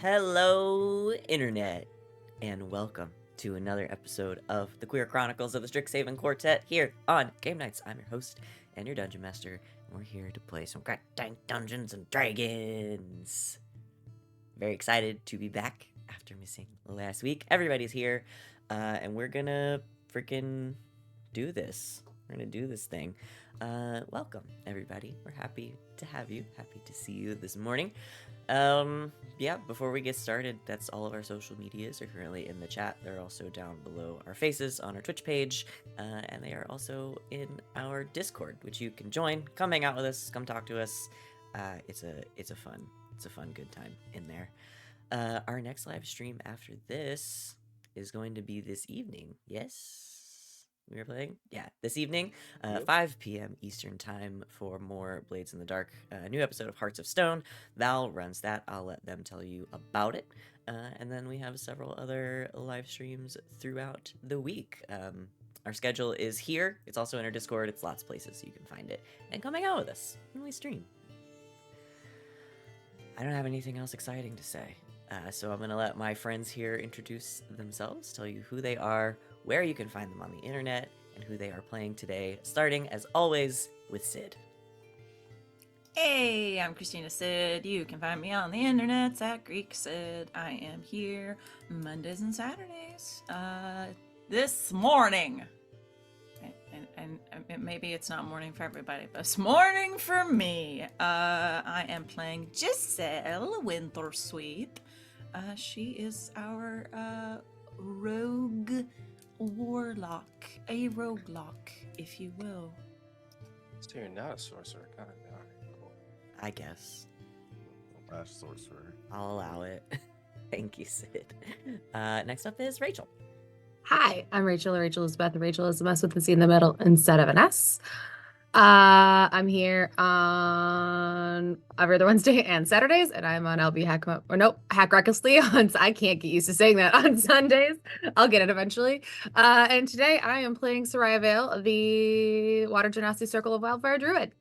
Hello, Internet, and welcome to another episode of the Queer Chronicles of the Strixhaven Quartet here on Game Nights. I'm your host and your Dungeon Master, and we're here to play some goddamn Dungeons and Dragons. Very excited to be back after missing last week. Everybody's here, and we're gonna freaking do this. We're gonna do this thing. Welcome, everybody. We're happy to have you. Happy to see you this morning. Yeah, before we get started, that's all of our social medias are currently in the chat. They're also down below our faces on our Twitch page, and they are also in our Discord, which you can join. Come hang out with us. Come talk to us. It's a fun good time in there. Our next live stream after this is going to be this evening. Yes. We are playing? Yeah, this evening, 5 p.m. Eastern Time for more Blades in the Dark. A new episode of Hearts of Stone. Val runs that. I'll let them tell you about it. And then we have several other live streams throughout the week. Our schedule is here. It's also in our Discord. It's lots of places so you can find it. And come hang out with us when we stream. I don't have anything else exciting to say. So I'm going to let my friends here introduce themselves, tell you who they are, where you can find them on the internet, and who they are playing today, starting, as always, with Sid. Hey, I'm Christina Sid. You can find me on the internet at Greek Sid. I am here Mondays and Saturdays. This morning, and maybe it's not morning for everybody, but it's morning for me. I am playing Giselle Wintersweep. She is our rogue warlock, a roguelock, if you will. So you're not a sorcerer, God, no. Cool. I guess. Sorcerer. I'll allow it. Thank you, Sid. Next up is Rachel. Hi, I'm Rachel. Rachel Elizabeth. Rachel is a mess with the C in the middle instead of an S. I'm here on every other Wednesday and Saturdays, and I'm on LB Hack Recklessly on. I can't get used to saying that on Sundays. I'll get it eventually. And today I am playing Sereia Vale, the Water Genasi Circle of Wildfire Druid.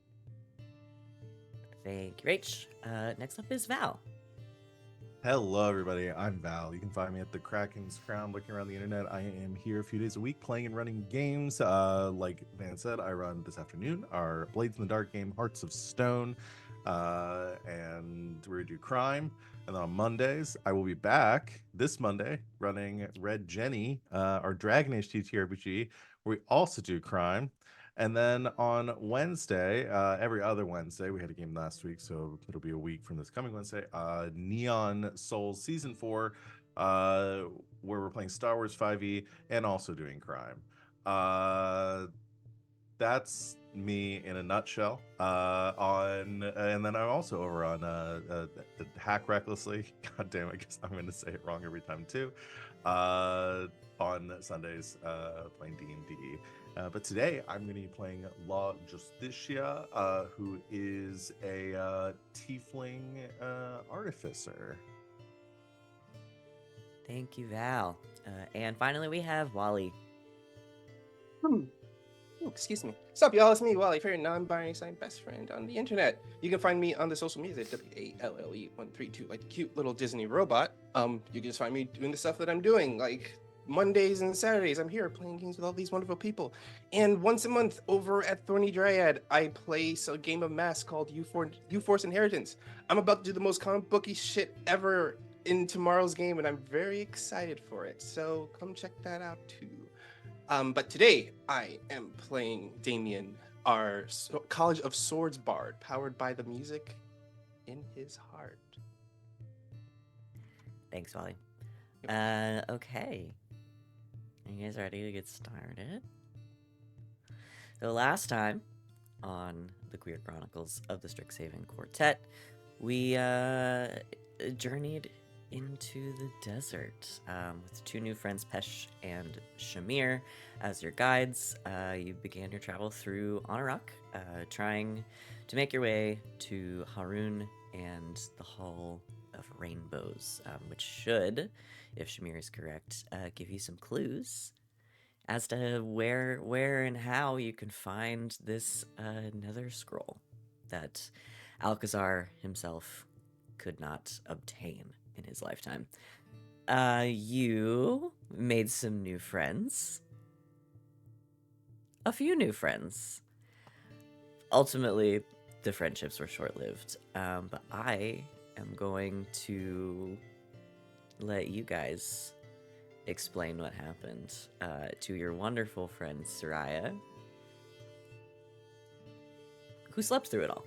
Thank you, Rach. Next up is Val. Hello, everybody. I'm Val. You can find me at the Kraken's Crown, looking around the internet. I am here a few days a week playing and running games. Like Van said, I run this afternoon our Blades in the Dark game, Hearts of Stone, and we're going to do crime. And then on Mondays, I will be back this Monday running Red Jenny, our Dragon Age TTRPG, where we also do crime. And then on Wednesday, every other Wednesday, we had a game last week, so it'll be a week from this coming Wednesday, Neon Souls Season 4, where we're playing Star Wars 5e and also doing crime. That's me in a nutshell. And then I'm also over on the Hack Recklessly. God damn, I guess I'm going to say it wrong every time too. On Sundays, playing D&D. But today I'm going to be playing La Justicia, who is a tiefling artificer. Thank you, Val. And finally, we have Wally. Excuse me. Sup, y'all? It's me, Wally, for your non-binary sign best friend on the internet. You can find me on the social media at WALLE132, like a cute little Disney robot. You can just find me doing the stuff that I'm doing, like Mondays and Saturdays. I'm here playing games with all these wonderful people. And once a month over at Thorny Dryad, I play a game of Mass called U-Force Inheritance. I'm about to do the most comic booky shit ever in tomorrow's game, and I'm very excited for it. So come check that out too. But today I am playing Damian, our College of Swords bard, powered by the music in his heart. Thanks, Wally. Okay. Are you guys ready to get started? So last time on the Queer Chronicles of the Strixhaven Quartet, we journeyed into the desert with two new friends, Pesh and Shamir, as your guides. You began your travel through Honorak, trying to make your way to Harun and the Hall of Rainbows, which should, if Shamir is correct, give you some clues as to where and how you can find this nether scroll that Alcazar himself could not obtain. in his lifetime. You made some new friends. A few new friends. Ultimately, the friendships were short-lived. But I am going to let you guys explain what happened to your wonderful friend Sereia, who slept through it all.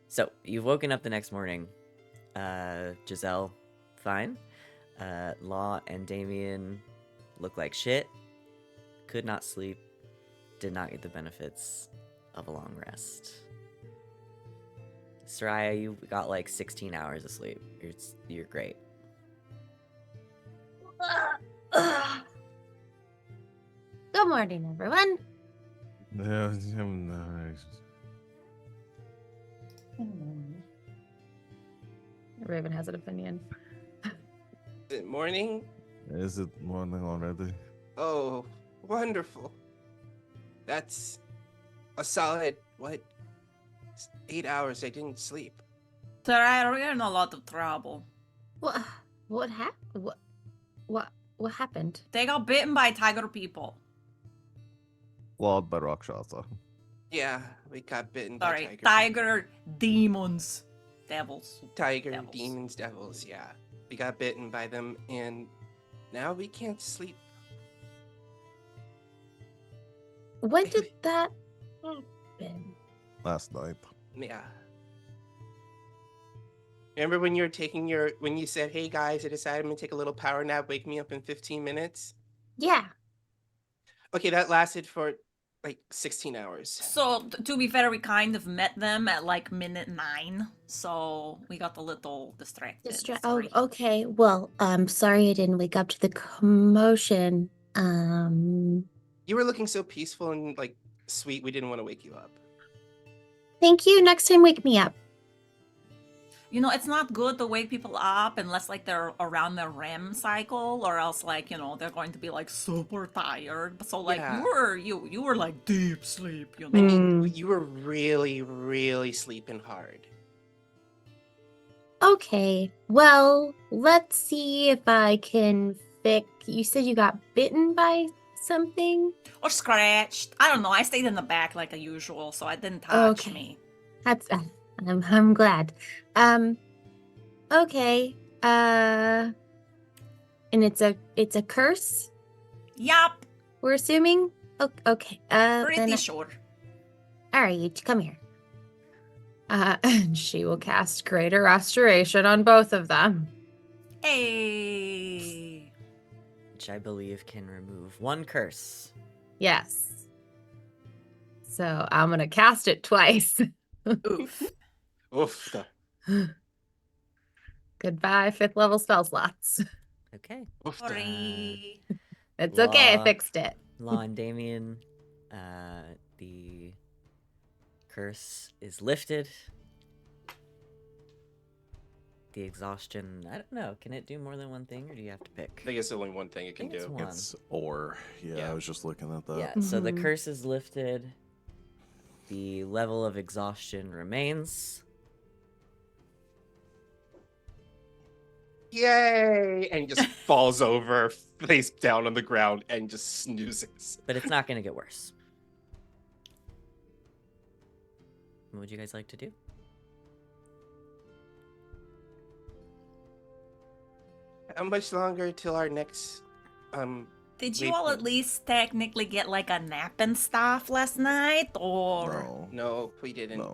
So, you've woken up the next morning. Giselle, fine. Law and Damian look like shit. Could not sleep. Did not get the benefits of a long rest. Sereia, you got like 16 hours of sleep. You're great. Good morning, everyone. Raven has an opinion. Is it morning? Is it morning already? Oh, wonderful. That's a solid, 8 hours I didn't sleep. Sereia, we're in a lot of trouble. What happened? What happened? They got bitten by tiger people. Clawed by Rakshasa. Yeah, we got bitten by Sorry, tiger. tiger demons. Devils. Tiger, devils. demons, devils, yeah. We got bitten by them, and now we can't sleep. When did that happen? Last night. Yeah. Remember when when you said, hey guys, I decided I'm gonna take a little power nap, wake me up in 15 minutes? Yeah. Okay, that lasted for like 16 hours. So, to be fair, we kind of met them at like minute 9. So, we got a little distracted. Oh, Sorry. okay. Well, sorry I didn't wake up to the commotion. You were looking so peaceful and like sweet, we didn't want to wake you up. Thank you. Next time, wake me up. You know, it's not good to wake people up unless like they're around their REM cycle, or else like, you know, they're going to be like super tired. So like Yeah. you were like deep sleep, you I know. mean, you were really, really sleeping hard. Okay. Well, let's see if I can fix. You said you got bitten by something? Or scratched. I don't know. I stayed in the back like usual, so it didn't touch Okay. me. That's I'm glad. Okay. And it's a curse, Yup. we're assuming? Okay. Pretty Then sure. all right, you come here. And she will cast Greater Restoration on both of them. Hey. Which I believe can remove one curse. Yes. So I'm gonna cast it twice. Oof. Oof. Goodbye, 5th level spell slots. Okay. Oof. Sorry. It's okay, I Law. fixed it. Law and Damian, the curse is lifted. The exhaustion, I don't know. Can it do more than one thing, or do you have to pick? I think it's only one thing it can think it's do. one. It's or. Yeah, I was just looking at that. Yeah, so the Mhm. curse is lifted. The level of exhaustion remains. Yay! And just falls over, face down on the ground, and just snoozes. But it's not going to get worse. What would you guys like to do? How much longer till our next Did you all at waypoint? least technically get like a nap and stuff last night, or? No. No, we didn't. No.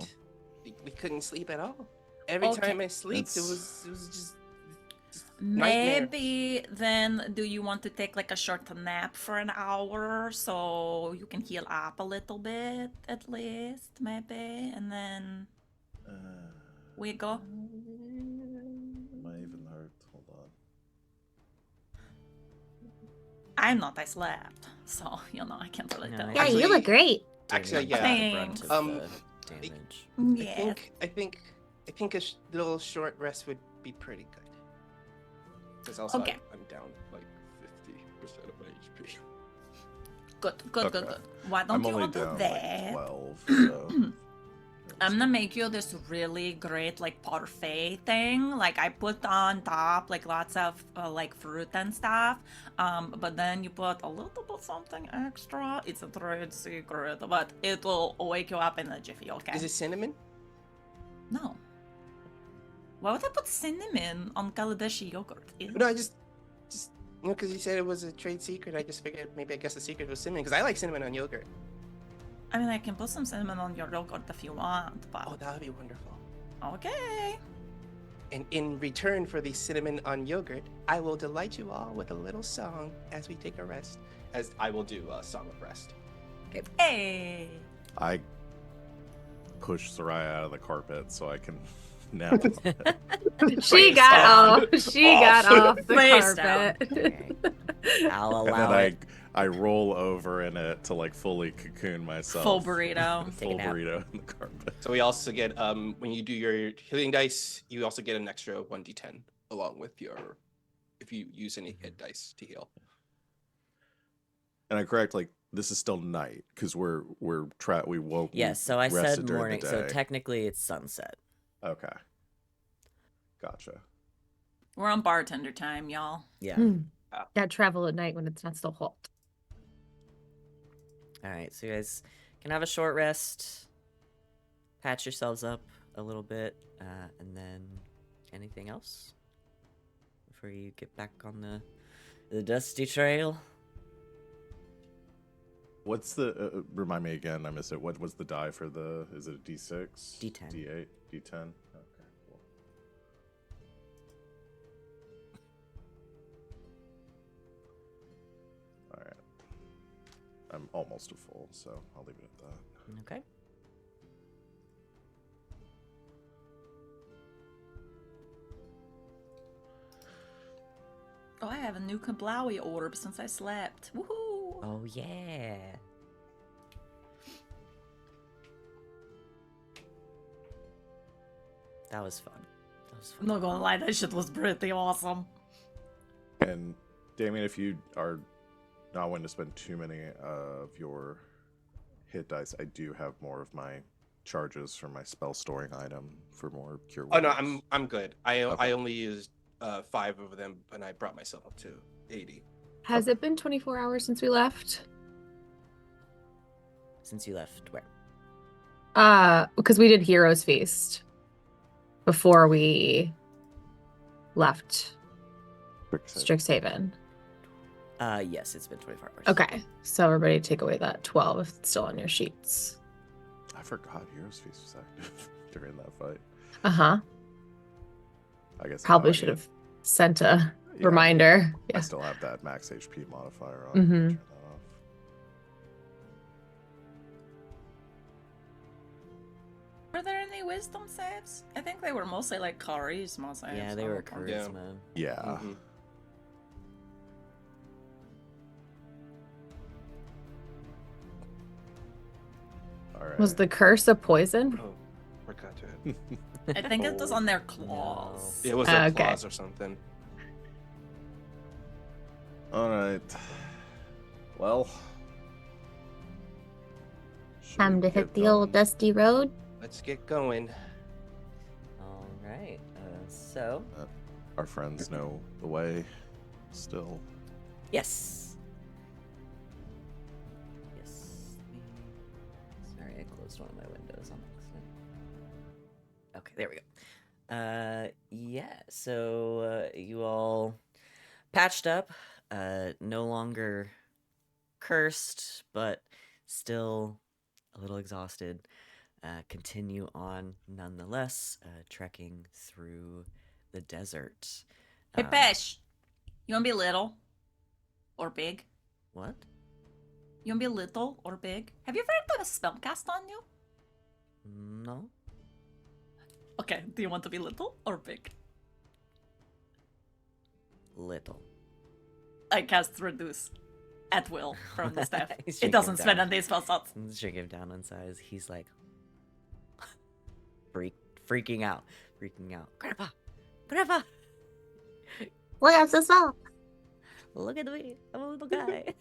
We couldn't sleep at all. Every Okay. time I slept, it It's- was just nightmare. Maybe then do you want to take like a short nap for an hour so you can heal up a little bit at least, maybe, and then we go. My even hurt. Hold on. I'm not, I slept. So, you know, I can't really No, tell. I Yeah, think- you look great. Actually, Damian yeah. got the brunt Thanks. of the damage. Yeah. I think a little short rest would be pretty good. Because also Okay. I'm down like 50% of my HP. Good, good, good, Okay. good. Why don't I'm you only all do down that? like 12, so. I'm gonna make you this really great like parfait thing. Like I put on top like lots of like fruit and stuff. But then you put a little bit something extra. It's a trade secret, but it will wake you up in a jiffy. Okay? Is it cinnamon? No. Why would I put cinnamon on Kaladeshi yogurt? Ew. No, I just because you said it was a trade secret, I just figured maybe I guess the secret was cinnamon because I like cinnamon on yogurt. I mean, I can put some cinnamon on your yogurt if you want, but Oh, that would be wonderful. okay. And in return for the cinnamon on yogurt, I will delight you all with a little song as we take a rest. As I will do a song of rest. Hey. I push Sereia out of the carpet so I can nap. She got off. She got off the Placed out. carpet. I'll And allow then it. I roll over in it to like fully cocoon myself. Full burrito. Full Take a nap. burrito in the carpet. So we also get when you do your healing dice, you also get an extra 1d10 along with your if you use any hit dice to heal. And I'm correct, like this is still night because we woke. Yes, so I rested said during morning, the so day. technically it's sunset. Okay. Gotcha. We're on bartender time, y'all. Yeah. Gotta travel at night when it's not so hot. All right, so you guys can have a short rest, patch yourselves up a little bit, and then anything else before you get back on the dusty trail. What's the remind me again? I missed it. What was the die for the? Is it a D6? D10. D8? D10. Okay, cool. All right. I'm almost a full, so I'll leave it at that. Okay. Oh, I have a new Kablawi orb since I slept. Woohoo! Oh yeah. That was fun. That was I'm fun. not gonna lie, that shit was pretty awesome. And Damian, if you are not wanting to spend too many of your hit dice, I do have more of my charges for my spell storing item for more cure Oh no, wounds. I'm good. I Okay. only used 5 of them, and I brought myself up to 80. Has it been 24 hours since we left? Since you left, where? Because we did Heroes Feast before we left Strixhaven. Yes, it's been 24 hours. Okay, so everybody take away that 12 if it's still on your sheets. I forgot Heroes Feast was active during that fight. Uh-huh. I guess Probably now I should need- have sent a yeah, reminder. I Yeah. still have that max HP modifier on. Mhm. Turn that off. Were there any wisdom saves? I think they were mostly like charisma saves. Yeah, they were Okay. charisma. Yeah. Mhm. All right. Was the curse a poison? Oh, forgot to. I think it was on their No. claws. It was their Okay. claws or something. All right. Well. should Time we to get hit the old going? dusty road. Let's get going. All right. So, Our friends know the way. Still. yes. Yes. Sorry, I closed one of my windows on accident. Okay, there we go. Yeah. So you all patched up. No longer cursed, but still a little exhausted. Continue on nonetheless, trekking through the desert. Hey, Pesh, you wanna be little or big? What? You wanna be little or big? Have you ever done a spell cast on you? No. Okay, do you want to be little or big? Little. I cast reduce at will from the staff. He's It shaking doesn't spend down. on these spell slots. Shrink him down in size. He's like freaking out. Grandpa! Grandpa! Where's the spell? Look at me. I'm a little guy.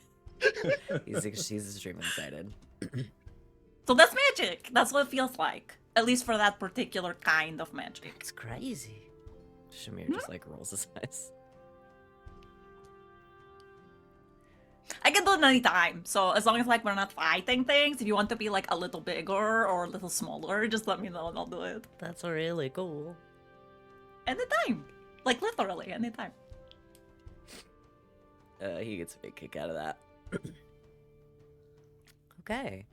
he's extremely excited. So that's magic. That's what it feels like. at least for that particular kind of magic. It's crazy. Shamir just like rolls his eyes. I can do it anytime, so as long as like we're not fighting things, if you want to be like a little bigger or a little smaller, just let me know and I'll do it. That's really cool. Anytime. Like literally anytime. He gets a big kick out of that. Okay.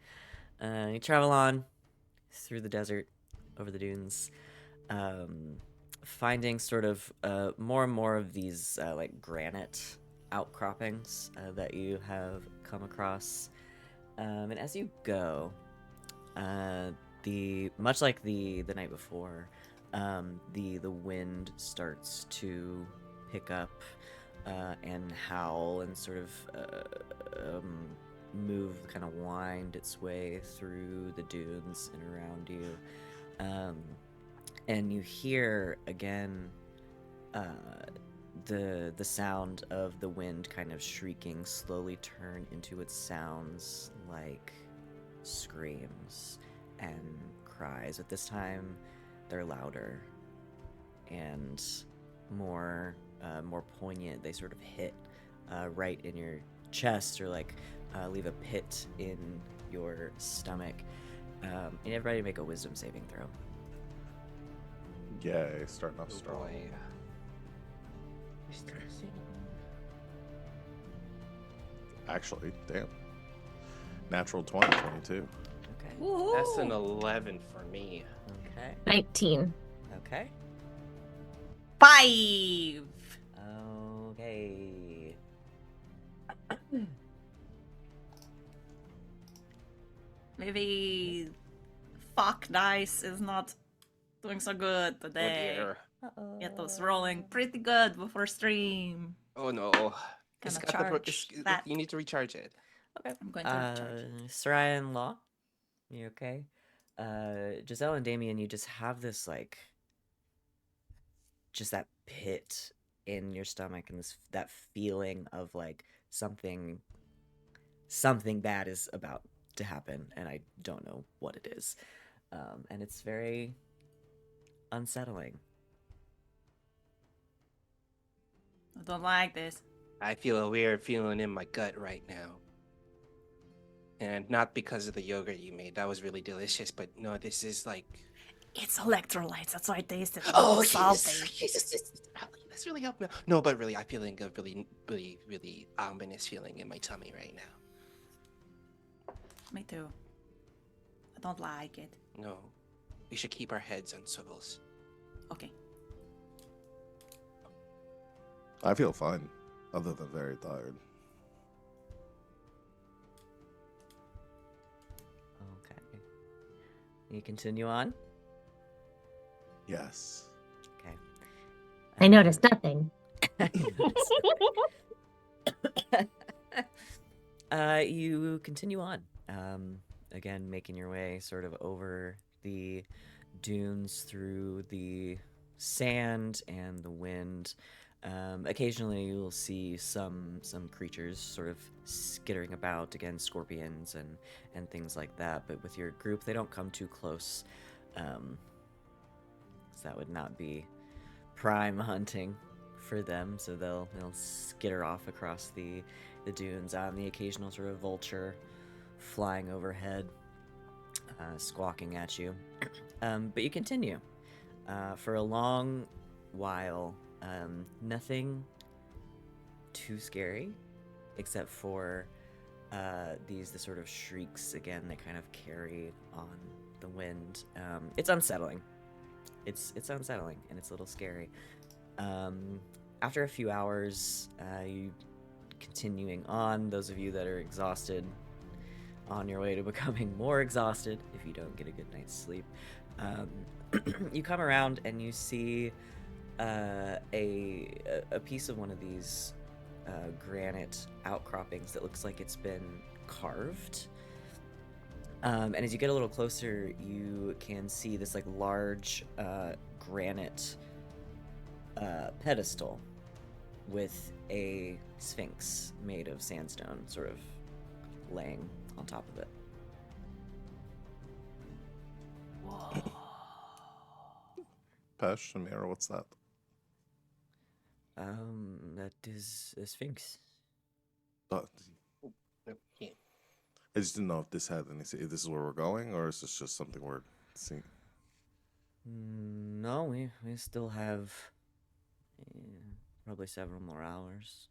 You travel on through the desert, over the dunes, finding sort of more and more of these like granite outcroppings that you have come across. And as you go, much like the night before, the wind starts to pick up and howl and sort of move, kind of wind its way through the dunes and around you. And you hear again the sound of the wind kind of shrieking slowly turn into what sounds like screams and cries. At this time, they're louder and more poignant. They sort of hit right in your chest, or like leave a pit in your stomach. And everybody make a wisdom saving throw. Yay, starting off Oh strong. boy. Actually, damn. Natural 20, 22. Okay. Woohoo! That's an 11 for me. Okay. 19. Okay. 5. Okay. Maybe fuck dice is not doing so good Oh today. dear. Uh-oh. Get those rolling pretty good before stream. Oh no. It's Gonna got the charge that. you need to recharge it. Okay. I'm going to recharge. Sereia and Law, you okay? Giselle and Damian, you just have this like, just that pit in your stomach and that feeling of like something bad is about to happen, and I don't know what it is, and it's very unsettling. I don't like this. I feel a weird feeling in my gut right now. And not because of the yogurt you made. That was really delicious, but no, this is like... It's electrolytes. That's why I taste it. Oh, It's salty. That's really helped me. No, but really, I'm feeling a really, really, really ominous feeling in my tummy right now. Me too. I don't like it. No, we should keep our heads on swivels. Okay. I feel fine, other than very tired. Okay. You continue on. Yes. Okay. I noticed nothing. You continue on. Again, making your way sort of over the dunes through the sand and the wind. Occasionally, you'll see some creatures sort of skittering about. Again, scorpions and things like that. But with your group, they don't come too close. So that would not be prime hunting for them. So they'll skitter off across the dunes on the occasional sort of vulture flying overhead, squawking at you. But you continue for a long while. Nothing too scary, except for the sort of shrieks again that kind of carry on the wind. It's unsettling. It's unsettling and it's a little scary. After a few hours, you continuing on. Those of you that are exhausted, on your way to becoming more exhausted if you don't get a good night's sleep, you come around and you see a piece of one of these granite outcroppings that looks like it's been carved. And as you get a little closer, you can see this like large granite pedestal with a sphinx made of sandstone sort of laying on top of it. Whoa. Pesh, Amira, what's that? That is a sphinx. Oh, Nope, can't. I just didn't know if this had any. If this is where we're going, or is this just something we're seeing? No, we still have probably several more hours.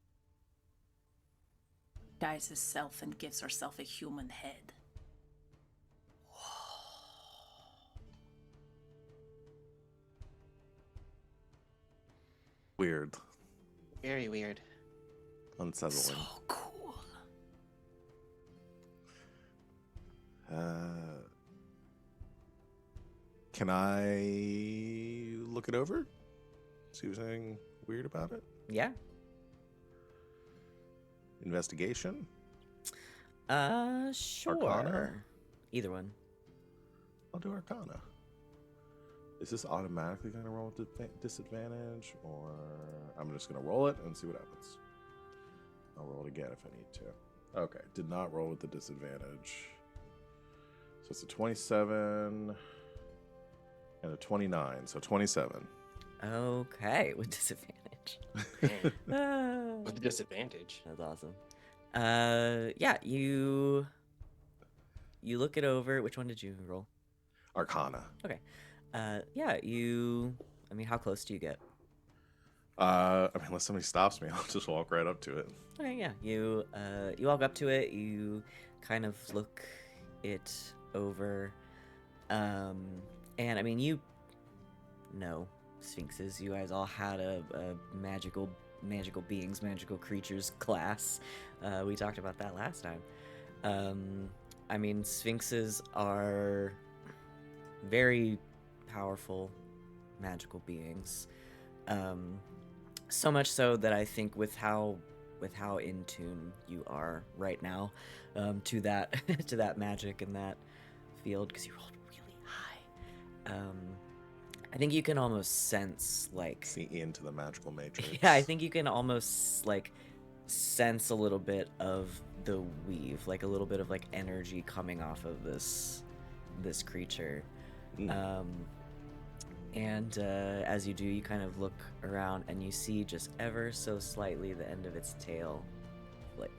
Dies herself and gives herself a human head. Weird, Very weird. unsettling. So cool. Can I look it over? See if there's anything weird about it? Yeah. Investigation? Sure. Arcana? Either one. I'll do Arcana. Is this automatically going to roll with disadvantage, or I'm just going to roll it and see what happens? I'll roll it again if I need to. Okay, did not roll with the disadvantage. So it's a 27 and a 29, so 27. Okay, with disadvantage. With disadvantage. That's awesome. Yeah, you look it over. Which one did you roll? Arcana. Okay. Yeah, I mean, how close do you get? I mean, unless somebody stops me, I'll just walk right up to it. Okay, yeah. You walk up to it, you kind of look it over. And I mean, you know sphinxes. You guys all had a magical beings, magical creatures class. We talked about that last time. I mean, sphinxes are very powerful magical beings. So much so that I think with how in tune you are right now to that to that magic and that field, because you rolled really high. I think you can almost sense like See into the magical matrix. yeah, I think you can almost like sense a little bit of the weave, like a little bit of like energy coming off of this creature. And as you do, you kind of look around and you see just ever so slightly the end of its tail flick.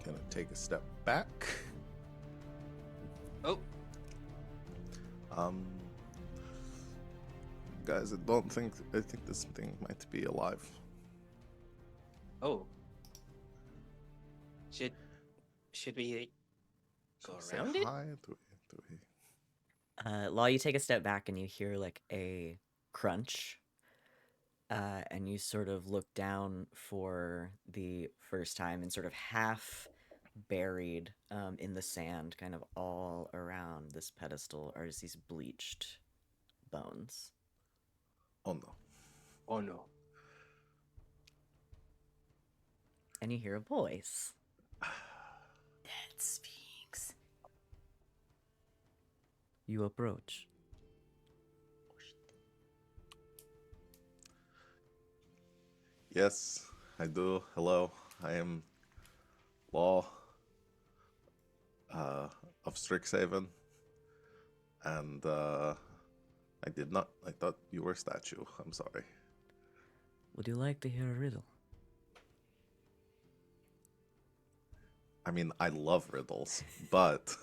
Gonna take a step back. Oh, Guys, I think this thing might be alive. oh. Should we go Say around it? hi? Do we... While you take a step back and you hear like a crunch, and you sort of look down for the first time and sort of half buried in the sand, kind of all around this pedestal, are just these bleached bones. Oh no. Oh no. And you hear a voice. Dead Sphinx. You approach. Yes, I do. Hello, I am Law of Strixhaven, and I thought you were a statue. I'm sorry. Would you like to hear a riddle? I mean, I love riddles, but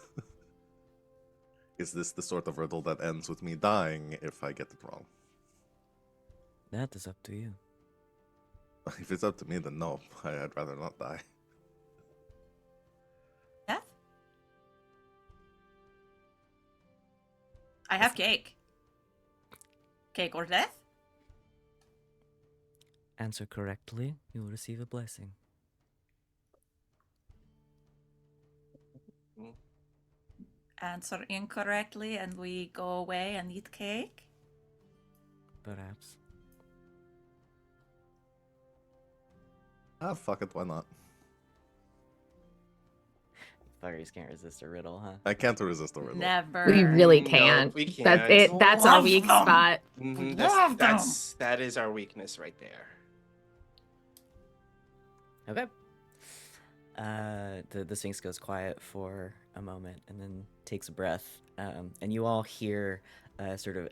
is this the sort of riddle that ends with me dying if I get it wrong? That is up to you. If it's up to me, then no. I'd rather not die. Death? I have cake. Cake or death? Answer correctly, you will receive a blessing. Answer incorrectly and we go away and eat cake? Perhaps. Ah, fuck it, why not? Fuckers can't resist a riddle, huh? I can't resist a riddle. Never. We really No, can't. we That's can't. it. That's our Love weak them. spot. Mhm, Love that is our weakness right there. Okay. The Sphinx goes quiet for a moment and then takes a breath. And you all hear sort of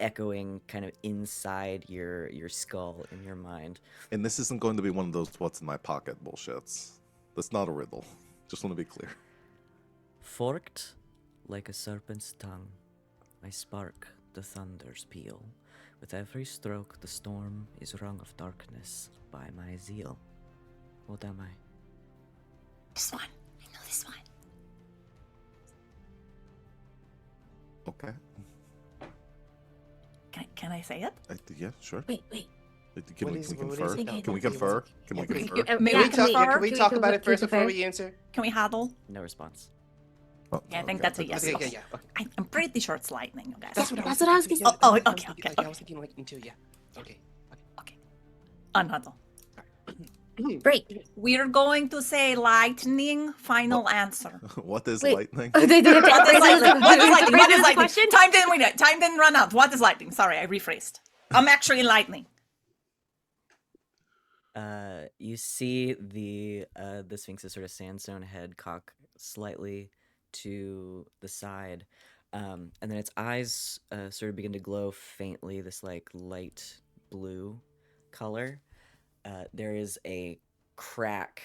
echoing kind of inside your skull in your mind. And this isn't going to be one of those what's in my pocket bullshits. That's not a riddle. Just want to be clear. Forked like a serpent's tongue, I spark the thunder's peal. With every stroke, the storm is wrung of darkness by my zeal. What am I? This one. I know this one. Okay. Can I say it? Yeah, sure. Wait. Can What we is it? confer? No, Can we what is it? confer? Can we Can we- confer? May Can we we talk, confer? can we Can talk we about it confer? first before we answer? Can we huddle? No response. Oh, Yeah, I think okay, that's a yes. Okay, yeah. Okay. I'm pretty sure it's lightning, you guys. That's what I was gonna thinking. say. Yeah, Oh, that's what I was okay, thinking. okay, Like, I okay. was thinking like into yeah. Okay. Unhuddle. Break. We're going to say lightning. Final answer. What is Wait. lightning? They did it. What is lightning? What is lightning? What is lightning? Question? Time didn't run out. What is lightning? Sorry, I rephrased. I'm actually lightning. You see the Sphinx's sort of sandstone head cock slightly to the side, and then its eyes sort of begin to glow faintly, this like light blue color. There is a crack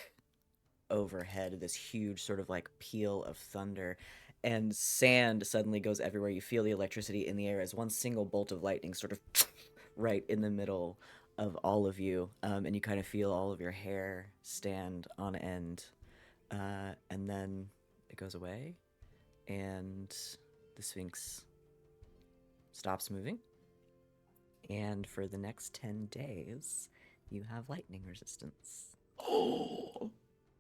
overhead, this huge sort of like peal of thunder, and sand suddenly goes everywhere. You feel the electricity in the air as one single bolt of lightning sort of right in the middle of all of you, and you kind of feel all of your hair stand on end, and then it goes away, and the Sphinx stops moving, and for the next 10 days, you have lightning resistance. Oh,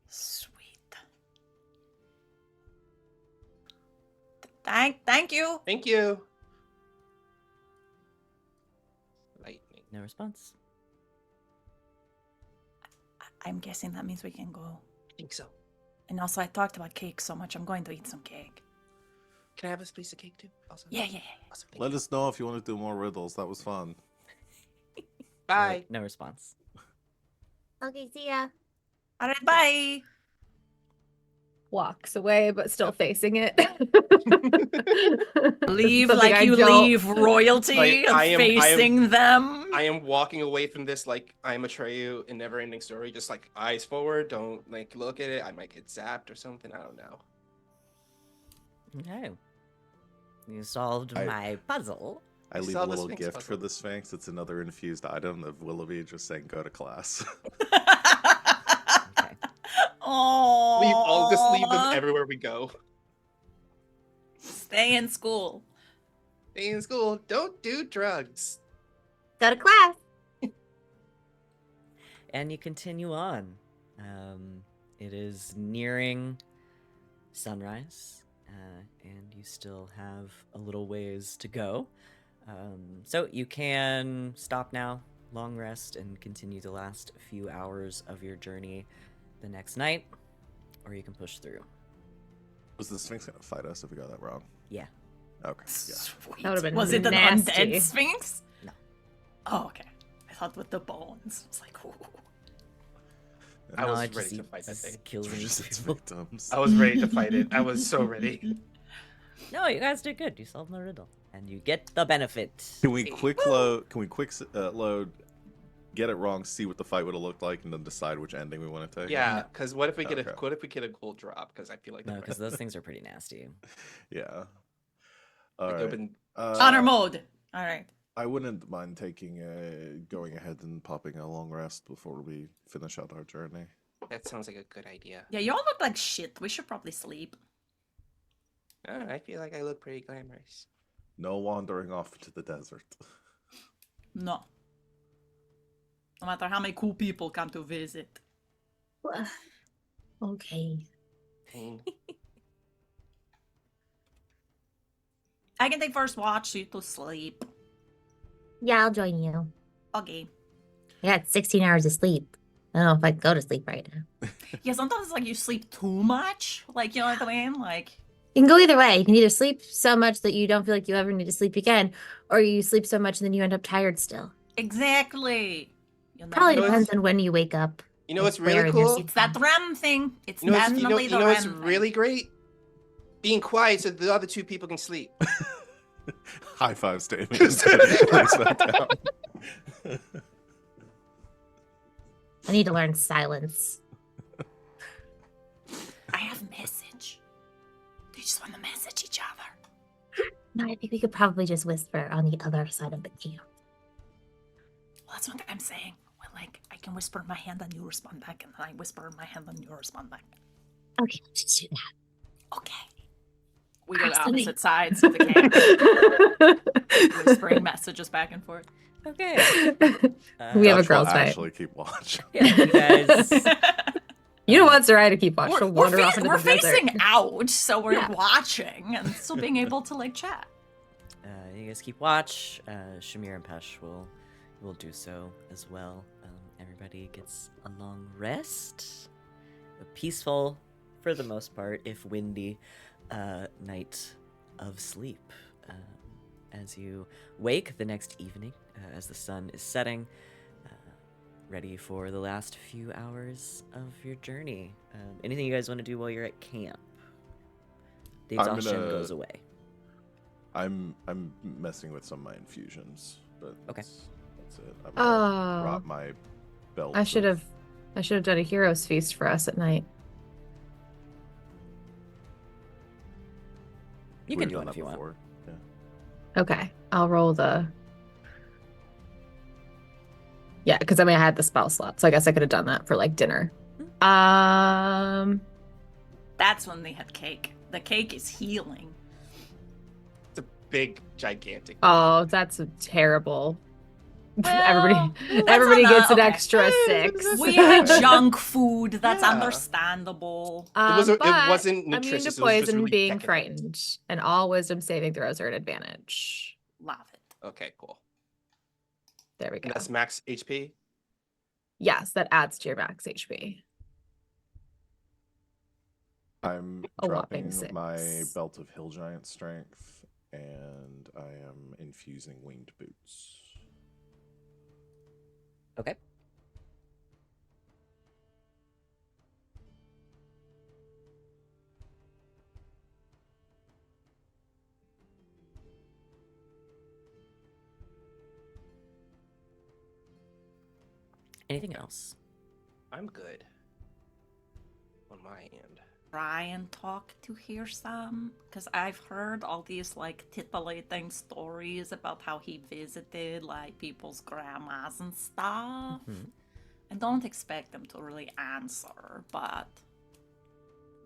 sweet. Thank you. Thank you. Lightning. No response. I'm guessing that means we can go. I think so. And also, I talked about cake so much. I'm going to eat some cake. Can I have a piece of cake too? Also. Yeah. Awesome. Thank Let you. us know if you want to do more riddles. That was fun. Bye. No response. Okay, see ya. All right, bye. Walks away, but still facing it. Leave Something like I you don't- leave royalty Like, I am- facing them. I am walking away from this like I'm Atreyu in Never-Ending Story, just like eyes forward. Don't like look at it. I might get zapped or something. I don't know. Okay. You solved I- my puzzle. I You leave saw a the little Sphinx gift puzzle. for the Sphinx. It's another infused item of Willoughby just saying go to class. Okay. Oh, Just leave them everywhere we go. Stay in school. Stay in school. Don't do drugs. Go to class. And you continue on. It is nearing sunrise, and you still have a little ways to go. So you can stop now, long rest, and continue the last few hours of your journey the next night, or you can push through. Was the Sphinx going to fight us if we got that wrong? Yeah. Okay. Yeah. Sweet. That would've been Was it an nasty. undead sphinx? No. Oh, okay. I thought with the bones. It's like, ooh. I was it ready just to eat- fight that just thing. kills We're any just its people. victims. I was ready to fight it. I was so ready. No, you guys did good. You solved the riddle, and you get the benefit. Can we quick load? Can we quick load? Get it wrong, see what the fight would have looked like, and then decide which ending we want to take. Yeah, because what if we get Okay. a gold drop? Because I feel like No, that because those things are pretty nasty. Yeah. like, All they've right. been- Honor mode. All right. I wouldn't mind taking going ahead and popping a long rest before we finish out our journey. That sounds like a good idea. Yeah, y'all look like shit. We should probably sleep. I feel like I look pretty glamorous. No wandering off into the desert. No. No matter how many cool people come to visit. Okay. Pain. I can take first watch, you to sleep. Yeah, I'll join you. Okay. I got 16 hours of sleep. I don't know if I can go to sleep right now. Yeah, sometimes it's like you sleep too much. Like, you know what I mean? Like, You can go either way. You can either sleep so much that you don't feel like you ever need to sleep again, or you sleep so much and then you end up tired still. exactly. You'll Probably never know. depends on when you wake up. You know It's what's really where your cool? It's that REM thing. It's You know what's, definitely you the know REM what's thing. really great? Being quiet so the other two people can sleep. High five statement. Just place that down. I need to learn silence. I have a message. They just want to message each other. No, I think we could probably just whisper on the other side of the camp. Well, that's what I'm saying. Well, like, I can whisper in my hand and you respond back, and then I whisper in my hand and you respond back. Okay, let's just do that. Okay. We go to Personally. opposite sides of the camp, whispering messages back and forth. Okay. We have a Dutch will girls' night. actually keep watch. Yeah, you guys. You don't want Sereia to keep watch. She'll We're wander off into the desert. facing out, so we're Yeah. watching and still being able to like chat. You guys keep watch. Shamir and Pesh will do so as well. Everybody gets a long rest, a peaceful, for the most part, if windy, night of sleep. As you wake the next evening, as the sun is setting, ready for the last few hours of your journey. Anything you guys want to do while you're at camp? The I'm exhaustion gonna- goes away. I'm messing with some of my infusions, but Okay. that's it. I'm gonna Oh, drop my belt. I should have done a hero's feast for us at night. You can do it if you want. Yeah. Okay, I'll roll the. Yeah, because I mean I had the spell slot, so I guess I could have done that for like dinner. That's when they had cake. The cake is healing. It's a big, gigantic. Oh, that's terrible. Well, everybody that's not gets an okay. extra 6. We had junk food. That's Yeah. understandable. It But wasn't immune nutritious. to It was just poison, really being decadent. frightened, and all wisdom saving throws are an advantage. Love it. Okay, cool. There we go. And that's max HP. Yes, that adds to your max HP. I'm A whopping dropping my 6. belt of hill giant strength, and I am infusing winged boots. Okay. Anything else? I'm good. On my end. Try and talk to hear some, because I've heard all these like titillating stories about how he visited like people's grandmas and stuff. Mhm. I don't expect them to really answer, but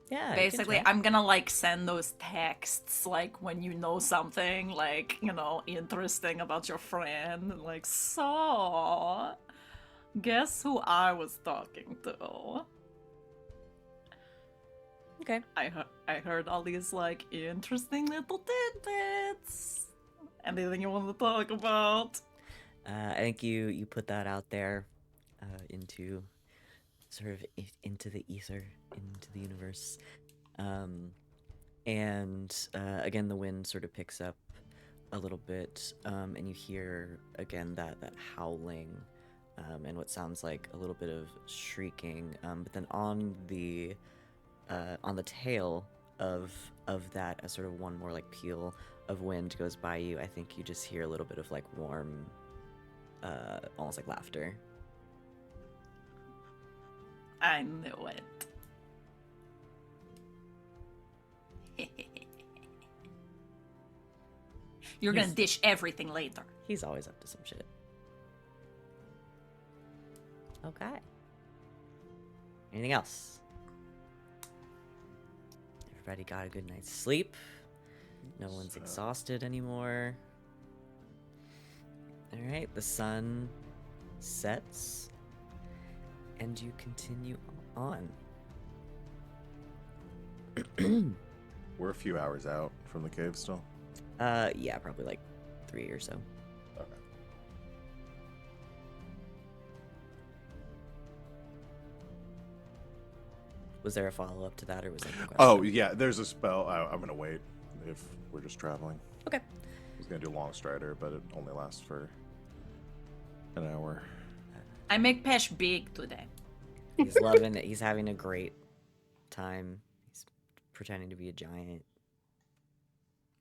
Yeah. you can basically try. I'm gonna like send those texts like when you know something like, you know, interesting about your friend, and like, so guess who I was talking to? Okay. I heard all these like interesting little tidbits. Anything you want to talk about? I think you put that out there into sort of into the ether, into the universe. And again, the wind sort of picks up a little bit, and you hear again that howling, and what sounds like a little bit of shrieking. But then on the tail of that, as sort of one more like peal of wind goes by you, I think you just hear a little bit of like warm, almost like laughter. I knew it. You're gonna Yes. dish everything later. He's always up to some shit. Okay. Anything else? Everybody got a good night's sleep. No one's exhausted anymore. All right, the sun sets, and you continue on. We're a few hours out from the cave still. Yeah, probably like 3 or so. Okay. Was there a follow up to that, or was that the question? Oh yeah, there's a spell. I'm gonna wait if we're just traveling. Okay. I was gonna do Long Strider, but it only lasts for an hour. I make Pesh big today. He's loving it. He's having a great time. He's pretending to be a giant.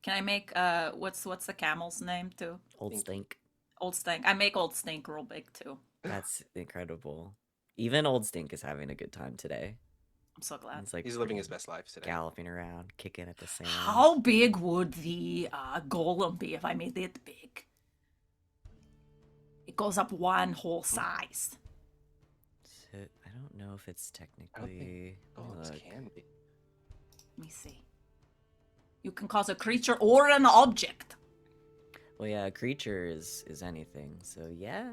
Can I make what's the camel's name too? Old Stink. Old Stink. I make Old Stink real big too. That's incredible. Even Old Stink is having a good time today. I'm so glad. He's like He's living his best life today. galloping around, kicking at the sand. How big would the golem be if I made it big? It goes up one whole size. So, I don't know if it's I don't technically. think golems Look. can be. Let me see. You can cause a creature or an object. Well, yeah, a creature is anything. So yeah,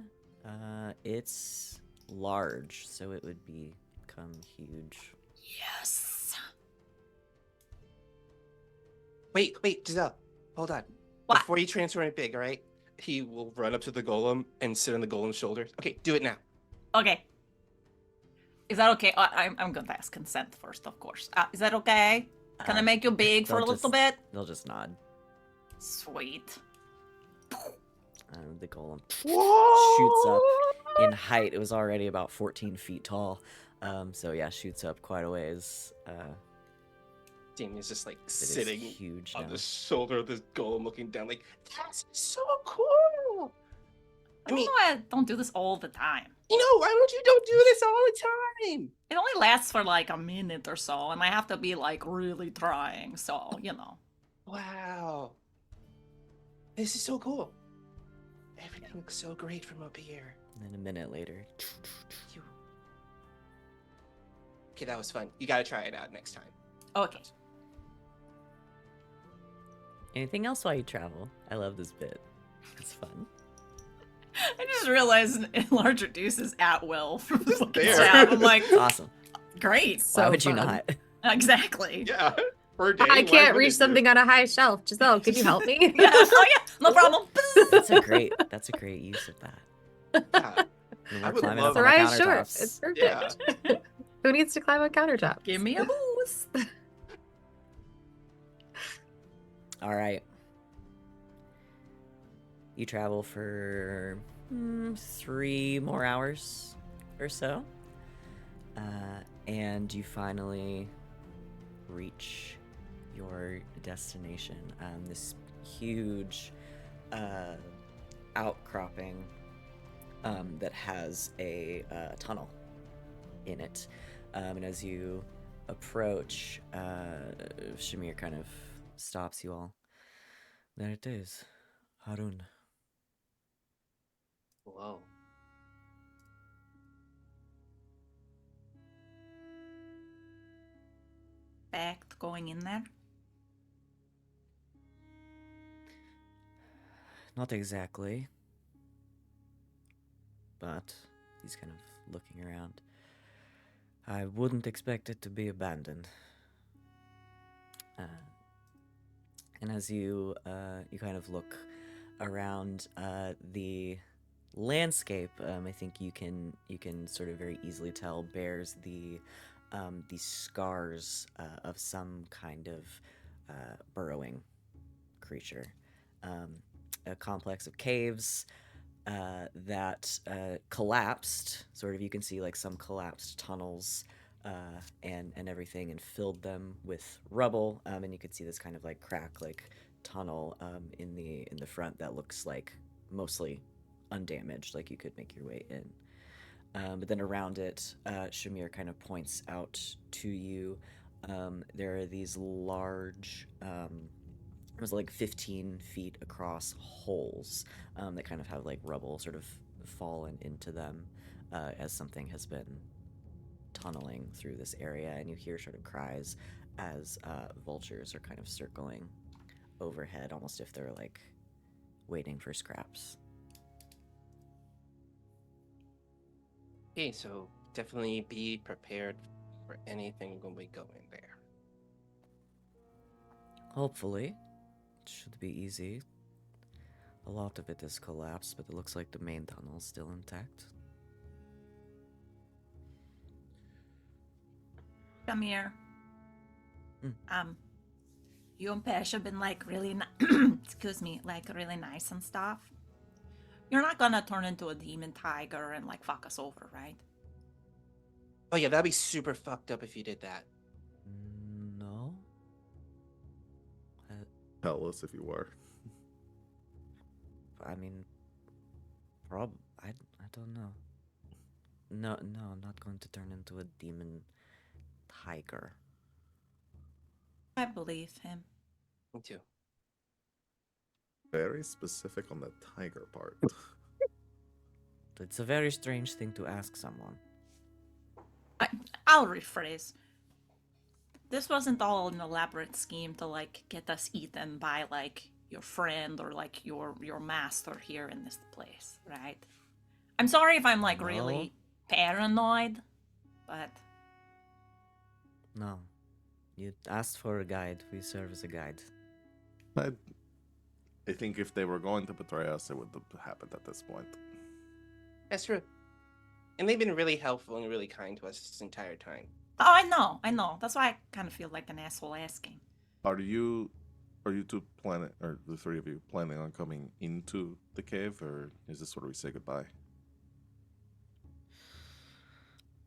it's large, so it would become huge. Yes. Wait, Giselle. Hold on. What? Before you transform it big, all right? He will run up to the golem and sit on the golem's shoulders. Okay, do it now. Okay. Is that okay? I'm gonna ask consent first, of course. Is that okay? Can I make you big for a they'll little just- bit? They'll just nod. Sweet. The golem Whoa! shoots up in height. It was already about 14 feet tall. So yeah, shoots up quite a ways. Damian's just like It is sitting huge on now. the shoulder of this golem, looking down, like, that's so cool. I mean, I don't do this all the time. You know, why don't do this all the time? It only lasts for like a minute or so, and I have to be like really trying, so, you know. Wow. This is so cool. Everything looks so great from up here. And then a minute later, Phew. Okay, that was fun. You gotta try it out next time. Okay. anything else while you travel? I love this bit. It's fun. I just realized Larger Deuce is at will from the fucking there. tab. I'm like, Awesome. great. Why So would you fun. not? Exactly. Yeah. For a day, I why can't wouldn't reach you? something on a high shelf. Giselle, could you help me? Yeah. Oh yeah, no problem. That's a great use of that. Yeah. When I we're would climbing love- up on the Soraya's short. countertops. It's perfect. Yeah. Who needs to climb on countertops? Give me a boost. All right. You travel for 3 more hours or so. And you finally reach your destination. This huge outcropping that has a tunnel in it. And as you approach, Shamir kind of stops you all. There it is, Harun. Whoa. Back going in there. Not exactly. But he's kind of looking around. I wouldn't expect it to be abandoned. And as you kind of look around the landscape, I think you can sort of very easily tell bears the scars of some kind of burrowing creature. A complex of caves that collapsed. Sort of, you can see like some collapsed tunnels and everything, and filled them with rubble. And you could see this kind of like crack, like tunnel in the front that looks like mostly undamaged, like you could make your way in. But then around it, Shamir kind of points out to you, there are these large, it was like 15 feet across holes that kind of have like rubble sort of fallen into them as something has been tunneling through this area. And you hear sort of cries as vultures are kind of circling overhead, almost if they're like waiting for scraps. Okay, so definitely be prepared for anything when we go in there. Hopefully. It should be easy. A lot of it has collapsed, but it looks like the main tunnel's still intact. Come here. Mm. You and Pesh have been like really, excuse me, like really nice and stuff. You're not gonna turn into a demon tiger and like fuck us over, right? Oh yeah, that'd be super fucked up if you did that. No. Tell us if you are. I mean, I don't know. No, I'm not going to turn into a demon tiger. I believe him. Me too. Very specific on the tiger part. It's a very strange thing to ask someone. I'll rephrase. This wasn't all an elaborate scheme to like get us eaten by like your friend or like your master here in this place, right? I'm sorry if I'm like really paranoid, but No. You asked for a guide. We serve as a guide. I think if they were going to betray us, it would have happened at this point. That's true. And they've been really helpful and really kind to us this entire time. oh, I know. That's why I kind of feel like an asshole asking. Are you two planning, or the three of you planning on coming into the cave, or is this where we say goodbye?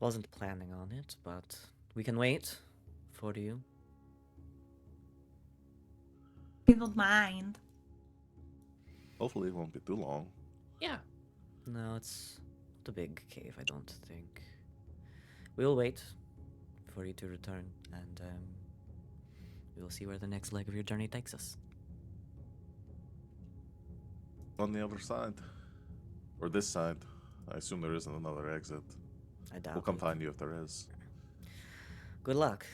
Wasn't planning on it, but we can wait for you. You don't mind. Hopefully it won't be too long. Yeah. No, it's not a big cave, I don't think. We'll wait for you to return, and we'll see where the next leg of your journey takes us. On the other side. Or this side. I assume there isn't another exit. I doubt We'll come it. find you if there is. Good luck.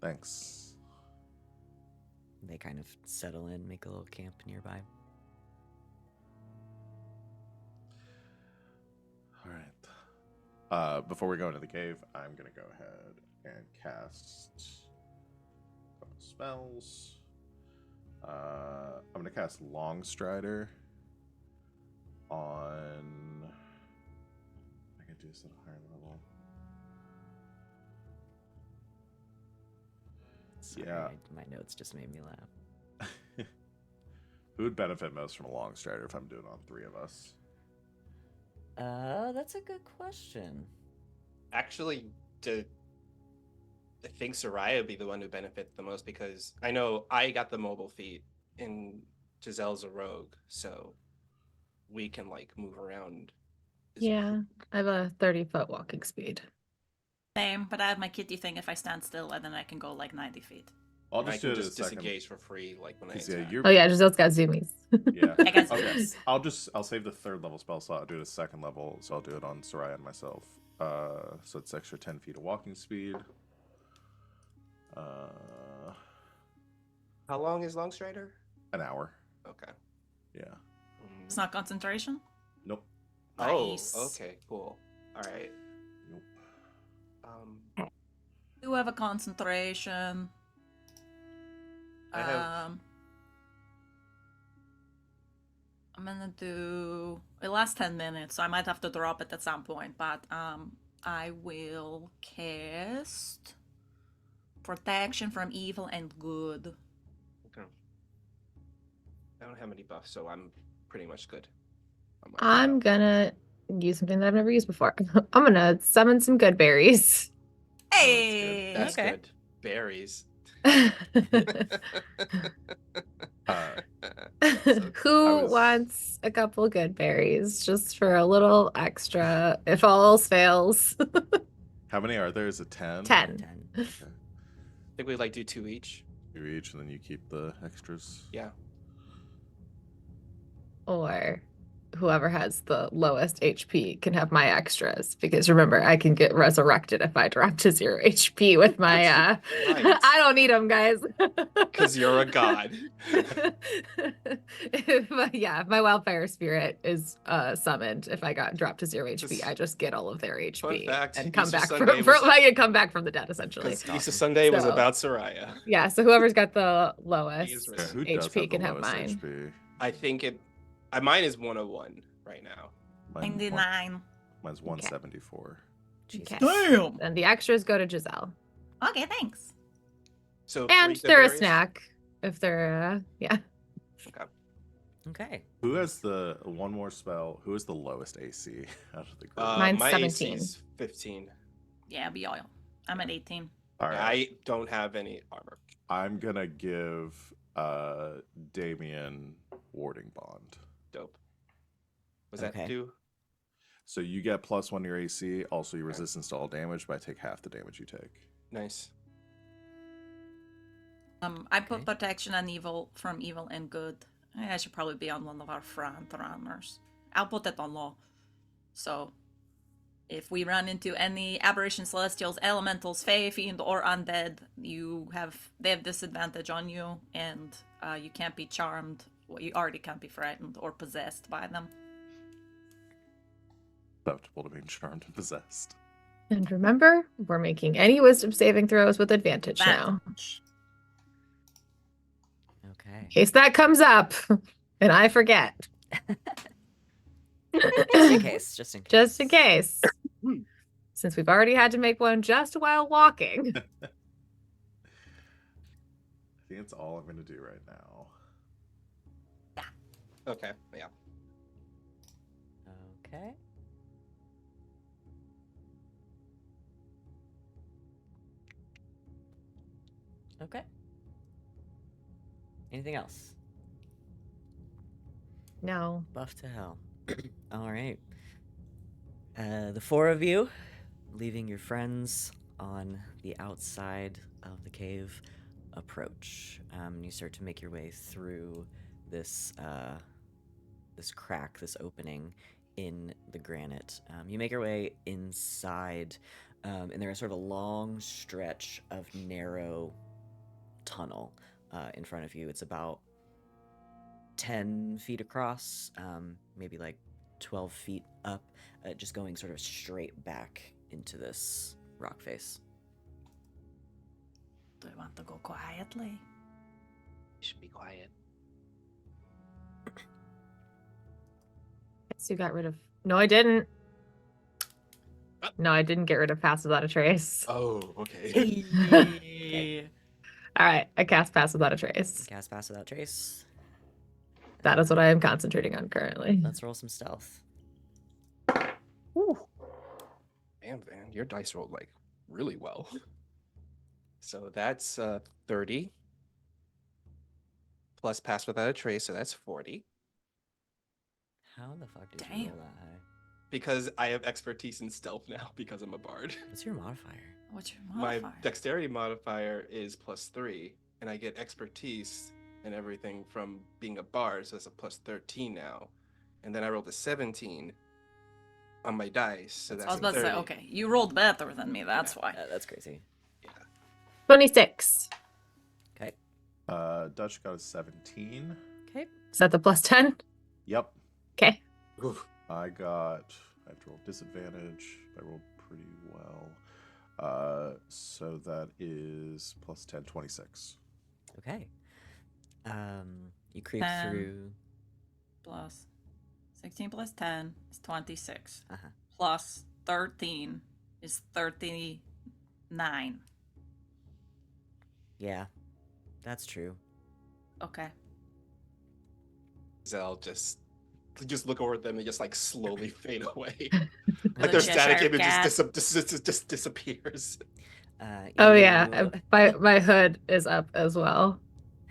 Thanks. They kind of settle in, make a little camp nearby. Alright. Before we go into the cave, I'm gonna go ahead and cast a couple spells. I'm gonna cast Long Strider on. I can do this at a higher level. Sorry, Yeah. my notes just made me laugh. Who would benefit most from a Long Strider if I'm doing it on three of us? That's a good question. Actually, I think Sereia would be the one who benefit the most because I know I got the mobile feat and Giselle's a rogue, so we can like move around. Yeah, I have a 30-foot walking speed. Same, but I have my kitty thing. If I stand still, and then I can go like 90 feet. I'll I just do can it as a just second. disengage for free, like when I 'Cause, yeah, attack. you're. Oh yeah, Giselle's got zoomies. Yeah. I got Okay. zoomies. I'll save the third level spell slot. I'll do it as second level, so I'll do it on Sereia and myself. So it's extra 10 feet of walking speed. How long is Long Strider? An hour. Okay. Yeah. It's not concentration. Nope. Nice. Oh, okay, cool. All right. Nope. Do have a concentration. I have- I'm gonna do. It lasts 10 minutes, so I might have to drop it at some point. But I will cast protection from evil and good. Okay. I don't have any buffs, so I'm pretty much good. on my I'm end. gonna use something that I've never used before. I'm gonna summon some good berries. Hey, That's okay. good. Berries. Who was- wants a couple good berries just for a little extra if all else fails? How many are there? Is it 10? 10. 10. I think we like do 2 each. You each, and then you keep the extras. Yeah. Or whoever has the lowest HP can have my extras because remember I can get resurrected if I drop to 0 HP with my That's right. I don't need them, guys. Because you're a god. If my wildfire spirit is summoned, if I got dropped to 0 HP, Just- I just get all of their HP fact, and come Easter back Sunday from was- I can come back from the dead essentially. Because Easter Sunday was So- about Sereia. Yeah, so whoever's got the He lowest is Yeah, who does HP have can the have lowest mine. HP? I think mine is 101 right now. Mine- 99. Mine's 174. Jesus. Okay. Damn. And the extras go to Giselle. Okay, thanks. So And three good they're a berries? snack if they're yeah. Okay. Okay. Who has the one more spell? Who is the lowest AC out of the group? Mine's My 17. AC is 15. Yeah, be all. I'm at 18. All right. I don't have any armor. I'm gonna give Damian warding bond. Dope. Was that Okay. 2? So you get +1 to your AC. Also, your resistance to all damage, but I take half the damage you take. Nice. I put Okay. protection on evil from evil and good. I should probably be on one of our front runners. I'll put it on low. So, if we run into any aberration, celestials, elementals, fae, fiend, or undead, they have disadvantage on you, and you can't be charmed. Well, you already can't be frightened or possessed by them. Susceptible to being charmed and possessed. And remember, we're making any wisdom saving throws with advantage now. Advantage. Okay. In case that comes up and I forget. Just in case. Just in case. Just in case. Since we've already had to make one just while walking. I think that's all I'm gonna do right now. Okay, yeah. Okay. Okay. Anything else? No. Buff to hell. All right. The 4 of you, leaving your friends on the outside of the cave, approach. You start to make your way through this this crack, this opening in the granite. You make your way inside, and there is sort of a long stretch of narrow tunnel in front of you. It's about 10 feet across, maybe like 12 feet up, just going sort of straight back into this rock face. Do you want to go quietly? You should be quiet. So you got rid of. No, I didn't. No, I didn't get rid of Pass Without a Trace. Oh, okay. Okay. All right, I cast Pass Without a Trace. Cast Pass Without Trace. That is what I am concentrating on currently. Let's roll some stealth. Woo. Damn, Van, your dice rolled like really well. So that's 30 plus pass without a trace, so that's 40. How the fuck did you Damn. roll that high? Because I have expertise in stealth now because I'm a bard. What's your modifier? What's your My modifier? dexterity modifier is +3, and I get expertise and everything from being a bard, so it's a +13 now. And then I rolled a 17 on my dice, so that's I was about to 30. say, okay, you rolled better than me, that's why. That's crazy. 26. Okay. Dutch got a 17. Okay. Is that the +10? Yep. Okay. Oof. I have to roll disadvantage. I rolled pretty well. So that is +10, 26. Okay. You creep 10. through. Plus 16 plus 10 is 26. Uh-huh. Plus 13 is 39. Yeah, that's true. Okay. Giselle just look over at them and just like slowly fade away. The Like their static Cheshire image Cat. just disappears. Oh yeah, You- my hood is up as well.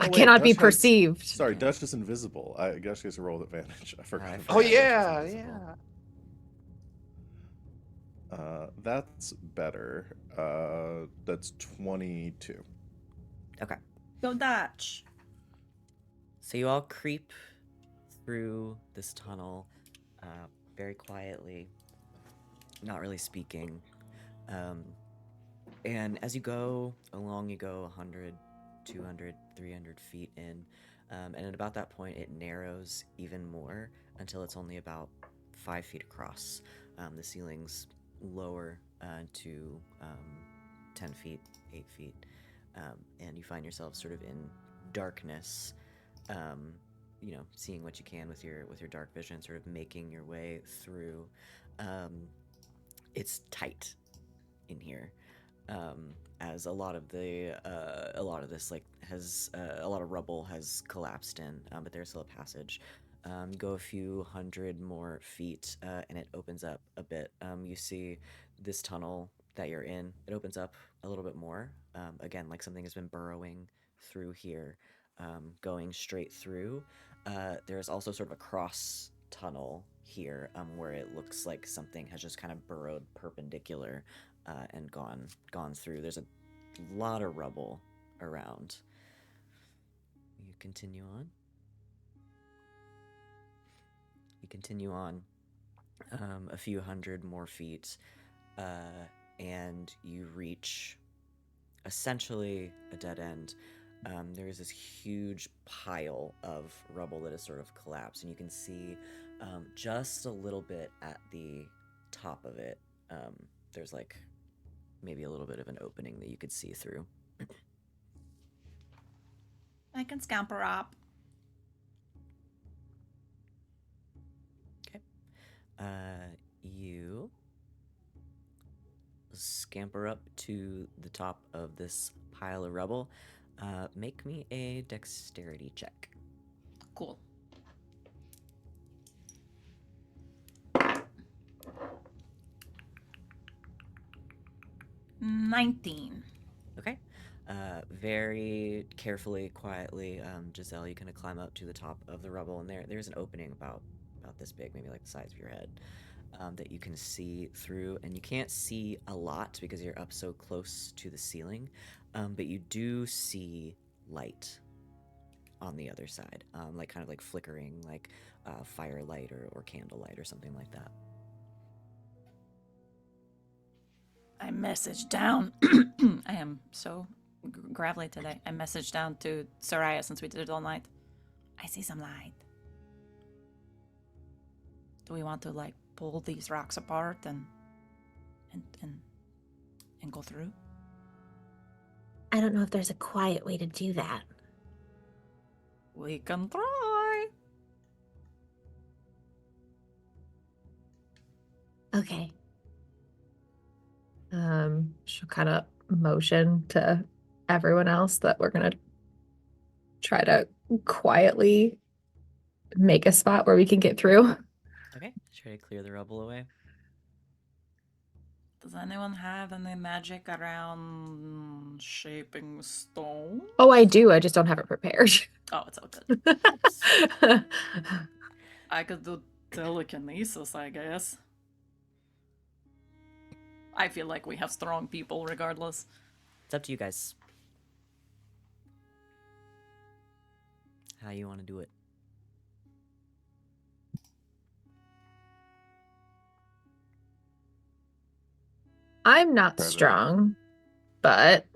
Oh, I wait, cannot be Dutch has- perceived. Sorry, Dutch is invisible. I guess you guys rolled advantage. I forgot. I about Oh forgot that. yeah, Dutch is yeah. That's better. That's 22. Okay. Go Dutch. So you all creep through this tunnel very quietly, not really speaking. And as you go along, you go 100, 200, 300 feet in. And at about that point, it narrows even more until it's only about 5 feet across. The ceiling's lower to 10 feet, 8 feet. And you find yourself sort of in darkness, seeing what you can with your dark vision, sort of making your way through. It's tight in here. as a lot of this like has a lot of rubble has collapsed in, but there's still a passage. Go a few hundred more feet, and it opens up a bit. You see this tunnel that you're in. It opens up a little bit more. Again, like something has been burrowing through here, going straight through. There's also sort of a cross tunnel here, where it looks like something has just kind of burrowed perpendicular, and gone through. There's a lot of rubble around. You continue on. You continue on a few hundred more feet, and you reach essentially a dead end. There is this huge pile of rubble that has sort of collapsed, and you can see just a little bit at the top of it. There's like maybe a little bit of an opening that you could see through. I can scamper up. Okay. You scamper up to the top of this pile of rubble. Make me a dexterity check. Cool. $19. Okay. Very carefully, quietly, Giselle, you kind of climb up to the top of the rubble, and there's an opening about this big, maybe like the size of your head, that you can see through. And you can't see a lot because you're up so close to the ceiling, but you do see light on the other side, like kind of like flickering, like firelight or candlelight or something like that. I messaged down. I am so gravelly today. I messaged down to Sereia since we did it all night. I see some light. Do we want to like pull these rocks apart and go through? I don't know if there's a quiet way to do that. We can try. Okay. She'll kind of motion to everyone else that we're gonna try to quietly make a spot where we can get through. Okay, try to clear the rubble away. Does anyone have any magic around shaping stone? Oh, I do. I just don't have it prepared. Oh, it's all good. I could do telekinesis, I guess. I feel like we have strong people regardless. It's up to you guys. How you want to do it. I'm not Perfect. strong, but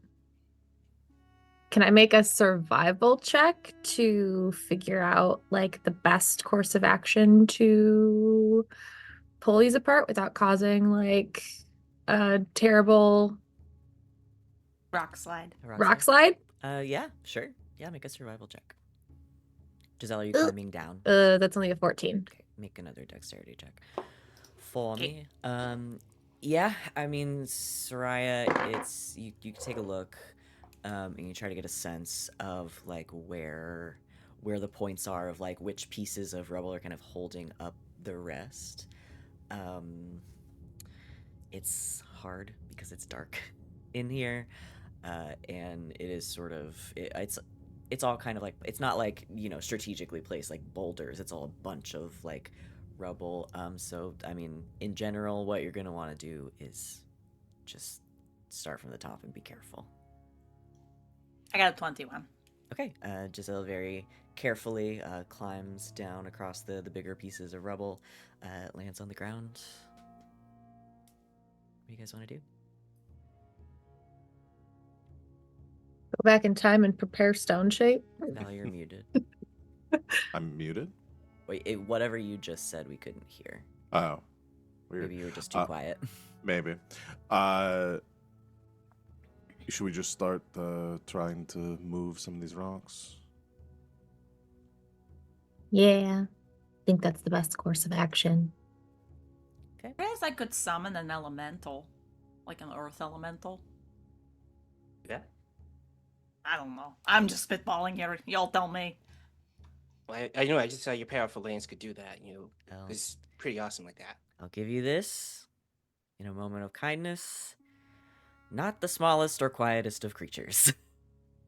can I make a survival check to figure out like the best course of action to pull these apart without causing like a terrible Rock slide. A rock slide? Yeah, sure. Yeah, make a survival check. Giselle, are you climbing down? That's only a 14. Okay, make another dexterity check for me. Yeah, I mean, Sereia, it's you can take a look, and you try to get a sense of like where the points are of like which pieces of rubble are kind of holding up the rest. It's hard because it's dark in here, and it is sort of it's all kind of like, it's not like, you know, strategically placed like boulders. It's all a bunch of like rubble. So I mean, in general, what you're gonna want to do is just start from the top and be careful. I got a 21. Okay. Giselle very carefully climbs down across the bigger pieces of rubble, lands on the ground. What do you guys want to do? Go back in time and prepare stone shape. Val, you're muted. I'm muted. Wait, whatever you just said, we couldn't hear. Oh, weird. Maybe you were just too quiet. Maybe. Should we just start trying to move some of these rocks? Yeah, I think that's the best course of action. I guess I could summon an elemental, like an earth elemental. I don't know. I'm just spitballing here. Y'all tell me. Well, I just saw your powerful lance could do that. Oh. It's pretty awesome like that. I'll give you this in a moment of kindness. Not the smallest or quietest of creatures,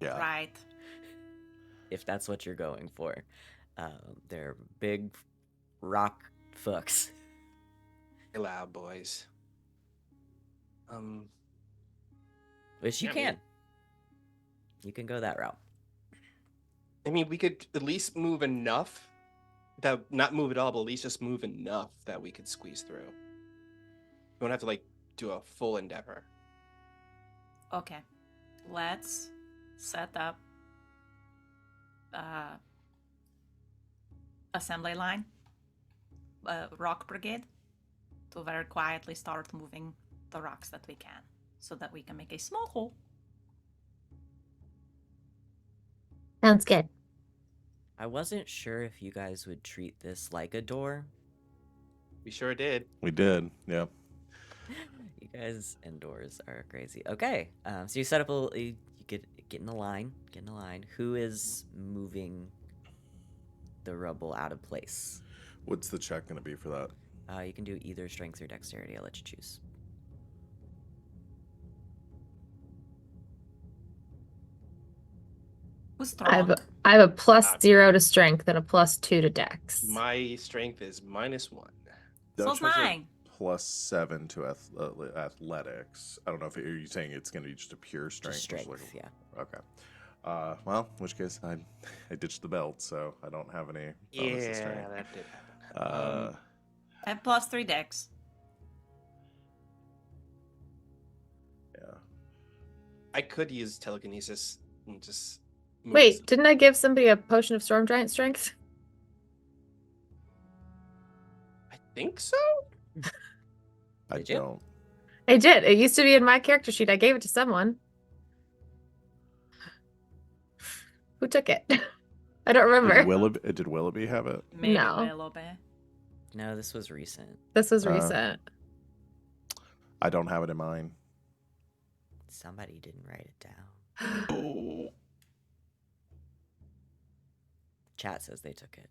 Yeah. Right. if that's what you're going for. They're big rock fucks. They're loud boys. Which you I mean- can. You can go that route. I mean, we could at least move enough that not move at all, but at least just move enough that we could squeeze through. We don't have to do a full endeavor. Okay. Let's set up assembly line, rock brigade, to very quietly start moving the rocks that we can, so that we can make a small hole. Sounds good. I wasn't sure if you guys would treat this like a door. We sure did. We did. Yeah. You guys indoors are crazy. Okay, so you set up you get in a line. Get in a line. Who is moving the rubble out of place? What's the check going to be for that? You can do either strength or dexterity. I'll let you choose. Who's I strong? have a +0 to strength and a +2 to dex. My strength is -1. So's Dutch has a mine. +7 to athletics. I don't know if are you saying it's going to be just a pure strength? Just which is strength, yeah. Okay. Well, in which case I ditched the belt, so I don't have any bonus to Yeah, strength. that did happen. I have +3 dex. Yeah. I could use telekinesis and just move Wait, some- didn't I give somebody a potion of storm giant strength? I think so. I Did you? don't. I did. It used to be in my character sheet. I gave it to someone. Who took it? I don't remember. Did Willoughby have it? Maybe No. Willoughby. No, this was recent. This was Uh, recent. I don't have it in mine. Somebody didn't write it down. Oh. Chat says they took it.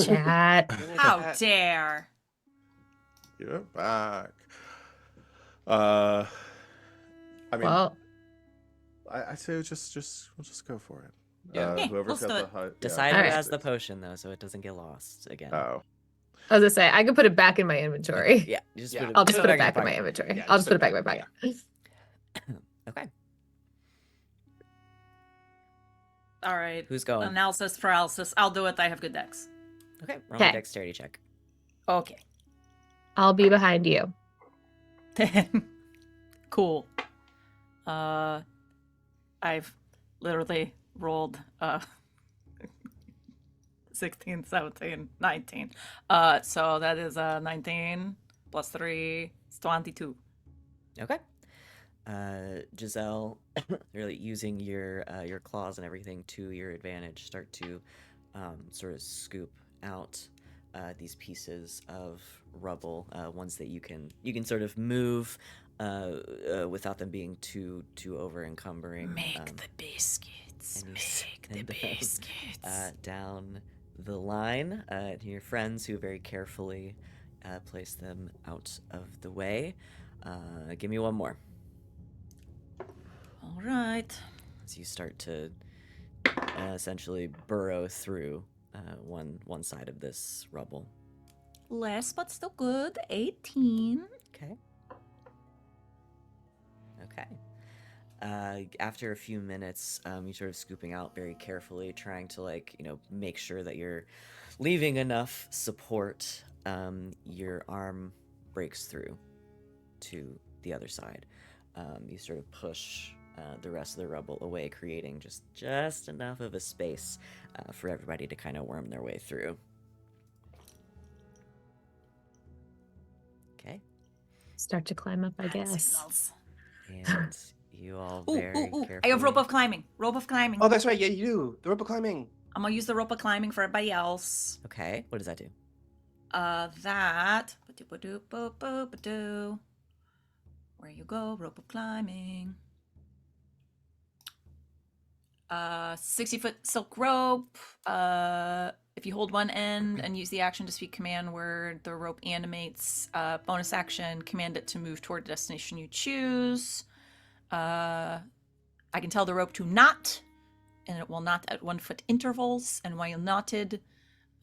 Chat. How dare! You're back. I mean, Well, I say we'll just go for it. Yeah. Yeah, Whoever's let's do got it. the high. Decide Alright. who has the potion though, so it doesn't get lost again. Oh. I was gonna say I could put it back in my inventory. Yeah, you just Yeah. put it, I'll just put it back back in my your inventory. Yeah, I'll just just put it back in my back, pocket. pocket. Okay, All right. who's going? Analysis paralysis. I'll do it. I have good dex. Okay, roll a Okay. dexterity check. Okay. I'll be behind you. Cool. I've literally rolled 16, 17, 19. So that is 19 plus 3 is 22. Okay. Giselle, really using your claws and everything to your advantage, start to sort of scoop out these pieces of rubble, ones that you can sort of move without them being too over encumbering. Make the biscuits. and you Make the send them, biscuits. down the line to your friends who very carefully place them out of the way. Give me one more. All right. As you start to essentially burrow through one side of this rubble. Less but still good. 18. Okay. After a few minutes, you sort of scooping out very carefully, trying to make sure that you're leaving enough support. Your arm breaks through to the other side. You sort of push the rest of the rubble away, creating just enough of a space for everybody to kind of worm their way through. Okay. Start to climb up, I Hand guess. signals. And you all Ooh, very ooh, ooh. carefully... I have rope of climbing. Rope of climbing. Oh, that's right. Yeah, you do. The rope of climbing. I'm gonna use the rope of climbing for everybody else. Okay, what does that do? That. Where you go, rope of climbing. 60-foot silk rope. If you hold one end and use the action to speak command word, the rope animates. Bonus action, command it to move toward the destination you choose. I can tell the rope to knot, and it will knot at 1 foot intervals. And while knotted,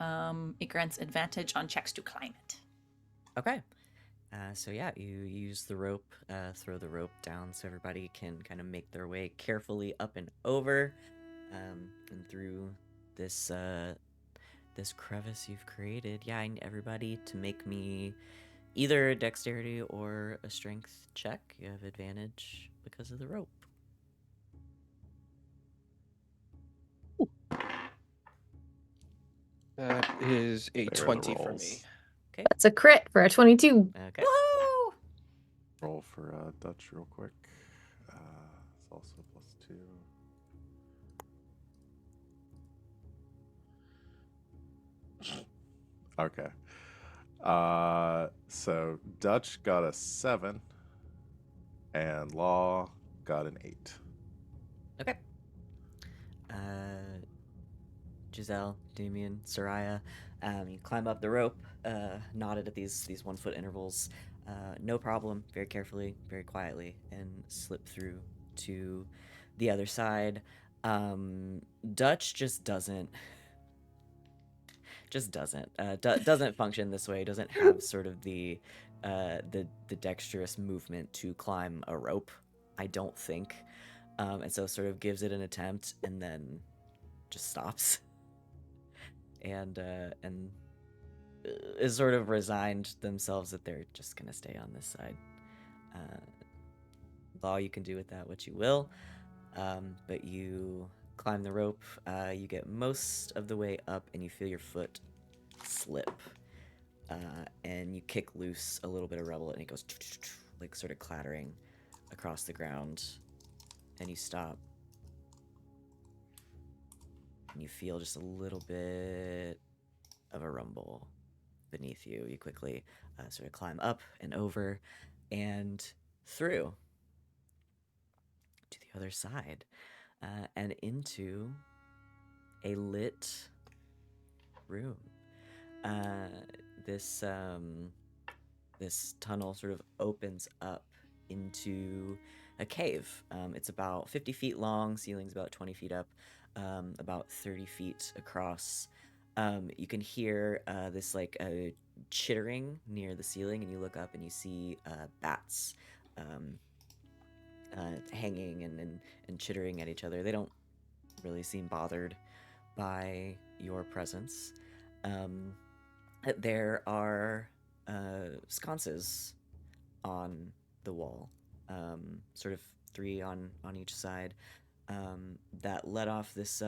it grants advantage on checks to climb it. Okay. So yeah, you use the rope, throw the rope down so everybody can kind of make their way carefully up and over, and through this this crevice you've created. Yeah, I need everybody to make me either a dexterity or a strength check. You have advantage because of the rope. That is a There are the 20 for rolls. me. That's a crit for a 22. Okay. Woohoo! Roll for Dutch real quick. It's also +2. Okay. So Dutch got a 7, and Law got an 8. Okay. Giselle, Damian, Sereia, you climb up the rope, knotted at these 1 foot intervals. No problem. Very carefully, very quietly, and slip through to the other side. Dutch just doesn't doesn't function this way. Doesn't have sort of the dexterous movement to climb a rope, I don't think. And so sort of gives it an attempt and then just stops. And is sort of resigned themselves that they're just gonna stay on this side. Law, you can do with that what you will, but you climb the rope. You get most of the way up, and you feel your foot slip, and you kick loose a little bit of rubble, and it goes like sort of clattering across the ground, and you stop. And you feel just a little bit of a rumble beneath you. You quickly sort of climb up and over and through to the other side, and into a lit room. This tunnel sort of opens up into a cave. It's about 50 feet long, ceiling's about 20 feet up, about 30 feet across. You can hear this like chittering near the ceiling, and you look up and you see bats hanging and chittering at each other. They don't really seem bothered by your presence. There are sconces on the wall, sort of 3 on each side, that let off this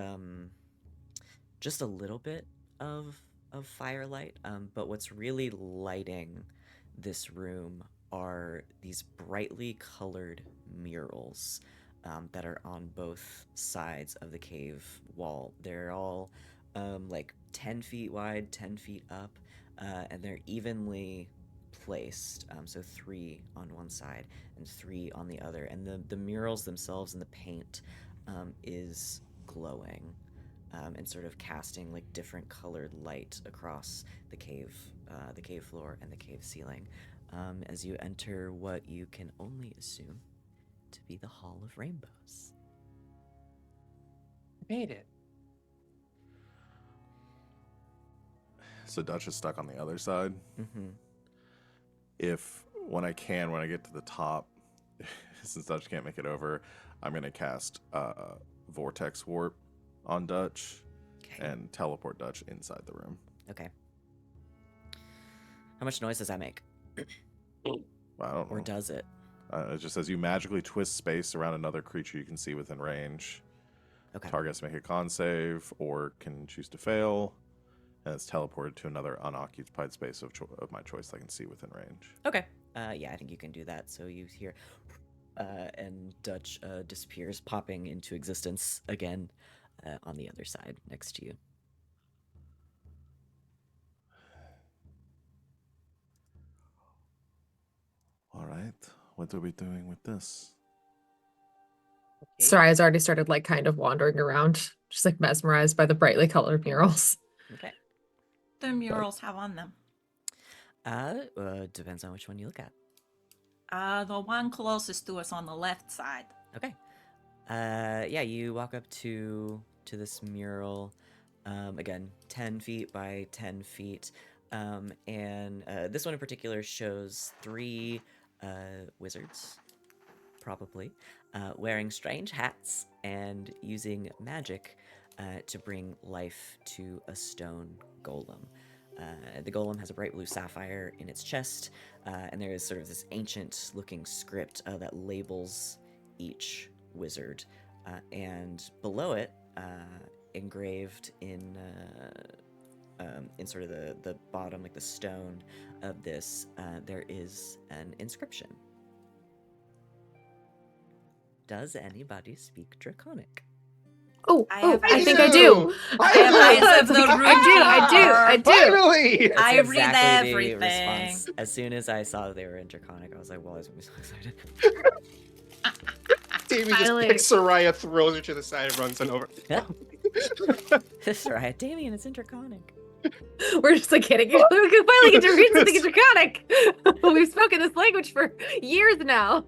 just a little bit of firelight. But what's really lighting this room are these brightly colored murals that are on both sides of the cave wall. They're all like 10 feet wide, 10 feet up, and they're evenly placed. So 3 on one side and 3 on the other. And the murals themselves and the paint is glowing, and sort of casting like different colored light across the cave floor and the cave ceiling, as you enter what you can only assume to be the Hall of Rainbows. Made it. So Dutch is stuck on the other side. Mm-hmm. When I get to the top, since Dutch can't make it over, I'm going to cast Vortex Warp on Dutch and teleport Dutch inside the room. Okay. How much noise does that make? I don't know. Or does it? It just says you magically twist space around another creature you can see within range. Okay. Targets make a con save or can choose to fail, and it's teleported to another unoccupied space of my choice I can see within range. Okay. Yeah, I think you can do that. So you hear, and Dutch disappears, popping into existence again on the other side next to you. All right. What are we doing with this? Okay. Soraya's already started like kind of wandering around, just like mesmerized by the brightly colored murals. Okay. The murals have on them. Depends on which one you look at. The one closest to us on the left side. Okay. Yeah, you walk up to this mural. Again, 10 feet by 10 feet. And this one in particular shows 3 wizards, probably, wearing strange hats and using magic to bring life to a stone golem. The golem has a bright blue sapphire in its chest, and there is sort of this ancient looking script that labels each wizard. And below it, engraved in sort of the bottom, like the stone of this, there is an inscription. Does anybody speak Draconic? I think I do. I have eyes of the I do. Finally! That's I read exactly everything. the response. As soon as I saw that they were in Draconic, I was like, well, I was gonna be so excited. Davey just Finally. picks Sereia, throws her to the side, and runs on over. Yeah. Sorry, Damian, it's in Draconic. We're just like kidding. We can finally get to read something in Draconic. We've spoken this language for years now.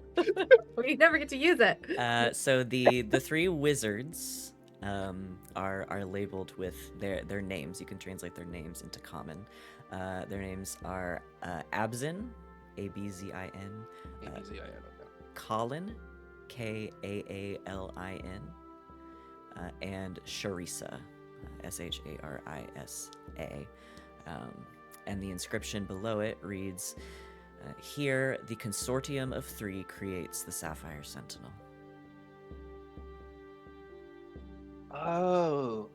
We never get to use it. So the 3 wizards are labeled with their names. You can translate their names into common. Their names are Abzin, Abzin, Colin, Kaalin, and Sharisa, Sharisa. And the inscription below it reads, "Here, the consortium of 3 creates the Sapphire Sentinel." Oh,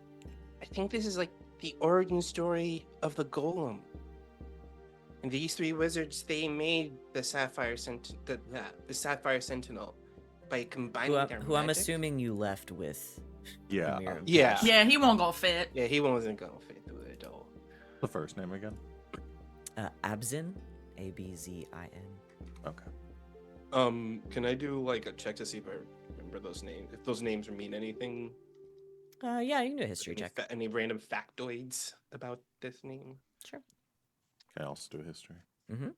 I think this is like the origin story of the golem. And these 3 wizards, they made the Sapphire the Sapphire Sentinel by combining their Who I'm magic. assuming you left with. Yeah. the Mirror of Yeah. Passion. Yeah, he won't go fit. Yeah, he wasn't gonna fit through it at all. The first name again? Abzin, Abzin. Okay. Can I do like a check to see if I remember those names? If those names mean anything? Yeah, you can do a history Any, check. any random factoids about this name? Sure. Can I also do history? Mm-hmm.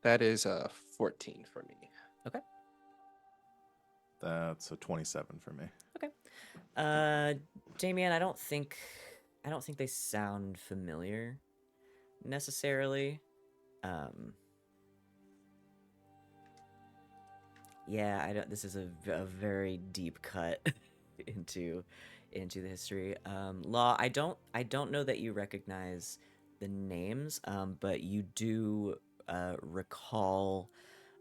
That is 14 for me. That's a 27 for me. Damian, I don't think they sound familiar necessarily. Yeah, I don't. This is a very deep cut into the history. Law, I don't know that you recognize the names, but you do recall,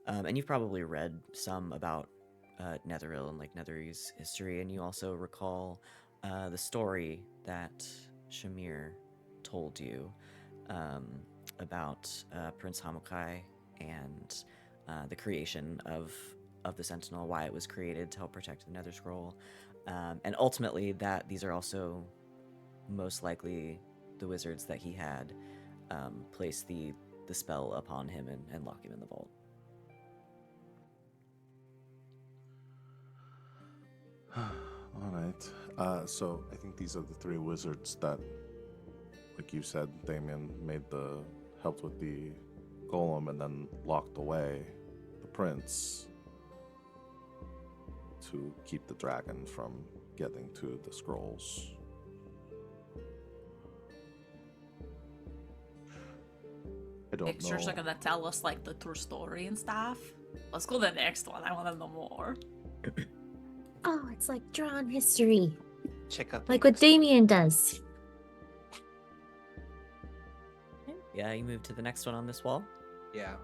and you've probably read some about Netheril and like Netherese history, and you also recall the story that Shamir told you about Prince Hamukai and the creation of the Sentinel, why it was created to help protect the Nether Scroll, and ultimately that these are also most likely the wizards that he had place the spell upon him and lock him in the vault. All right. So I think these are the 3 wizards that, like you said, Damian helped with the golem and then locked away the prince to keep the dragon from getting to the scrolls. I don't Pictures know. are gonna tell us like the true story and stuff. Let's go to the next one. I want to know more. Oh, it's like drawn history, Check out like what Damian does. Yeah, you move to the next one on this wall. Yeah.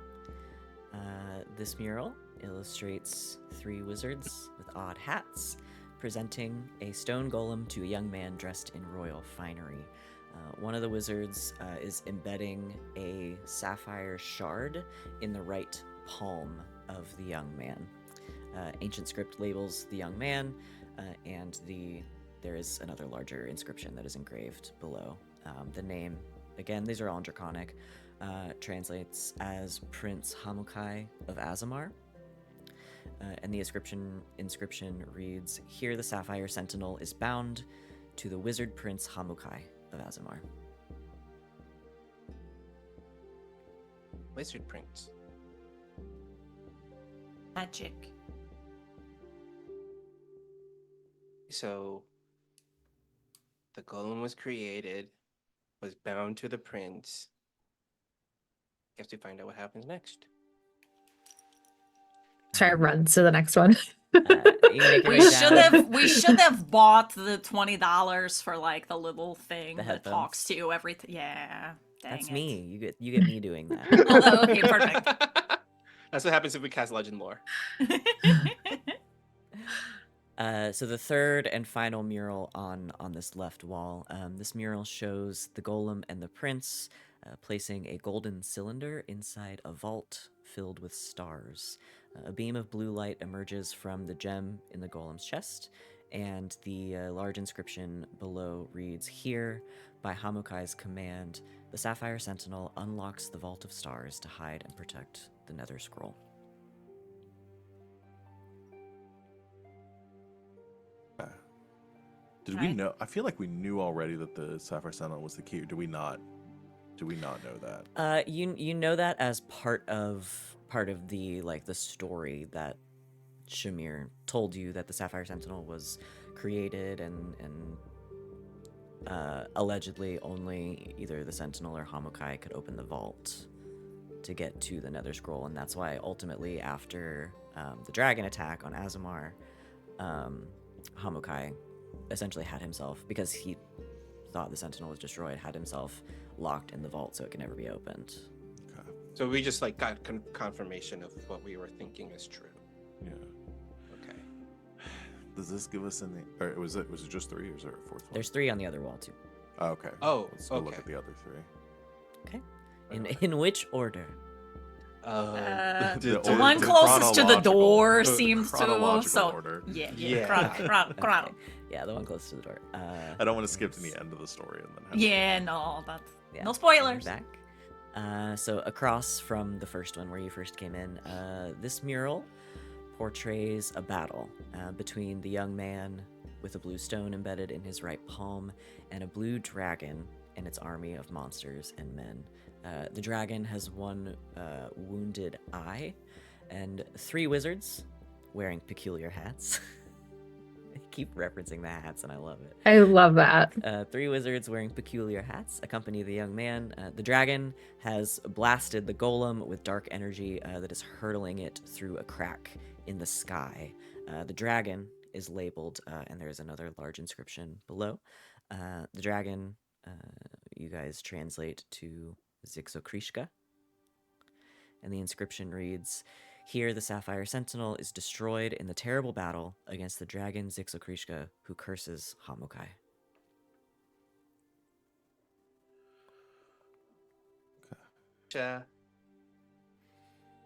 This mural illustrates 3 wizards with odd hats, presenting a stone golem to a young man dressed in royal finery. One of the wizards is embedding a sapphire shard in the right palm of the young man. Ancient script labels the young man, and there is another larger inscription that is engraved below. The name, again, these are all in Draconic, translates as Prince Hamukai of Azamar. and the inscription reads, "Here the Sapphire Sentinel is bound to the Wizard Prince Hamukai of Azamar." Wizard Prince. Magic. So the golem was created, was bound to the prince. Guess we find out what happens next. Try to run to the next one. You make your way down. We should have bought the $20 for like the little thing The that headphones. talks to everything. Yeah. Dang That's it. me. You get me doing that. Oh, okay, perfect. That's what happens if we cast Legend Lore. So the third and final mural on this left wall. This mural shows the golem and the prince placing a golden cylinder inside a vault filled with stars. A beam of blue light emerges from the gem in the golem's chest, and the large inscription below reads, "Here, by Hamukai's command, the Sapphire Sentinel unlocks the Vault of Stars to hide and protect the Nether Scroll." Did we know? I feel like we knew already that the Sapphire Sentinel was the key. Or do we not? Do we not know that? You know that as part of the the story that Shamir told you, that the Sapphire Sentinel was created and allegedly only either the Sentinel or Hamukai could open the vault to get to the Nether Scroll, and that's why ultimately after the dragon attack on Azamar, Hamukai essentially had himself, because he thought the Sentinel was destroyed, had himself locked in the vault so it could never be opened. Okay. So we just like got confirmation of what we were thinking is true. Yeah. Okay. Does this give us any? Or was it just 3, or is there a fourth one? There's 3 on the other wall too. Oh, okay. Oh, Let's go look okay. at the other 3. Okay. In which order? The or- one the closest to the chronological- door the seems to. chronological So order. yeah. Yeah. Chrono. Yeah, the one close to the door. I don't want to skip to the end of the story and then. Have Yeah, no, that's Yeah, no spoilers. Back. So across from the first one where you first came in, this mural portrays a battle between the young man with a blue stone embedded in his right palm and a blue dragon and its army of monsters and men. The dragon has one wounded eye and 3 wizards wearing peculiar hats. I keep referencing the hats and I love it. I love that. 3 wizards wearing peculiar hats accompany the young man. The dragon has blasted the golem with dark energy that is hurtling it through a crack in the sky. The dragon is labeled, and there's another large inscription below. The dragon, you guys translate to Zixokrishka. And the inscription reads, "Here the Sapphire Sentinel is destroyed in the terrible battle against the dragon Zixokrishka, who curses Hamukai."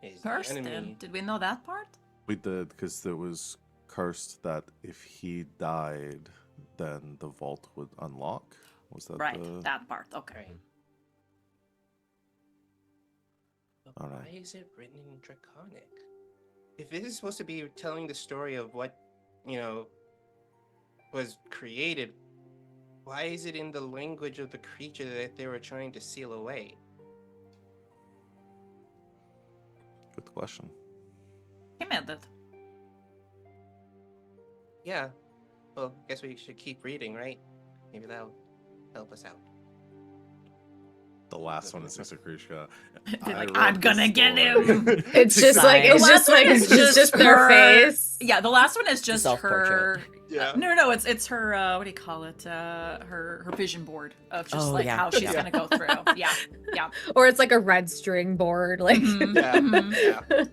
Is Cursed the him. enemy. Did we know that part? We did, because there was cursed that if he died, then the vault would unlock. Was that Right, the? that part. Okay. Right. But All right. why is it written in Draconic? If this is supposed to be telling the story of what, was created, why is it in the language of the creature that they were trying to seal away? Good question. He meant it. Yeah. Well, I guess we should keep reading, right? Maybe that'll help us out. The last one is Zixokrishka. Be like, "I'm gonna get him." It's just like The last one is just their her- face. Yeah, the last one is just her. self-portrait. Yeah. No, it's her. What do you call it? Her vision board of just Oh, yeah. how she's Yeah. gonna go through. Yeah, yeah. Or it's like a red string board. Like Mhm, Yeah. mhm.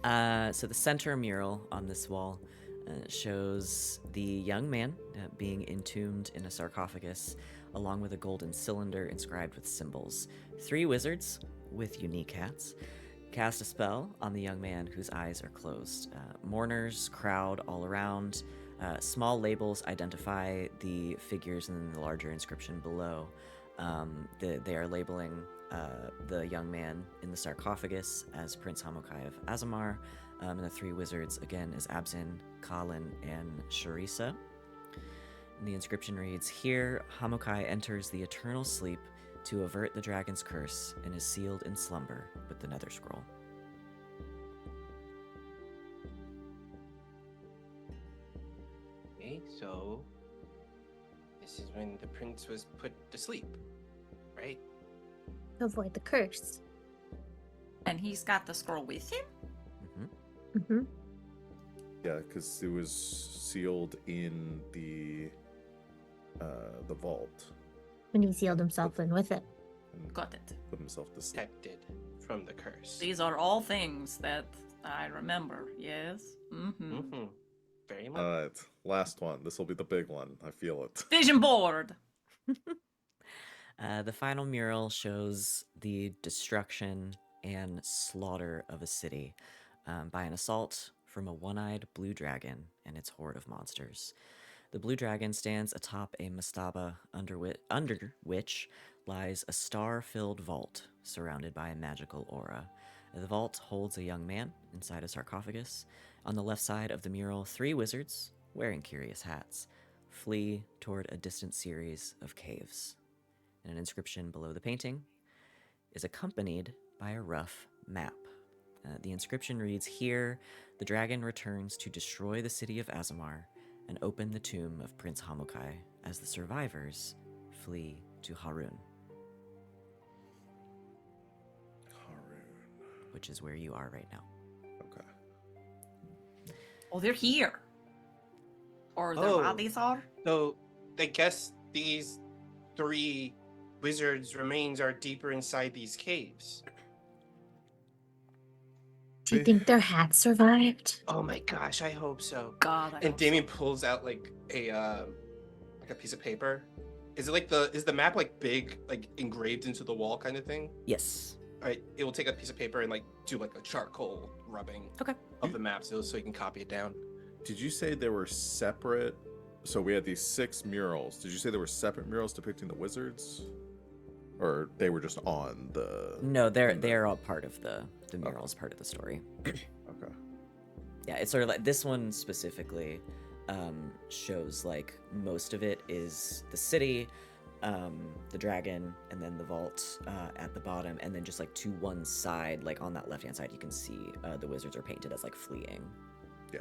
Yeah. So the center mural on this wall shows the young man being entombed in a sarcophagus, along with a golden cylinder inscribed with symbols. 3 wizards with unique hats cast a spell on the young man whose eyes are closed. Mourners crowd all around. Small labels identify the figures in the larger inscription below. They are labeling the young man in the sarcophagus as Prince Hamukai of Azamar, And the three wizards, again, is Abzin, Kalin, and Sharisa. And the inscription reads, "Here, Hamukai enters the eternal sleep to avert the dragon's curse and is sealed in slumber with the Nether Scroll." Okay, so this is when the prince was put to sleep, right? To avoid the curse. And he's got the scroll with him? Mm-hmm. Yeah, because it was sealed in the vault. When he sealed himself in with it. And Got it. put himself to sleep. Protected from the curse. These are all things that I remember, yes? Mm-hmm. Mm-hmm. Very much. All right, last one. This will be the big one. I feel it. Vision board! The final mural shows the destruction and slaughter of a city by an assault from a one-eyed blue dragon and its horde of monsters. The blue dragon stands atop a mastaba under which lies a star-filled vault surrounded by a magical aura. The vault holds a young man inside a sarcophagus. On the left side of the mural, three wizards, wearing curious hats, flee toward a distant series of caves. And an inscription below the painting is accompanied by a rough map. The inscription reads, "Here, the dragon returns to destroy the city of Azamar and open the tomb of Prince Hamukai as the survivors flee to Harun," which is where you are right now. Okay. Oh, they're here. Or their Oh. bodies are? So I guess these three wizards' remains are deeper inside these caves. Do you think their hats survived? Oh my gosh, I hope so. God, I And hope so. Damian pulls out like a piece of paper. Is the map like big, like engraved into the wall kind of thing? Yes. All right, it will take a piece of paper and like do like a charcoal rubbing Okay. of the map so you can copy it down. Did you say there were separate? So we had these 6 murals. Did you say there were separate murals depicting the wizards, or they were just on the? No, they're all part of the murals, part of the story. Okay. Yeah, it's sort of like this one specifically shows like most of it is the city, the dragon, and then the vault at the bottom, and then just like to one side, like on that left-hand side, you can see the wizards are painted as like fleeing. Yeah.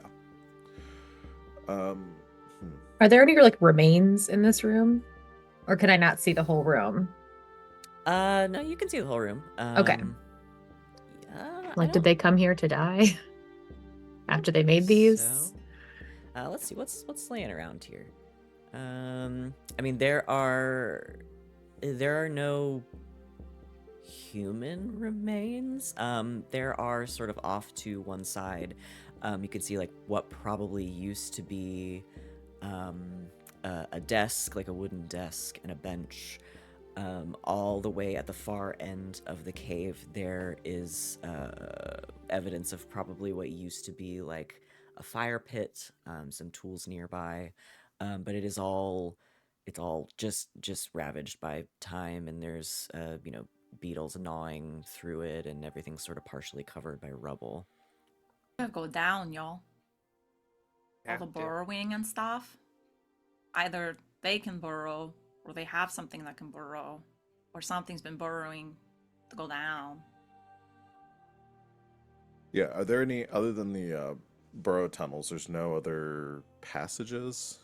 Are there any like remains in this room, or can I not see the whole room? No, you can see the whole room. Okay. Like, did they come here to die after they made these? So, let's see what's laying around here. I mean, there are no human remains. There are sort of off to one side. You can see like what probably used to be a desk, like a wooden desk, and a bench. All the way at the far end of the cave, there is evidence of probably what used to be like a fire pit, some tools nearby, but it's all just ravaged by time, and there's beetles gnawing through it, and everything's sort of partially covered by rubble. Gotta go down, y'all. All Have the to. burrowing and stuff. Either they can burrow, or they have something that can burrow, or something's been burrowing to go down. Yeah. Are there any other than the burrow tunnels? There's no other passages.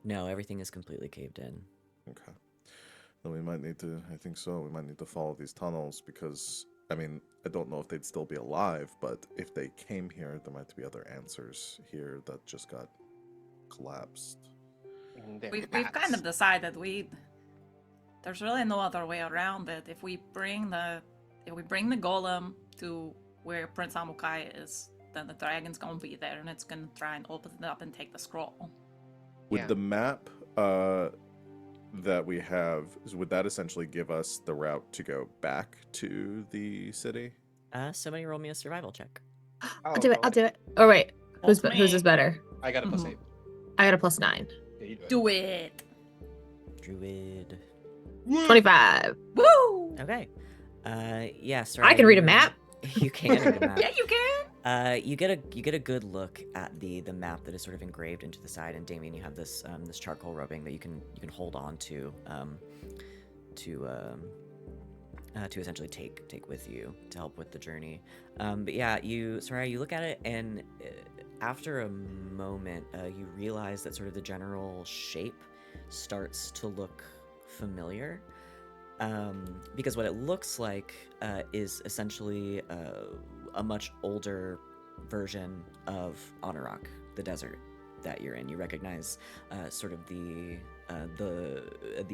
No, everything is completely caved in. Okay. Then we might need to. I think so. We might need to follow these tunnels because I mean I don't know if they'd still be alive, but if they came here, there might be other answers here that just got collapsed. And they're We've kind bats. of decided there's really no other way around it. If we bring the golem to where Prince Amukai is, then the dragon's gonna be there and it's gonna try and open it up and take the scroll. Would Yeah. the map that we have, would that essentially give us the route to go back to the city? Somebody roll me a survival check. I'll do it. go I'll ahead. do it. Oh wait, who's Vote whose is me. better? I got a plus Mhm. 8. I got a +9. Yeah, you do it. Do it! Druid. 25. Woo! Okay. Yeah, I can read a map. You can read a map. Yeah, you can! You get a good look at the map that is sort of engraved into the side, and Damian, you have this this charcoal rubbing that you can hold on to essentially take with you to help with the journey. But yeah, Sereia, you look at it, and after a moment, you realize that sort of the general shape starts to look familiar. Because what it looks like is essentially a much older version of Anurach, the desert that you're in. You recognize sort of the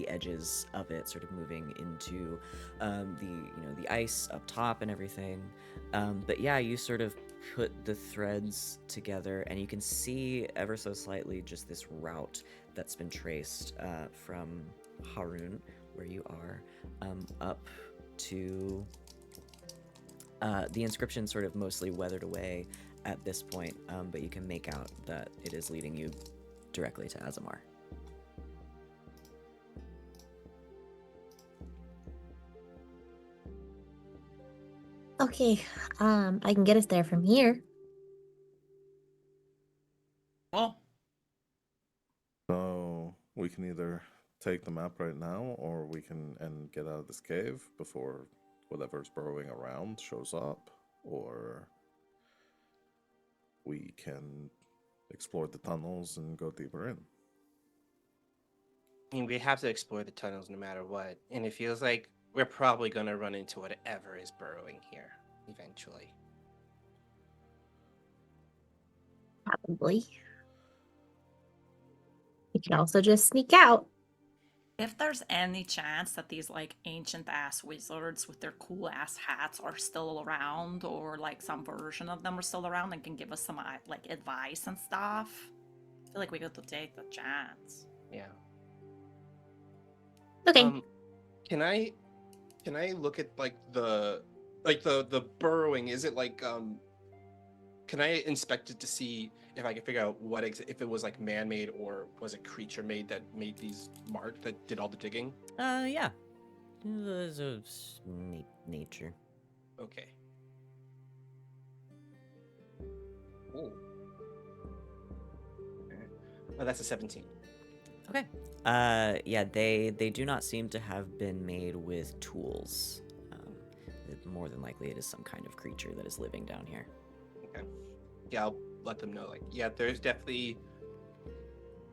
edges of it, sort of moving into the ice up top and everything. But yeah, you sort of put the threads together, and you can see ever so slightly just this route that's been traced from Harun, where you are, up to the inscription sort of mostly weathered away at this point, but you can make out that it is leading you directly to Azamar. Okay, I can get us there from here. Well, So we can either take the map right now, or we can get out of this cave before whatever's burrowing around shows up, or we can explore the tunnels and go deeper in. I mean, we have to explore the tunnels no matter what, and it feels like we're probably going to run into whatever is burrowing here eventually. Probably. We could also just sneak out. if there's any chance that these like ancient ass wizards with their cool ass hats are still around, or like some version of them are still around and can give us some like advice and stuff, I feel like we got to take the chance. Yeah. Okay. Can I look at like the burrowing? Is it like can I inspect it to see if I can figure out what if it was like man-made or was it creature-made that made these marks that did all the digging? Yeah. Those are nature. Okay. Ooh. Okay. Oh, that's a 17. Okay. Yeah, they do not seem to have been made with tools. More than likely, it is some kind of creature that is living down here. Okay. Yeah, I'll let them know. Like, yeah, there's definitely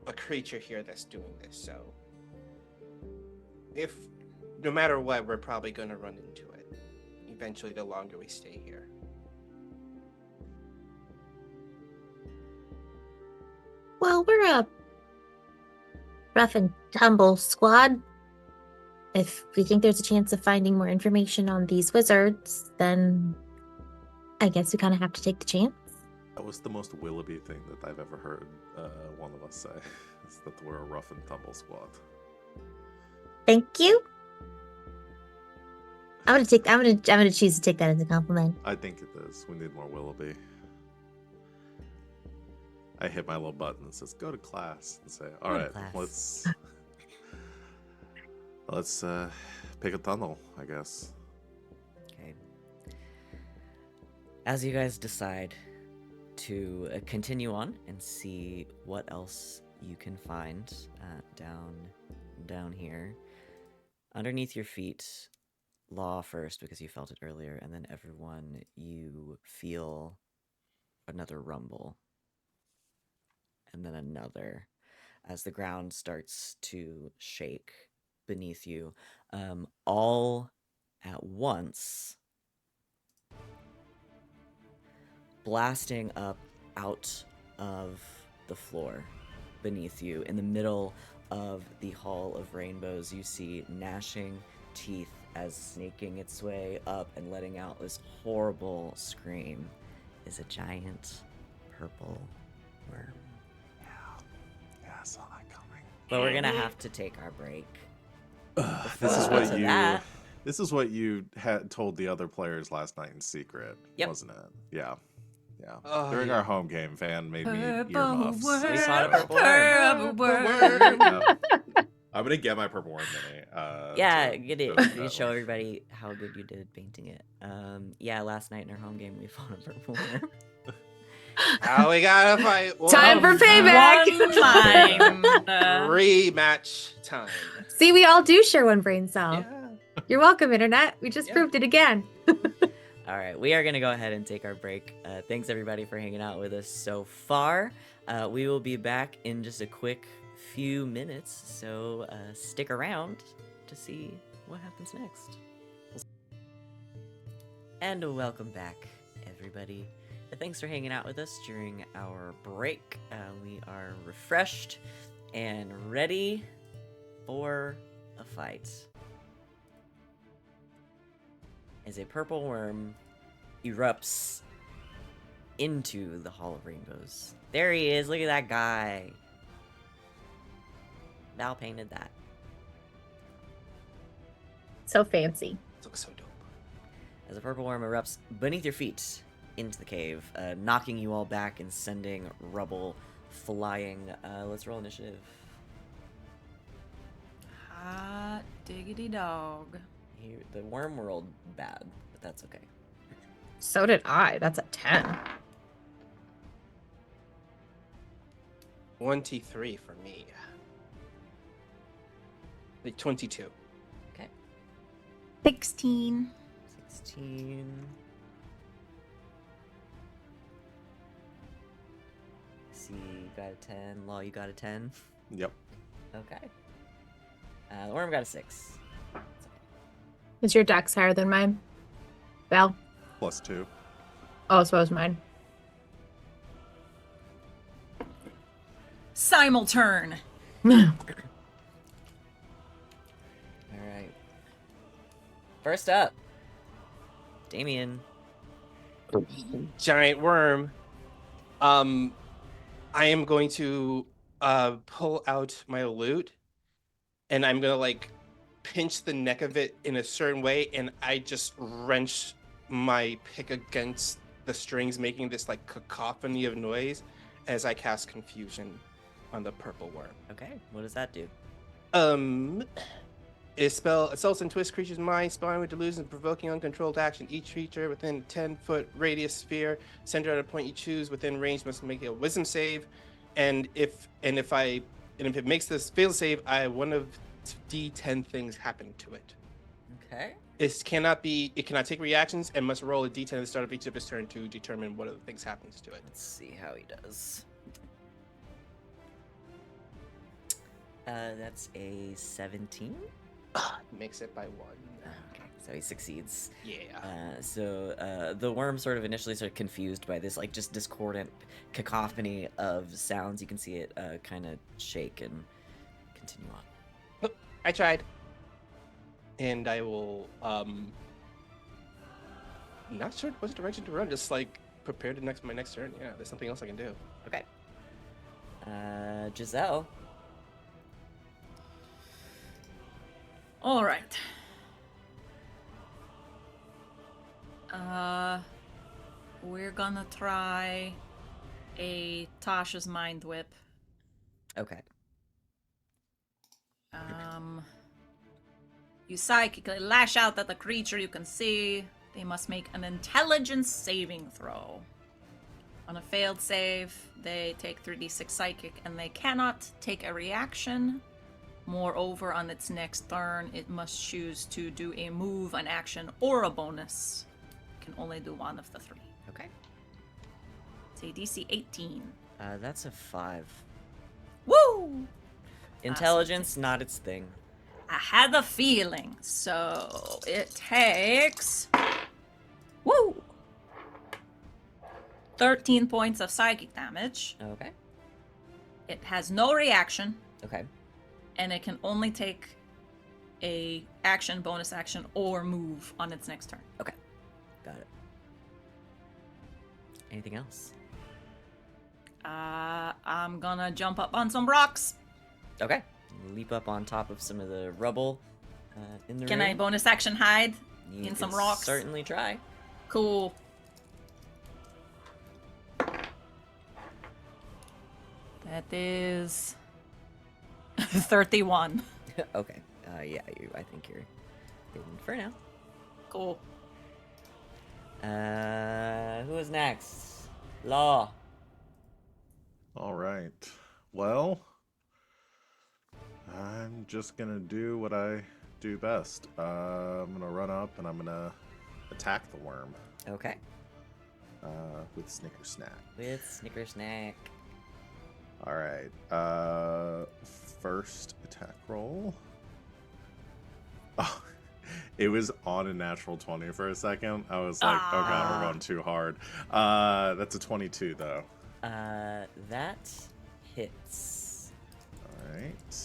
a creature here that's doing this. So, if no matter what, we're probably gonna run into it eventually. The longer we stay here. Well, we're a rough and tumble squad. If we think there's a chance of finding more information on these wizards, then I guess we kind of have to take the chance. That was the most Willoughby thing that I've ever heard one of us say, is that we're a rough and tumble squad. Thank you. I'm gonna choose to take that as a compliment. I think it is. We need more Willoughby. I hit my little button that says go to class and say, all Go to right, class." let's pick a tunnel, I guess. Okay. As you guys decide to continue on and see what else you can find down here, underneath your feet, Law first because you felt it earlier, and then everyone, you feel another rumble, and then another, as the ground starts to shake beneath you, all at once, blasting up out of the floor beneath you. In the middle of the Hall of Rainbows, you see gnashing teeth as snaking its way up and letting out this horrible scream is a giant purple worm. Yeah, I saw that coming. But we're gonna have to take our break. This is Before what to you. that. This is what you had told the other players last night in secret, Yep. wasn't it? Yeah. Oh, During yeah. our home game, Van made me Purple earmuffs. worm, We saw a purple worm. purple worm. Yeah. I'm gonna get my purple worm mini. Yeah, to get it. go You through that show one. everybody how good you did painting it. Yeah, last night in our home game we fought a purple worm. Now we gotta fight. Time for payback. One mind. Rematch time. See, we all do share one brain cell. Yeah. You're welcome, Internet. We just Yeah. proved it again. All right, we are going to go ahead and take our break. Thanks, everybody, for hanging out with us so far. We will be back in just a quick few minutes, so stick around to see what happens next. And welcome back, everybody. Thanks for hanging out with us during our break. We are refreshed and ready for a fight. As a purple worm erupts into the Hall of Rainbows. There he is. Look at that guy. Val painted that. So fancy. Looks so dope. As a purple worm erupts beneath your feet into the cave, knocking you all back and sending rubble flying. Let's roll initiative. Hot diggity dog. The worm rolled bad, but that's okay. So did I. That's a 10. 23 for me. Like 22. Okay. 16. 16. See, you got a 10. Law, you got a 10. Yep. Okay. The worm got a 6. Is your dex higher than mine? Val? +2. Oh, so is mine. Simulturn. Alright. First up, Damian. Giant worm. I am going to pull out my lute, and I'm gonna like pinch the neck of it in a certain way, and I just wrench my pick against the strings, making this like cacophony of noise as I cast confusion on the purple worm. Okay, what does that do? Assaults and twists creatures' mind, spawning with delusions, provoking uncontrolled action. Each creature within 10-foot radius sphere, centered at a point you choose within range, must make a wisdom save. And if it makes this fail save, one of D10 things happen to it. Okay. It cannot take reactions and must roll a D10 at the start of each of its turn to determine what of the things happens to it. Let's see how he does. That's a 17. Makes it by 1. Okay, so he succeeds. Yeah. So the worm sort of initially confused by this like just discordant cacophony of sounds. You can see it kind of shake and continue on. I tried. And I will not sure what direction to run, just like prepare to my next turn. Yeah, there's something else I can do. Okay. Giselle. All right. We're gonna try a Tasha's Mind Whip. Okay. You psychically lash out at the creature you can see. They must make an intelligence saving throw. On a failed save, they take 3d6 psychic and they cannot take a reaction. Moreover, on its next turn, it must choose to do a move, an action, or a bonus. It can only do one of the 3. Okay. It's a DC 18. That's a 5. Woo! Intelligence, not its thing. I had a feeling. So it takes 13 points of psychic damage. Okay. It has no reaction, Okay. and it can only take a action, bonus action, or move on its next turn. Okay. Got it. Anything else? I'm gonna jump up on some rocks. Okay. Leap up on top of some of the rubble in the Can room. I bonus action hide You in some can rocks? Certainly try. Cool. That is 31. Okay. Yeah, I think you're hidden for now. Cool. Who is next? Law. All right. Well, I'm just gonna do what I do best. I'm gonna run up and I'm gonna attack the worm Okay. with Snicker Snack. With Snicker Snack. All right. First attack roll. Oh, it was on a natural 20 for a second. I was like, okay, we're going too hard. That's a 22 though. That hits. All right.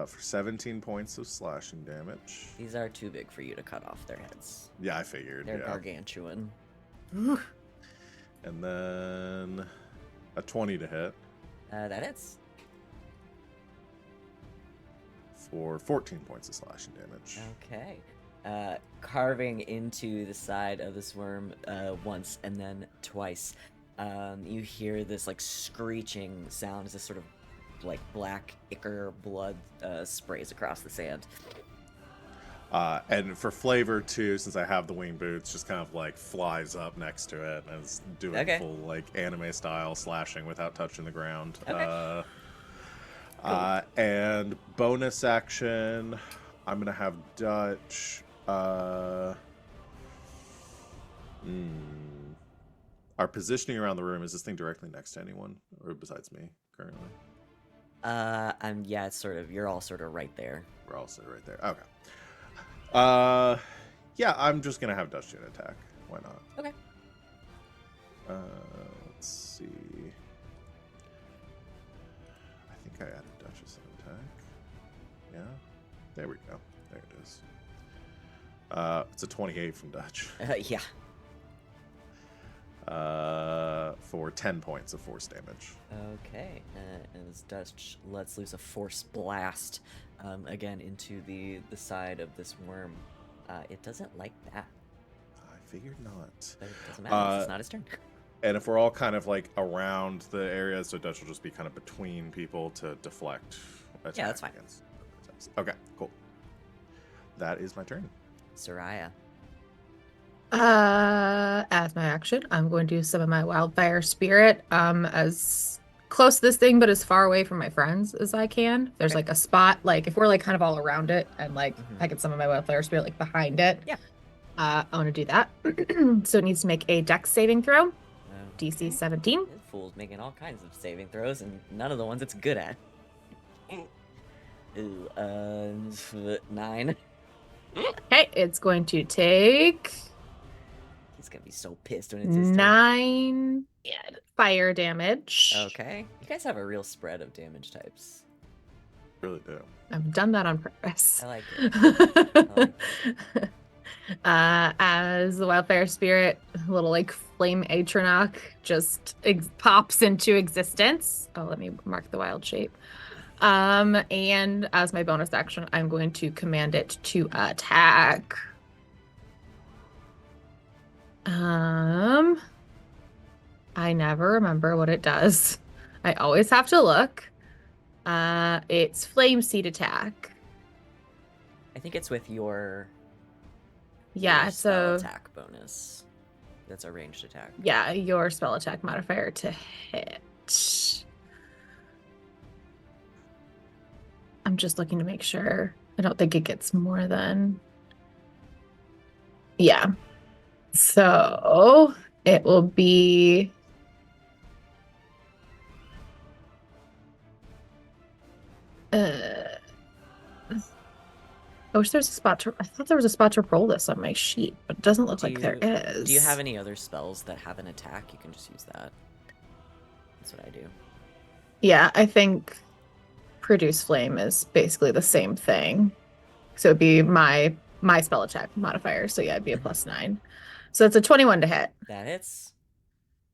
For 17 points of slashing damage. These are too big for you to cut off their heads. Yeah, I figured. They're yeah. gargantuan. And then a 20 to hit That hits. for 14 points of slashing damage. Okay. Carving into the side of this worm once and then twice. You hear this like screeching sound as this sort of like black ichor blood sprays across the sand. And for flavor too, since I have the wing boots, just kind of like flies up next to it and is doing Okay. full like anime style slashing without touching the ground. Okay. And bonus action, I'm gonna have Dutch. Our positioning around the room, is this thing directly next to anyone or besides me currently? Yeah, it's sort of, you're all sort of right there. We're all sitting right there. Okay. Yeah, I'm just gonna have Dutch do an attack. Why not? Okay. Let's see. I think I added Dutch as an attack. Yeah. There we go. There it is. It's a 28 from Dutch. Yeah. For 10 points of force damage. Okay. As Dutch lets loose a force blast again into the side of this worm. It doesn't like that, I figured not. but it doesn't matter. It's not his turn. And if we're all kind of like around the area, so Dutch will just be kind of between people to deflect. Yeah, that's fine. Against. Okay, cool. That is my turn. Sereia. As my action, I'm going to summon my wildfire spirit as close to this thing, but as far away from my friends as I can. If there's Okay. like a spot, like if we're like kind of all around it, and like Mhm. I can summon my wildfire spirit like behind it. Yeah. I want to do that. So it needs to make a dex saving throw, DC Okay. 17. This fool's making all kinds of saving throws, and none of the ones it's good at. Ooh, 9. Okay, it's going to take He's gonna be so pissed when it's his turn. 9 fire damage. Okay. You guys have a real spread of damage types. Really do. I've done that on purpose. I like it. As the wildfire spirit, a little like flame atronach just pops into existence. Oh, let me mark the wild shape. And as my bonus action, I'm going to command it to attack. I never remember what it does. I always have to look. It's flame seed attack. I think it's with your Yeah, spell so attack bonus. That's a ranged attack. yeah, your spell attack modifier to hit. I'm just looking to make sure. I don't think it gets more than. Yeah. So it will be. I wish there was a spot to. I thought there was a spot to roll this on my sheet, but it doesn't look like there is. Do you have any other spells that have an attack? You can just use that. That's what I do. Yeah, I think produce flame is basically the same thing. So it'd be my spell attack modifier. So yeah, it'd be a +9. So it's a 21 to hit. That hits.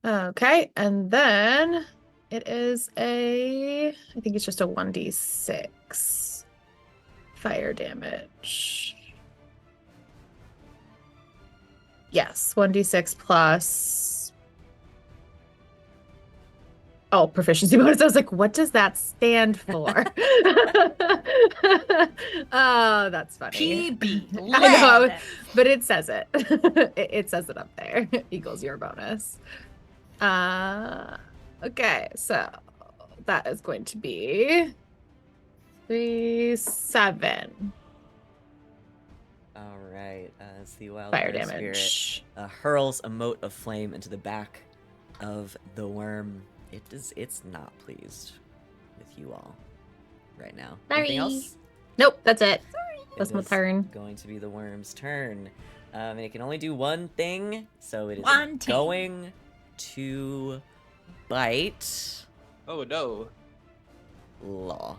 Okay, and then it is I think it's just a 1d6 fire damage. Yes, 1d6 plus. Oh, proficiency bonus. I was like, what does that stand for? Oh, that's funny. PB. I know, lead. but it says it. It says it up there. Equals your bonus. Okay, so that is going to be 3, 7 All right. As the wild fire bird spirit damage. hurls a mote of flame into the back of the worm, it's not pleased with you all right now. Anything Sorry. else? Nope, that's it. It That's my is turn. going to be the worm's turn. And it can only do one thing, so it is One thing. going to bite Oh no. Law.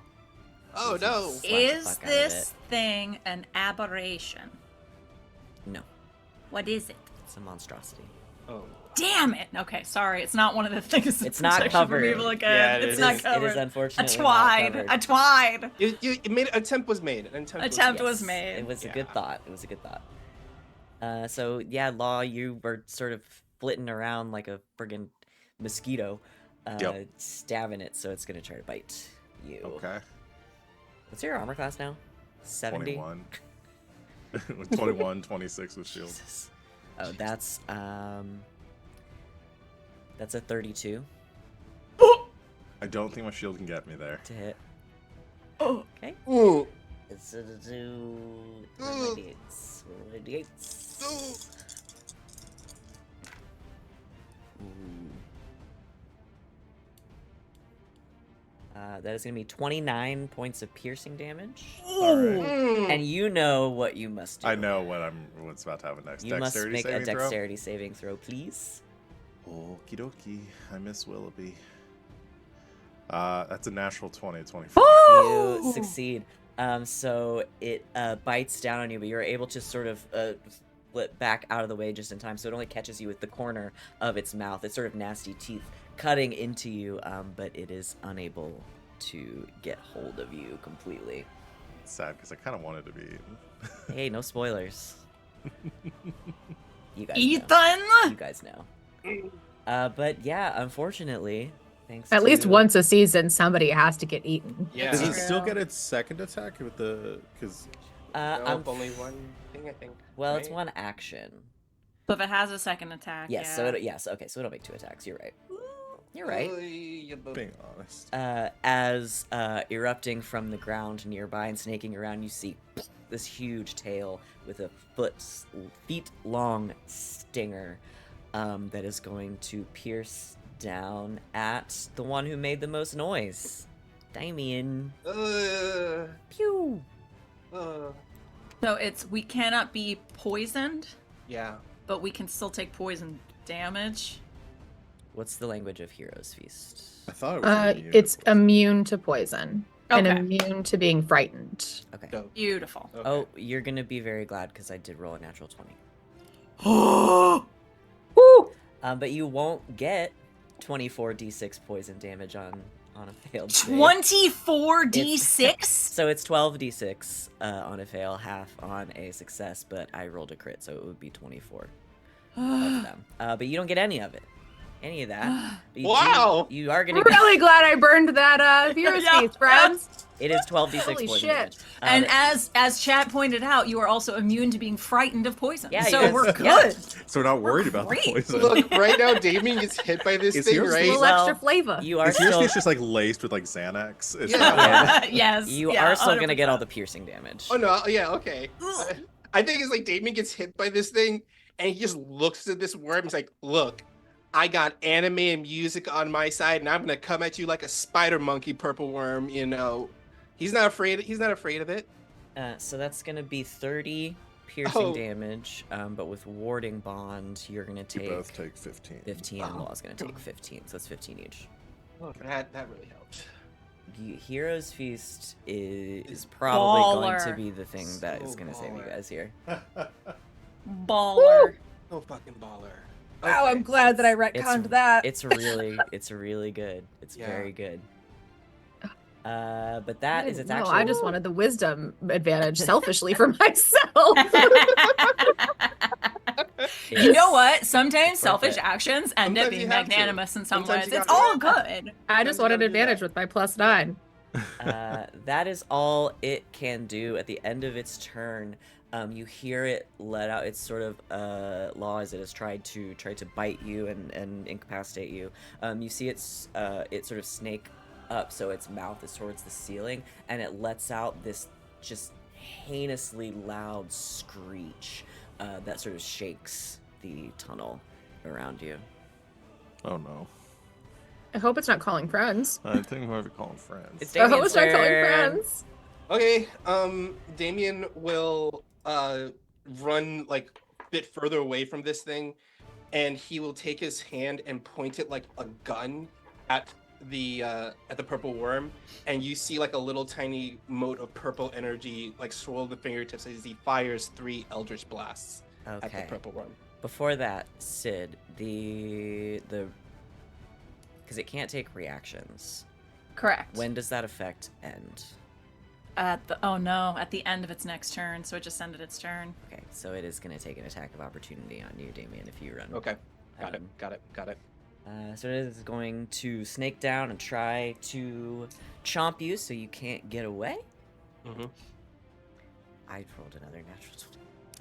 Oh This no. Slap the Is fuck out of this thing an aberration? No, What is it? it's a monstrosity. Oh. Damn it! Okay, sorry, it's not one of the things. It's not protection from covered. evil again. Yeah, it's it not is- covered. It is A unfortunately not twide. covered. A twide. You made attempt was made. An Attempt was Yes, made. It was a Yeah. good thought. It was a good thought. So yeah, Law, you were sort of flitting around like a friggin' mosquito, Yep. stabbing it, so it's gonna try to bite you. Okay. What's your armor class now? 70? 21. With 21, 26 with shield. Jesus. Oh, that's a 32 I don't think my shield can get me there. to hit. Oh, Okay. Ooh. It's a do. Where are my d8s? Where are my d8s? Ooh. That is going to be 29 points of piercing damage. Alright. Mm. And you know what you must do. I know what's about to happen next. You must Dexterity make a saving throw? dexterity saving throw, please. Okie dokie. I miss Willoughby. That's a natural 20, 24. You succeed. So it bites down on you, but you're able to sort of flip back out of the way just in time. So it only catches you with the corner of its mouth. It's sort of nasty teeth cutting into you, but it is unable to get hold of you completely. It's sad because I kind of wanted to be eaten. Hey, no spoilers. You guys know. Ethan. You guys know. But yeah, unfortunately, thanks At least to- once a season, somebody has to get eaten. Yeah. Does it True. still get its second attack with the? Because Nope, only one thing I think. Well, it's right? one action. So if it has a second attack, Yes. yeah. So yes. Okay. So it'll make 2 attacks. You're right. You're right. being honest, As erupting from the ground nearby and snaking around, you see this huge tail with a feet-long stinger that is going to pierce down at the one who made the most noise, Damian. Pew. So we cannot be poisoned, Yeah. but we can still take poison damage. What's the language of Hero's Feast? I thought it was. immune to It's poison. immune to poison and Okay. immune to being frightened. Okay. Dope. Beautiful. Okay. Oh, you're gonna be very glad because I did roll a natural 20. Woo! But you won't get 24 d6 poison damage on a failed save. 24 d6. So it's 12 d6 on a fail, half on a success, but I rolled a crit, so it would be 24 of them. But you don't get any of it. Any of that. But you Wow! you are gonna I'm get... really glad I burned that Hero's Yeah, Feast, friends. It is 12 d6 Holy poison shit. damage. And but- as Chad pointed out, you are also immune to being frightened of poison. Yeah, you so guys- we're yeah. good. So we're not worried about the great. poison. Look, right now Damien gets hit by this Is thing, yours A right? little Well, extra flavor. you are Is yours still... just like laced with like Xanax? It's Yeah. not- Yeah. Yes. You yeah, are still gonna get all 100%. the piercing damage. Oh no, yeah, okay. Ugh. I think it's like Damien gets hit by this thing, and he just looks at this worm. He's like, "Look, I got anime and music on my side, and I'm gonna come at you like a spider monkey, purple worm." You know, he's not afraid. He's not afraid of it. So that's gonna be 30 piercing Oh. damage, but with warding bond, you're gonna You take both take 15. 15, and Oh. Law's gonna take 15, so it's 15 each. That really helps. Hero's Feast is probably going to Baller. be the thing that is So gonna save you baller. guys here. Baller. Oh fucking baller. Wow, Okay. I'm glad that I retconned that. It's really good. It's Yeah. very good. But that is its No, actual. I just wanted the wisdom advantage selfishly for myself. You know what? It's Sometimes selfish worth it. actions end up Sometimes being you have to. magnanimous in some Sometimes ways. you It's gotta. all good. I just you wanted gotta do advantage that. with my +9. That is all it can do at the end of its turn. You hear it let out its sort of law as it has tried to bite you and incapacitate you. You see it sort of snake up, so its mouth is towards the ceiling, and it lets out this just heinously loud screech that sort of shakes the tunnel around you. Oh no. I hope it's not calling friends. I think we might be calling friends. It's I hope Damian's it's not calling turn. friends. Okay, Damian will run like a bit further away from this thing, and he will take his hand and point it like a gun at the purple worm, and you see like a little tiny mote of purple energy like swirl the fingertips as he fires 3 eldritch blasts at the Okay. purple worm. Before that, Sid, the because it can't take reactions. Correct. When does that effect end? At the end of its next turn, so it just ended its turn. Okay, so it is going to take an attack of opportunity on you, Damian, if you run. Okay, got Um, it. So it is going to snake down and try to chomp you so you can't get away. Mm-hmm. I rolled another natural 20.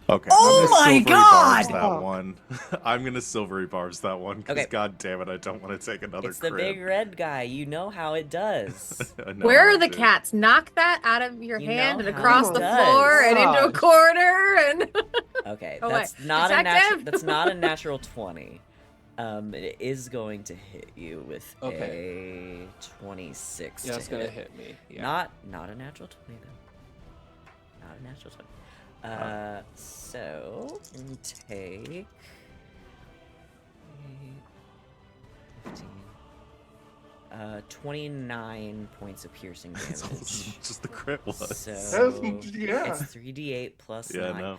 Okay. Oh my I'm gonna silvery barbs God! that one. I'm gonna silvery barbs that one because Okay. god damn it, I don't want to take another It's the crit. big red guy. You know how it does. I know Where I are the do. cats? Knock that out of your You hand know and how across it the does. floor and into a Gosh. corner and Okay, Oh, that's wait. not a Detective! that's not a natural 20. It is going to hit you with Okay. a 26. Yeah, to it's gonna hit me. Yeah. Not a natural 20 though. Not a natural 20. So you take 15, 29 points of piercing It's damage. just the crit was. So yeah. it's 3d8 plus Yeah, 9. no.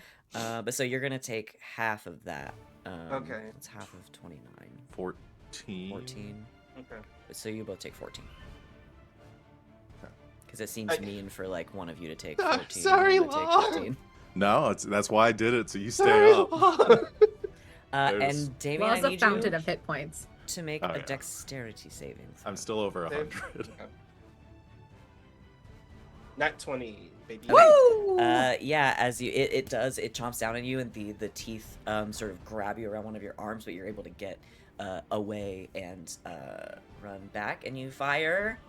But so you're gonna take half of that. Okay. It's half of 29. 14. 14. Okay. So you both take 14. Okay. Because it seems I- mean for like one of you to take Ah, 14. sorry, and one to Law. take 15. No, that's why I did it, so you stay Sorry, up. There's- And Damian, Lost I a need fountain you of hit points. to make Oh, a yeah. dexterity saving throw. I'm still over Dave? 100. Nat 20, baby. Woo! Yeah, as it chomps down on you, and the teeth sort of grab you around one of your arms, but you're able to get away and run back, and you fire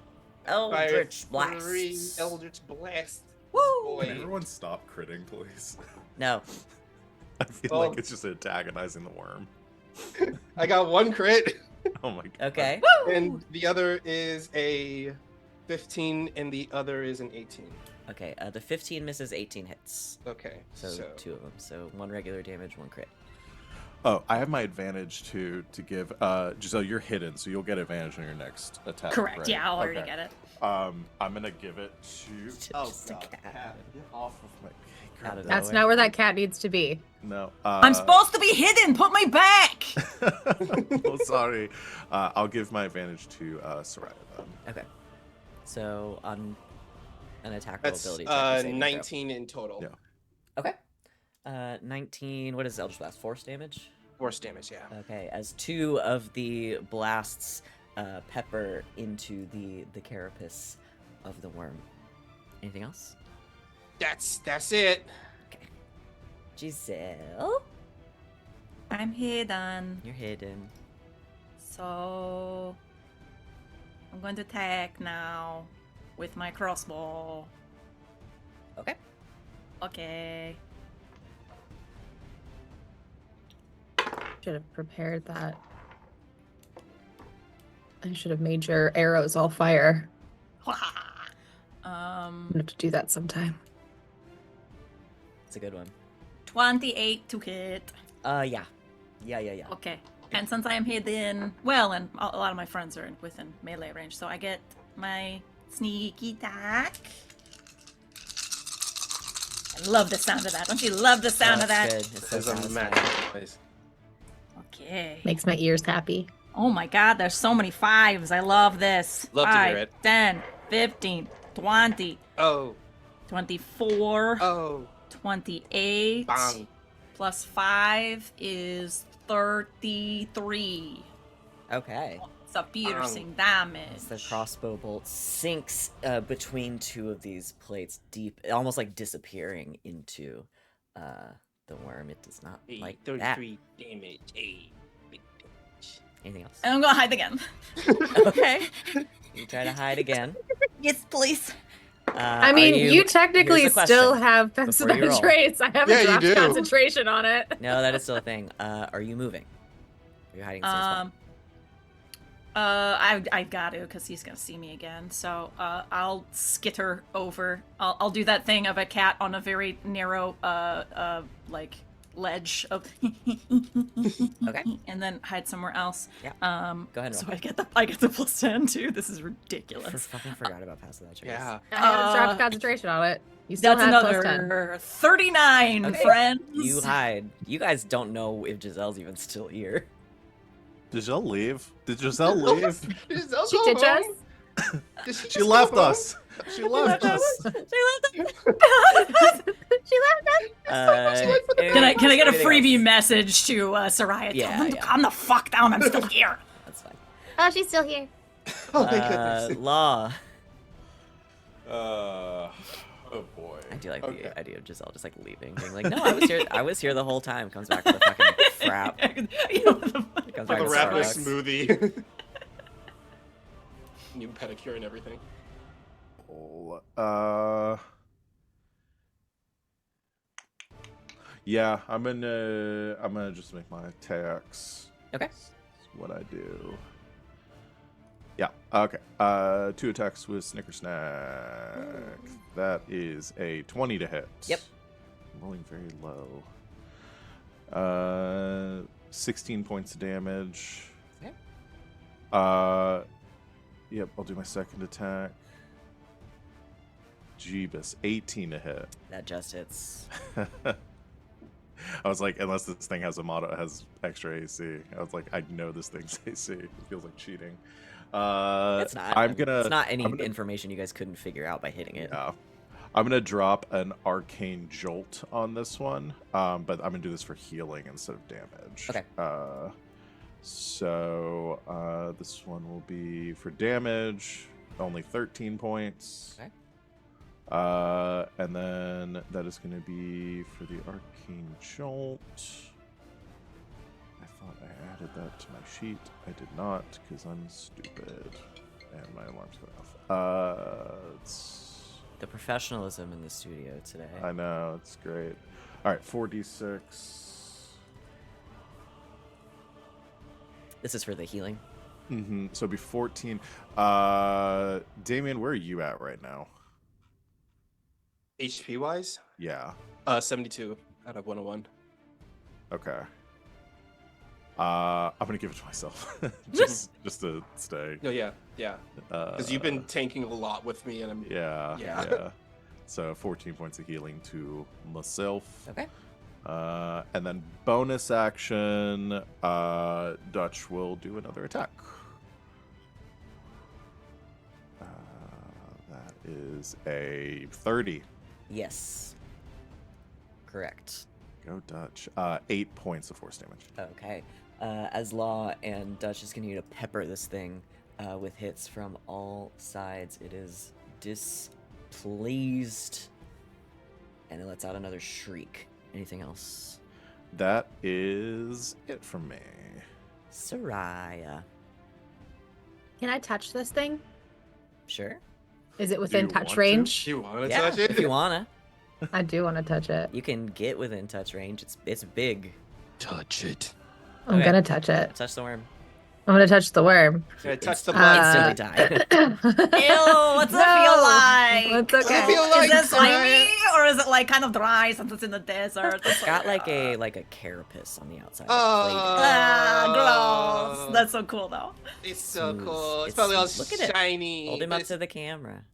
Eldritch Fire Blast. 3 Eldritch Blast. Woo! Can Boy. everyone stop critting, please? No. I feel Oh. like it's just antagonizing the worm. I got 1 crit, Oh my god. Okay. and the other is a 15, and the other is an 18. Okay. The 15 misses, 18 hits. Okay, So 2 of them. So 1 regular damage, 1 crit. Oh, I have my advantage to give Giselle, you're hidden, so you'll get advantage on your next attack. Correct. right? Yeah, I'll already Okay. get it. I'm gonna give it to Just a God, cat. get off of my Out of That's nowhere. not where that cat needs to be. No. I'm supposed to be hidden. Put me back. Oh, sorry. I'll give my advantage to Sereia then. Okay. So on an attack roll That's ability check. or saving throw. 19 in total. Yeah. Okay. 19. What is Eldritch Blast? Force damage? Force damage, yeah. Okay. As 2 of the blasts pepper into the carapace of the worm. Anything else? That's it. Giselle? I'm hidden. You're hidden. So I'm going to attack now with my crossbow. Okay. Okay. Should have prepared that. I should have made your arrows all fire. I'm gonna have to do that sometime. It's a good one. 28 to hit. Yeah. Yeah. Okay. And since I am hidden, well, and a lot of my friends are within melee range, so I get my sneaky attack. I love the sound of that. Don't you love the sound of that? That's good. It's so This is a satisfying. magic noise. Okay. Makes my ears happy. Oh my god, there's so many 5s. I love this. Love to 5, hear it. 10, 15, 20, Oh, 24, oh, 28. bang. Plus 5 is 33. Okay. It's a piercing damage. As the crossbow bolt sinks between 2 of these plates deep, almost like disappearing into the worm. It does not Hey, like that. 33 damage. Hey, big damage. Anything else? And I'm gonna hide again. Okay. You try to hide again. Yes, please. I are mean, you here's technically a still question have before you roll. traits. I haven't Yeah, you dropped do. concentration on it. No, that is still a thing. Are you moving? Are you hiding in the same spot? I got to, because he's gonna see me again. So, I'll skitter over. I'll do that thing of a cat on a very narrow, like ledge of. Okay. And then hide somewhere else. Yeah. Go ahead and So roll. I get the plus 10 too. This is I ridiculous. fucking forgot about passing that choice. Yeah. I haven't dropped concentration on it. You still That's have plus 10. another 39, Okay. friends. You hide. You guys don't know if Giselle's even still here. Did Giselle leave? Did Giselle leave? Giselle She go ditched us? home? Did she She just go left home? us. She left us. She left us. Can I get a anything freebie else? message to Sereia? Yeah, Tell them to yeah. calm the fuck down. I'm still here. That's fine. Oh, she's still here. Oh, thank goodness. Law. Oh boy. I do like Okay. the idea of Giselle just like leaving, being like, "No, I was here. I was here the whole time." Comes back with a fucking frap. You know, the Comes For back the with rapper Starbucks. smoothie. New pedicure and everything. Yeah, I'm gonna just make my attacks. Okay. That's what I do. Yeah. Okay. 2 attacks with Snicker Snack. That is a 20 to hit. Yep. Rolling very low. 16 points of damage. Okay. Yep. I'll do my second attack. Jeebus, 18 to hit. That just hits. I was like, unless this thing has extra AC. I was like, I know this thing's AC. It feels like cheating. It's not. It's not any information you guys couldn't figure out by hitting it. Yeah. I'm gonna drop an arcane jolt on this one, but I'm gonna do this for healing instead of damage. Okay. So this one will be for damage, only 13 points. Okay. And then that is going to be for the arcane jolt. I thought I added that to my sheet. I did not because I'm stupid and my alarm's going off. It's The professionalism in the studio today. I know, it's great. All right, 4d6. This is for the healing. Mm-hmm. So it'd be 14. Damian, where are you at right now? HP wise, Yeah. 72 out of 101. Okay. I'm gonna give it to myself, just to stay. No, yeah. Because you've been tanking a lot with me, and I'm. Yeah. Yeah. So 14 points of healing to myself. Okay. And then bonus action, Dutch will do another attack. That is a 30. Yes. Correct. Go Dutch. 8 points of force damage. Okay. As Law and Dutch just continue to pepper this thing with hits from all sides, it is displeased, and it lets out another shriek. Anything else? That is it from me. Sereia. Can I touch this thing? Sure. Is it within you touch want to? range? You want to Yeah, touch it? if you wanna. I do want to touch it. You can get within touch range. It's big. Touch it. I'm Okay. gonna touch it. Touch the worm. I'm gonna touch the worm. Can I touch the Uh, blood? Instantly die. Ew, what's it feel like? It's okay. I feel like Is it slimy Sereia- or is it like kind of dry since it's in the desert? It's got like a carapace on the outside. Ah, gross. That's so cool though. It's so Smooth. cool. It's It's probably all smooth. Look at it. shiny. Hold him up It's, to the camera.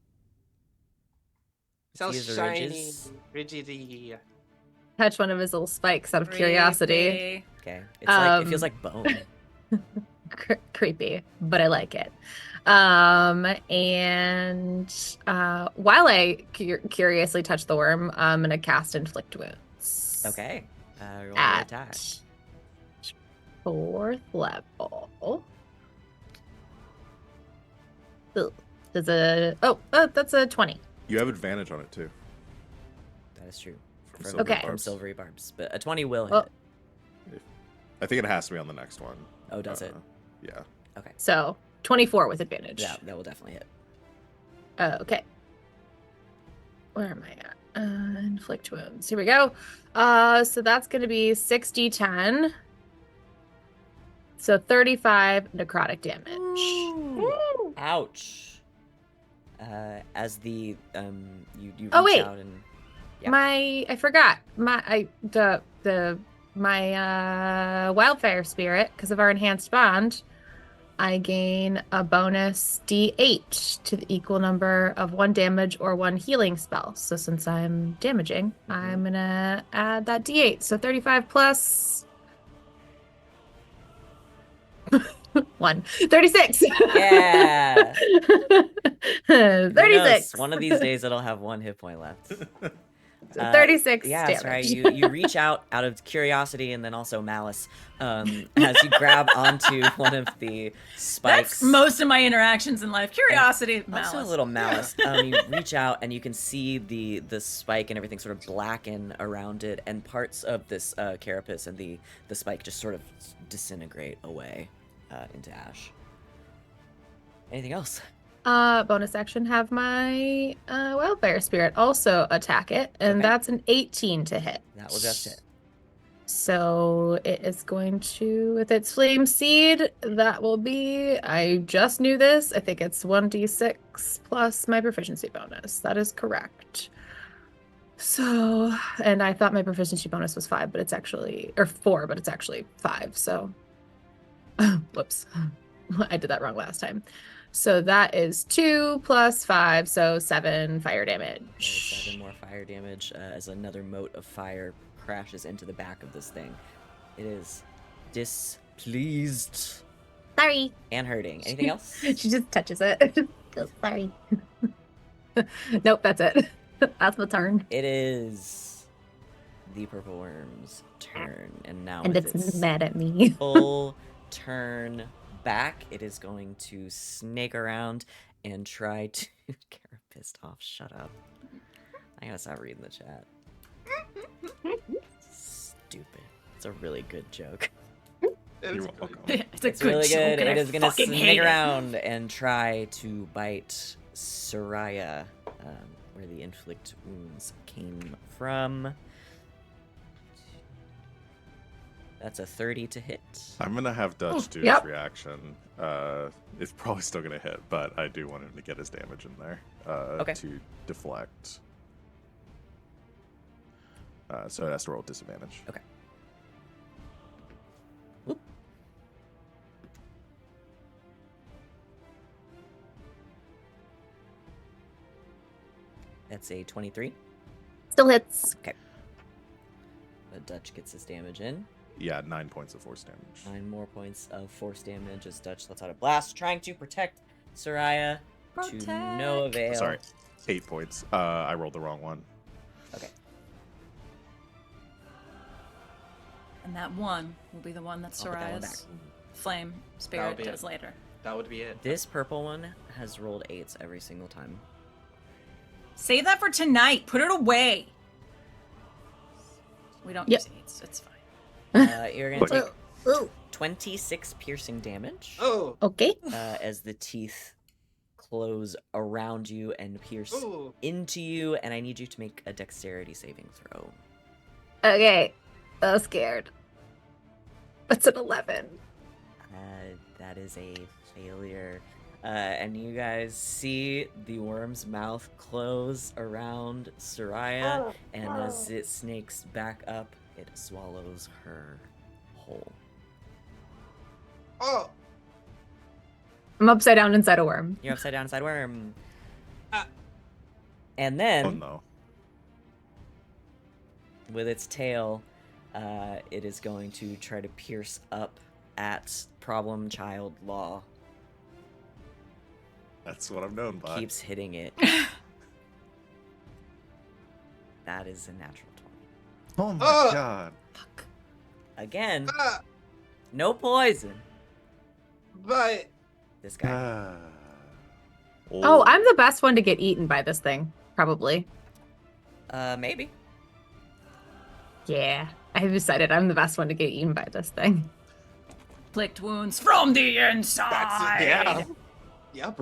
it's all See his shiny. ridges? Ridgy. Touch one of his little spikes out of curiosity. Creepy. Okay. It's like it feels Um, like bone. Creepy, but I like it. And while I curiously touch the worm, I'm gonna cast Inflict Wounds. Okay. Roll your At attack. 4th level. Ugh. That's a 20. You have advantage on it too. That is true. from, Silvery Okay. from Barbs. silvery barbs, but a 20 will hit. Well- I think it has to be on the next one. Oh, does it? Yeah. So 24 with advantage. Yeah, that will definitely hit. Okay. Where am I at? Inflict wounds. Here we go. So that's going to be 60-10. So 35 necrotic damage. Ouch. As the you reach Oh, wait. out and yeah. I forgot. My wildfire spirit, because of our enhanced bond, I gain a bonus D8 to the equal number of 1 damage or 1 healing spell. So since I'm damaging, I'm gonna add that D8. So 35 plus 1. 36. Yeah. Who 36. knows? One of these days it'll have 1 hit point left. So 36 Yeah, damage. that's right. You reach out of curiosity and then also malice as you grab onto one of the spikes. That's most of my interactions in life. Curiosity, malice. Also a little malice. You reach out and you can see the spike and everything sort of blacken around it, and parts of this carapace and the spike just sort of disintegrate away into ash. Anything else? Bonus action, have my wildfire spirit also attack it, and Okay. that's an 18 to hit. That will just hit. So it is going to, with its flame seed, that will be, I just knew this, I think it's 1d6 plus my proficiency bonus. That is correct. So, and I thought my proficiency bonus was 5, but it's actually, or 4, but it's actually 5, so. Whoops. I did that wrong last time. So that is 2 plus 5, so 7 fire damage. Okay, 7 more fire damage as another mote of fire crashes into the back of this thing. It is displeased Sorry. and hurting. Anything else? She just touches it. Go, sorry. Nope, that's it. That's the turn. It is the purple worm's turn, and now And with it's mad at me. full turn back, it is going to snake around and try to get her pissed off. Shut up. I gotta stop reading the chat. Stupid. It's a really good joke. That is You're really welcome. good. It's a It's good really joke, good. and It I is gonna fucking snake hate it. around and try to bite Sereia, where the inflict wounds came from. That's a 30 to hit. I'm gonna have Dutch do yep. his reaction. It's probably still gonna hit, but I do want him to get his damage in there. Okay. To deflect. So it has to roll disadvantage. Okay. Whoop. That's a 23. Still hits. But Dutch gets his damage in. Yeah, 9 points of force damage. 9 more points of force damage as Dutch lets out a blast, trying to protect Sereia to no avail. Sorry, 8 points. I rolled the wrong one. Okay. And that one will be the one that I'll put that one back. Soraya's flame spirit be does it. later. That would be it. This purple one has rolled 8s every single time. Save that for tonight. Put it away. We don't Yep. use 8s. It's fine. You're gonna Look. take Ooh. 26 piercing damage Oh, Okay. as the teeth close around you and pierce oh. into you, and I need you to make a dexterity saving throw. Okay. I'm scared. That's an 11. That is a failure. And you guys see the worm's mouth close around Sereia, and as it snakes back up, it swallows her whole. Oh. I'm upside down inside a worm. You're upside down inside worm. Ah. And then, Oh no. with its tail, it is going to try to pierce up at problem child Law. That's what I'm known by. Keeps hitting it. That is a natural 20. Oh my Oh! god. Fuck. Again, Ah, no poison. but This guy. Ah. Oh, I'm the best one to get eaten by this thing, probably. Maybe. Yeah, I've decided I'm the best one to get eaten by this thing. Inflict wounds from the That's inside. it. Yeah. Yep.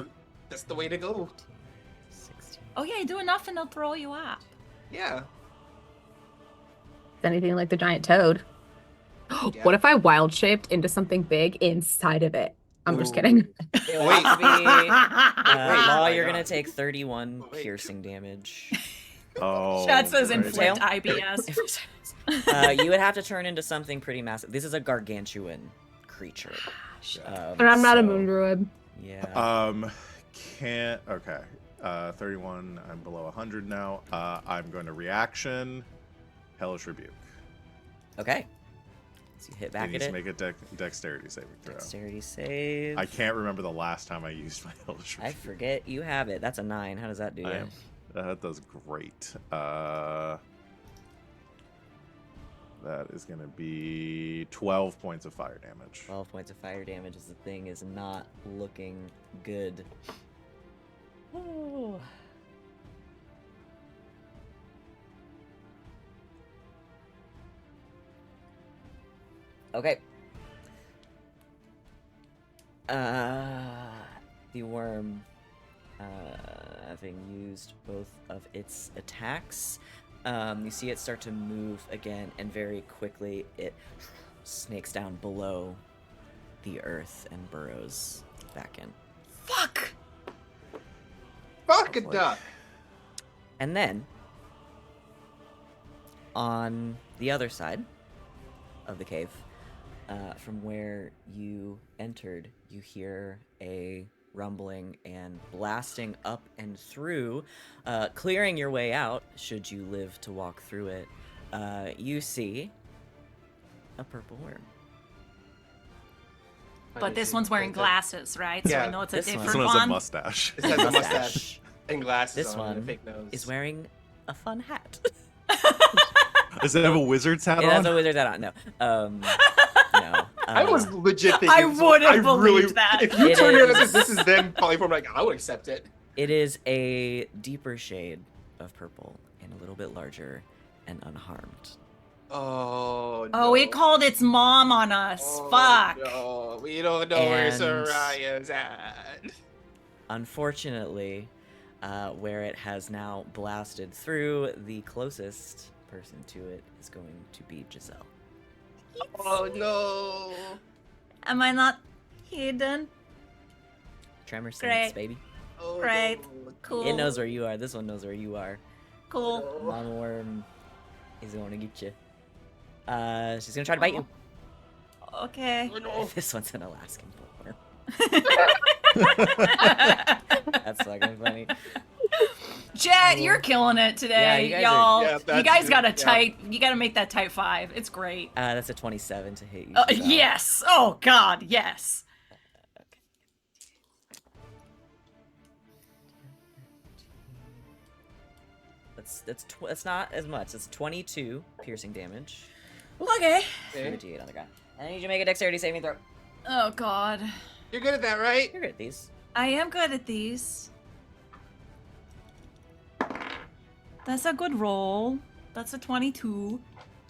That's the way to go. 16. Oh yeah, do enough and they'll throw you up. Yeah. It's anything like the giant toad. Yeah. What if I wild shaped into something big inside of it? I'm just Ooh. kidding. It will Wait. have to be. Law, my you're gonna God. take 31 Wait. piercing damage. Oh. Chad says right. inflict Tail? IBS. You would have to turn into something pretty massive. This is a gargantuan creature. But I'm not a so- moon druid. Yeah. Can't. Okay. 31. I'm below 100 now. I'm going to reaction. Hellish Rebuke. Okay. So you hit It back needs at to it. make a dexterity saving throw. Dexterity save. I can't remember the last time I used my Hellish I Rebuke. forget you have it. That's a 9. How does that do? You? That does great. That is going to be 12 points of fire damage. 12 points of fire damage as the thing is not looking good. Ooh. Okay. The worm, having used both of its attacks, you see it start to move again, and very quickly it snakes down below the earth and burrows back in. Fuck! Fuck a duck. And then, on the other side of the cave, from where you entered, you hear a rumbling and blasting up and through, clearing your way out, should you live to walk through it. You see a purple worm. But this one's wearing glasses, right? So Yeah, I know it's a this one. This different one has a one. mustache. It has a mustache and glasses This on and a one fake nose. is wearing a fun hat. Does it have a wizard's hat It on? has a wizard's hat on. No. No. I was legit thinking. I would have believed that. If you It turn it is. as this is them polyform, like I would accept it. It is a deeper shade of purple and a little bit larger and unharmed. Oh. Oh, no. it called its mom on us. Oh, Fuck. No, we don't know where And- Sereia's at. Unfortunately, where it has now blasted through, the closest person to it is going to be Giselle. Oh no. Am I not hidden? Tremor Great. sense, baby. Oh, Right. no. Cool. It knows where you are. This one knows where you are. Cool. Mama Worm is going to get you. She's going to try to bite you. Okay. Oh, no. This one's an Alaskan bullworm. That's fucking funny. Jet, you're killing it today, Yeah, you guys y'all. Yeah, you that's guys good, got a yeah. tight. You got to make that type 5. It's great. That's a 27 to hit you. Giselle. Yes. Oh God. Yes. That's not as much. It's 22 piercing damage. Okay. Through the D8 on the ground. And I need you to make a dexterity saving throw. Oh God. You're good at that, right? You're good at these. I am good at these. That's a good roll. That's a 22.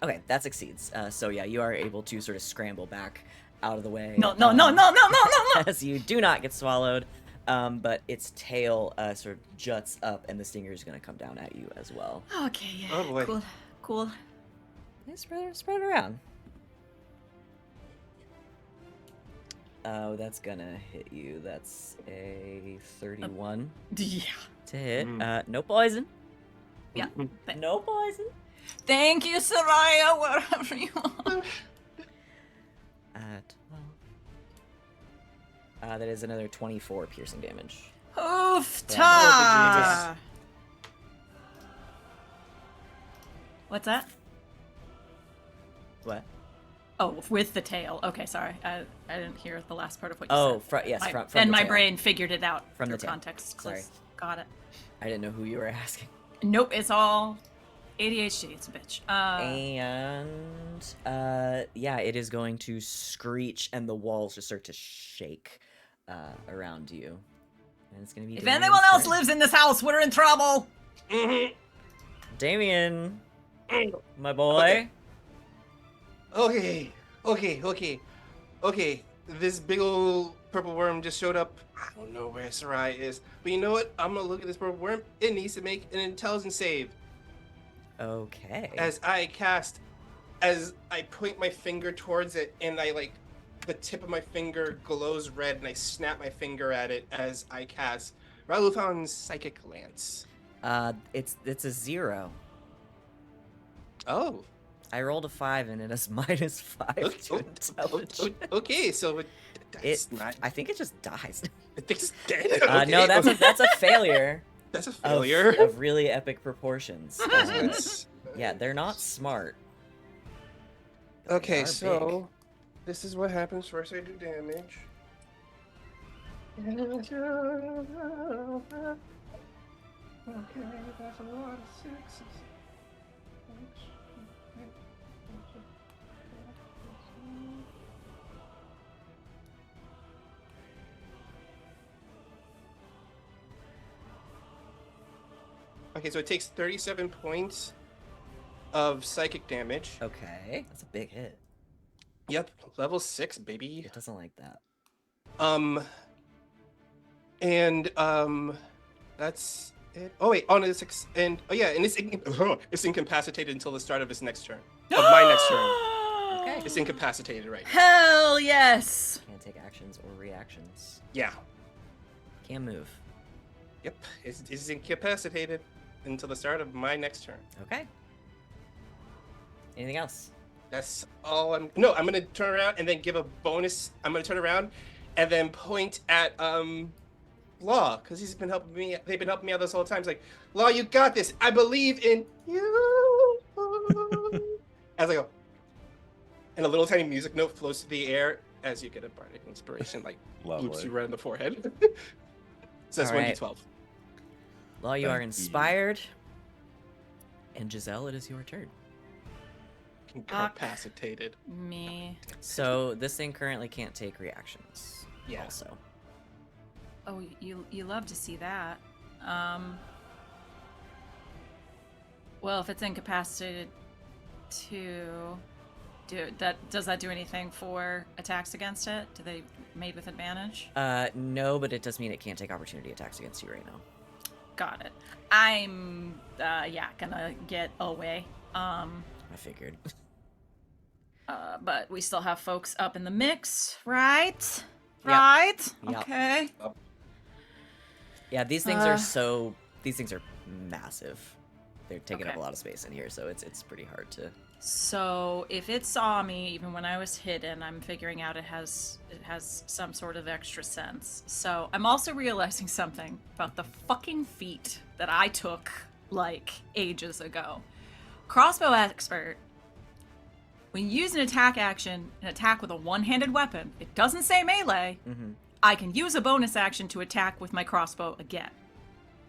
Okay, that succeeds. So yeah, you are able to sort of scramble back out of the way. No, no, no, no, no, no, no, no. As you do not get swallowed, but its tail sort of juts up, and the stinger is going to come down at you as well. Okay. Yeah. Oh, boy. Cool. Cool. Yeah, spread it around. Oh, that's gonna hit you. That's a 31 Yeah. to hit. Mm. No poison. Yeah. No poison. Thank you, Sereia, wherever you are. 12. That is another 24 piercing damage. Oof, Yeah. ta. What's that? What? Oh, with the tail. Okay, sorry. I didn't hear the last part of what you Oh, said. yes, My- from and the my tail. brain figured it out From through the tail. context. Sorry. clues. Got it. I didn't know who you were asking. Nope, it's all ADHD. It's a bitch. Yeah, it is going to screech, and the walls just start to shake around you. And it's gonna be. If Damian's anyone else turn. lives in this house, we're in trouble. Mhm. Damian, my boy. Okay, okay. This big old purple worm just showed up. I don't know where Sereia is, but you know what? I'm gonna look at this purple worm. It needs to make an intelligence save Okay. as I point my finger towards it, and the tip of my finger glows red, and I snap my finger at it as I cast Raluthan's Psychic Lance. It's a 0. Oh. I rolled a 5 and it is -5 to intelligence. Okay, so that's not. I think it just dies. I think it's dead. No, that's a failure. That's a failure. Of really epic proportions. That's- Yeah, they're not smart. Okay, are so this is what happens first. I do damage. Okay, that's a lot of sixes. Okay, so it takes 37 points of psychic damage. Okay, that's a big hit. Yep, level 6, baby. It doesn't like that. That's it. Oh wait, on the 6, and oh yeah, and it's incapacitated until the start of its next turn. Of my next turn. Okay. It's incapacitated right now. Hell yes! Can't take actions or reactions. Yeah. Can't move. Yep. It's incapacitated until the start of my next turn. Okay. Anything else? That's all I'm gonna turn around and then give a bonus. I'm gonna turn around and then point at Law, because he's been helping me. They've been helping me out this whole time. It's like, Law, you got this. I believe in you. As I go, and a little tiny music note flows through the air as you get a bardic inspiration, like loops you right in the forehead. So that's All right. 1d12. Law, you are Thank you. inspired. And Giselle, it is your turn. Incapacitated. Me. So this thing currently can't take reactions. Yeah. Also. Oh, you love to see that. Well, if it's incapacitated does that do anything for attacks against it? Do they made with advantage? No, but it does mean it can't take opportunity attacks against you right now. Got it. I'm gonna get away. I figured. But we still have folks up in the mix, right? Yep. Right? Yep. Okay. Yeah, these things are massive. They're taking up Okay. a lot of space in here, so it's pretty hard to. So if it saw me, even when I was hidden, I'm figuring out it has some sort of extra sense. So I'm also realizing something about the fucking feat that I took like ages ago. Crossbow expert. When you use an attack action, an attack with a one-handed weapon, it doesn't say melee. Mm-hmm. I can use a bonus action to attack with my crossbow again.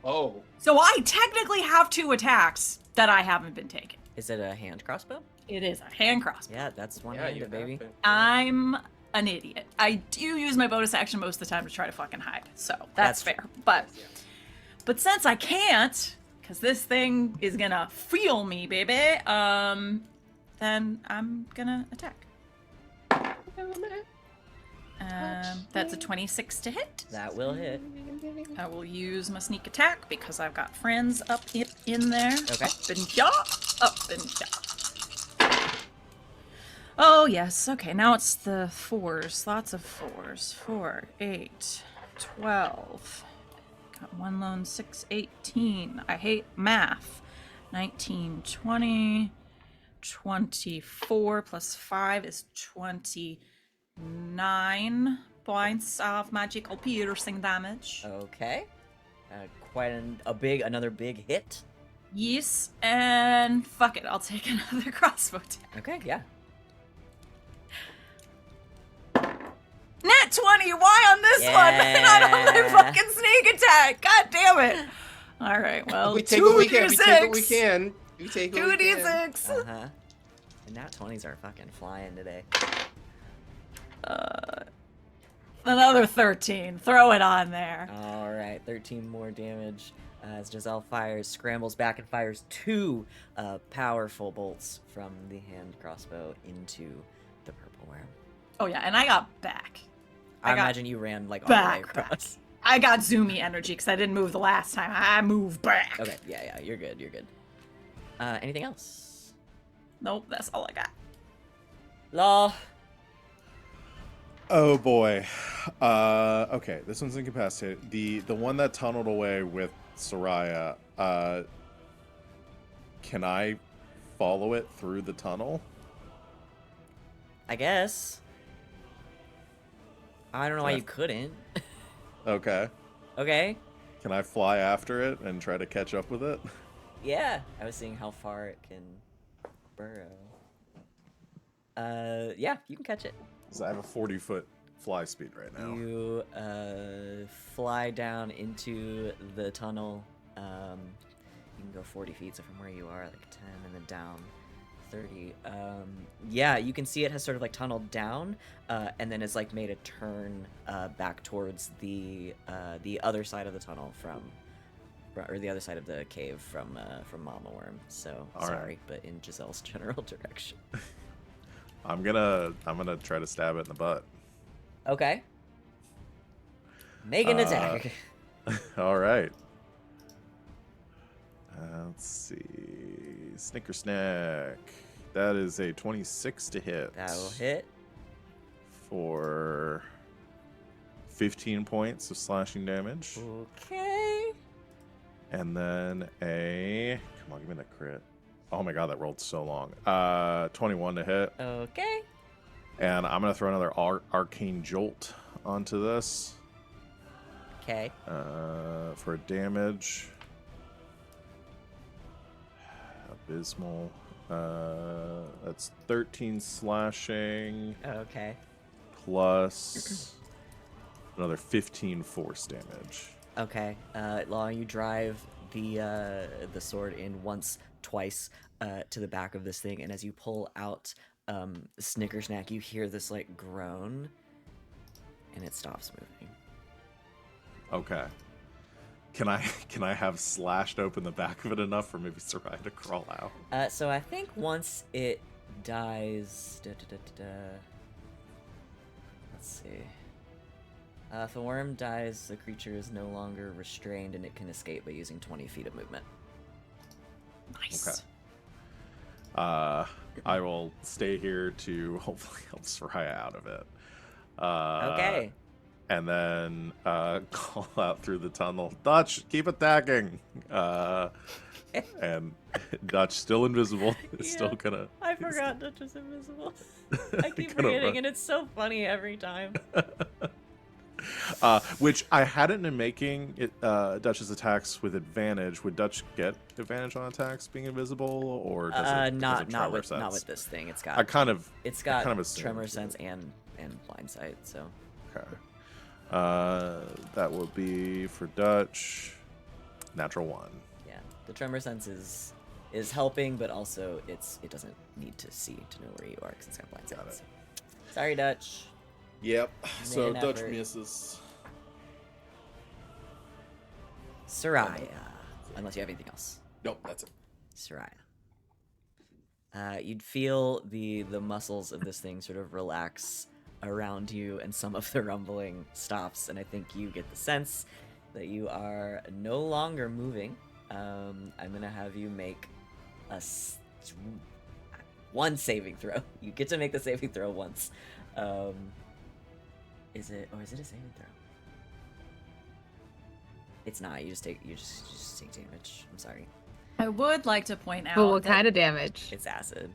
Oh. So I technically have 2 attacks that I haven't been taking. Is it a hand crossbow? It is a hand crossbow. Yeah, that's Yeah, one-handed, you baby. have been. I'm an idiot. I do use my bonus action most of the time to try to fucking hide. So that's That's fair. But since I can't, because this thing is gonna feel me, baby, then I'm gonna attack. That's a 26 to hit. That will hit. I will use my sneak attack because I've got friends up in there. Okay. Up and ya, up and ya. Oh yes. Okay. Now it's the 4s. Lots of 4s. 4, 8, 12. Got 1 lone 6, 18. I hate math. 19, 20, 24 plus 5 is 29 points of magical piercing damage. Okay. Quite another big hit. Yes, and fuck it, I'll take another crossbow attack. Okay, yeah. Nat 20, why on this one? And I don't have Yeah. fucking sneak attack. God damn it. All right, well, We take what we can. 2d6. We take what we can. We take what we can. 2d6. Uh-huh. And Nat 20s are fucking flying today. Another 13. Throw it on there. All right, 13 more damage. as Giselle scrambles back and fires 2 powerful bolts from the hand crossbow into the purple worm. Oh yeah, and I got back. I got imagine you ran like all the way back. across. I got zoomy energy because I didn't move the last time. I moved back. Okay, yeah, you're good. Anything else? Nope, that's all I got. Law. Oh boy. Okay, this one's incapacitated. The one that tunneled away with Sereia, can I follow it through the tunnel? I guess. I don't know why Yeah. you couldn't. Okay. Okay. Can I fly after it and try to catch up with it? Yeah. I was seeing how far it can burrow. Yeah, you can catch it. 'Cause I have a 40-foot fly speed right now. You fly down into the tunnel. You can go 40 feet, so from where you are, like 10, and then down 30. Yeah, you can see it has sort of like tunneled down, and then it's like made a turn back towards the other side of the tunnel or the other side of the cave from Mama Worm. So All sorry, right. but in Giselle's general direction. I'm gonna try to stab it in the butt. Okay. Make an attack. All right. Let's see. Snicker Snack. That is a 26 to hit. That'll hit. For 15 points of slashing damage. Okay. And then come on, give me that crit. Oh my god, that rolled so long. 21 to hit. Okay. And I'm gonna throw another arcane jolt onto this. Okay. For damage. Abysmal. That's 13 slashing Okay. plus another 15 force damage. Okay. Law, you drive the sword in once, twice to the back of this thing, and as you pull out Snicker Snack, you hear this like groan, and it stops moving. Okay. Can I have slashed open the back of it enough for maybe Sereia to crawl out? So I think once it dies, let's see. If the worm dies, the creature is no longer restrained, and it can escape by using 20 feet of movement. Nice. Okay. I will stay here to hopefully help Sereia out of it. Okay. And then call out through the tunnel, Dutch, keep attacking. And Dutch, still invisible, is still gonna. I forgot Dutch is invisible. I keep Gonna forgetting, run. and it's so funny every time. Which I hadn't been making it, Dutch's attacks with advantage. Would Dutch get advantage on attacks being invisible, or does it, not tremor with sense? this thing. It's got I kind of it's got kind of assumed tremor it. sense and blind sight. So Okay. That will be for Dutch. Natural 1. yeah, the tremor sense is helping, but also it doesn't need to see to know where you are because it's got blind sight. Got it. So. Sorry, Dutch. Yep. So an Dutch effort. misses. Sereia, unless you have anything else. Nope, that's it. Sereia. You'd feel the muscles of this thing sort of relax around you, and some of the rumbling stops, and I think you get the sense that you are no longer moving. I'm gonna have you make one saving throw. You get to make the saving throw once. Is it a saving throw? It's not. You just take damage. I'm sorry. I would like to point out But what that kind of damage? It's acid.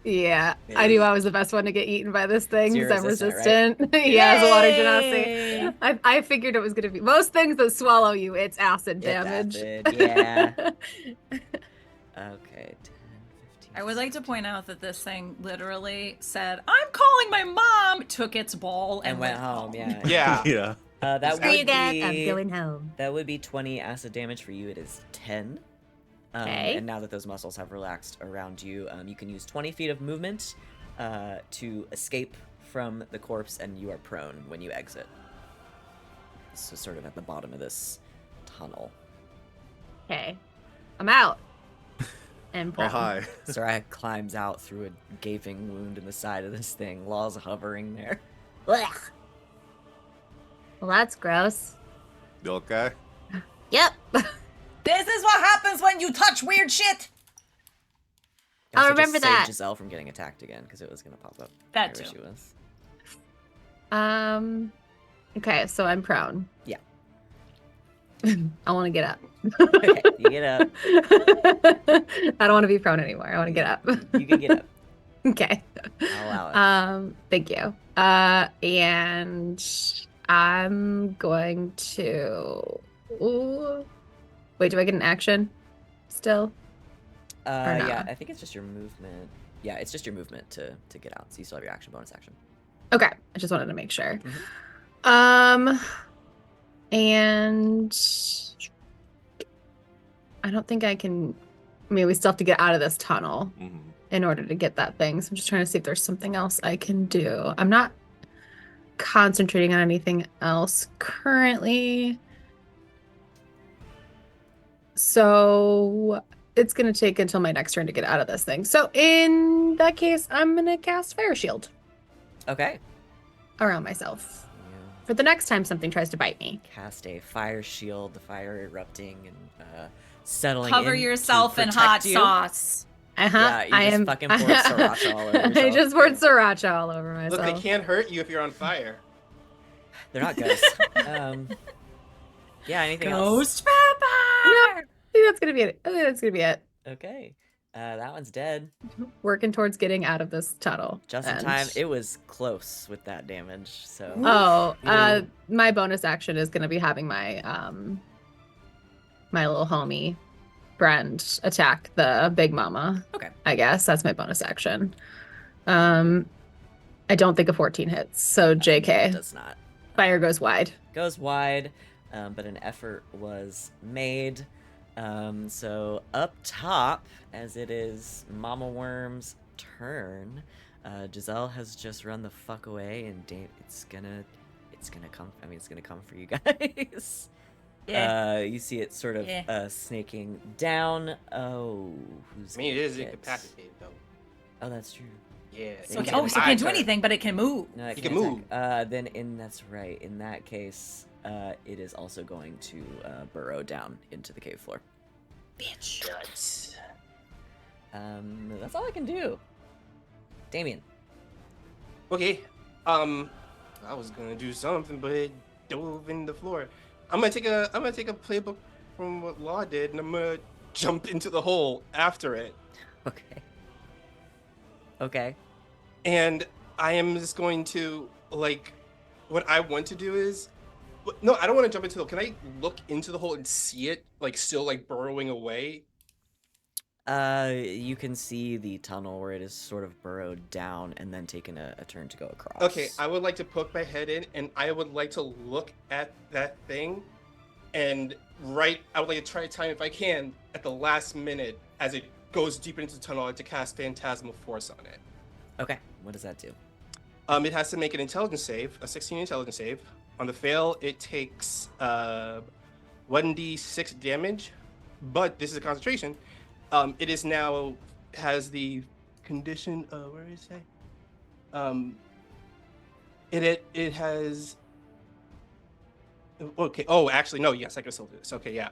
Yeah, Yeah. I knew I was the best one to get eaten by this thing So you're because I'm resistant, resistant. Yeah, it's a lot of Yay! genocide. I figured it was going to be most things that swallow you. It's acid It's damage. acid, yeah. Okay, 10, 15. I would like to point out that this thing literally said, "I'm calling my mom," took its ball, and went home. Yeah. Yeah. Yeah. That Screw you would guys, be I'm going home. that would be 20 acid damage for you. It is 10. Okay. And now that those muscles have relaxed around you, you can use 20 feet of movement to escape from the corpse, and you are prone when you exit. So sort of at the bottom of this tunnel. Okay. I'm out. And Oh, prone. hi. Sereia climbs out through a gaping wound in the side of this thing. Law's hovering there. Blech. Well, that's gross. You okay? Yep. This is what happens when you touch weird shit. You also remember just saved that. Giselle from getting attacked again because it was gonna pop up. That wherever too. she was. Okay, so I'm prone. Yeah. I want to get up. Okay, you get up. I don't want to be prone anymore. I want to get up. You can get up. Okay. I'll allow it. Thank you. And I'm going to. Ooh. Wait, do I get an action still? no? Yeah, I think it's just your movement. Yeah, it's just your movement to get out. So you still have your action, bonus action. Okay, I just wanted to make sure. Mhm. And I don't think I can. I mean, we still have to get out of this tunnel Mhm. in order to get that thing. So I'm just trying to see if there's something else I can do. I'm not concentrating on anything else currently. So it's going to take until my next turn to get out of this thing. So in that case, I'm going to cast Fire Shield Okay. around myself You for the next time something tries to bite me. cast a fire shield, the fire erupting and settling Cover in to yourself in protect hot you. sauce. Yeah, you just fucking poured sriracha all over I yourself. just poured sriracha all over myself. Look, they can't hurt you if you're on fire. They're not ghosts. Yeah, anything else? Ghost vampire. I think that's gonna be it. I think that's gonna be it. Okay. That one's dead. Working towards getting out of this tunnel. Just in And- time. It was close with that damage, so. Oh, my bonus action is gonna be having my my little homie friend attack the big mama. Okay. I guess that's my bonus action. I don't think a 14 hits, so It JK. does not. Fire goes wide. Goes wide, but an effort was made. So up top, as it is Mama Worm's turn, Giselle has just run the fuck away, and it's gonna come. I mean, it's gonna come for you guys. Yeah. You see it sort of Yeah. snaking down. Oh, who's? I mean, it gonna is get- incapacitated though. Oh, that's true. Yeah. So So, can- so it can't do anything, but it can move. No, it You can't can attack. That's right. In that case, it is also going to burrow down into the cave floor. Bitch. Guts. That's all I can do. Damian. Okay. I was gonna do something, but it dove in the floor. I'm gonna take a playbook from what Law did, and I'm gonna jump into the hole after it. Okay. Okay. And I am just going to what I want to do is, no, I don't want to jump into the hole. Can I look into the hole and see it still burrowing away? You can see the tunnel where it is sort of burrowed down and then taken a turn to go across. Okay, I would like to poke my head in, and I would like to look at that thing, and I would like to try to time, if I can, at the last minute as it goes deeper into the tunnel, I'd like to cast Phantasmal Force on it. Okay. What does that do? It has to make an intelligence save, a 16 intelligence save. On the fail, it takes 1d6 damage, but this is a concentration. It is now has the condition. Where is it? It has. Okay. Oh, actually, no. Yes, I can still do this. Okay, yeah.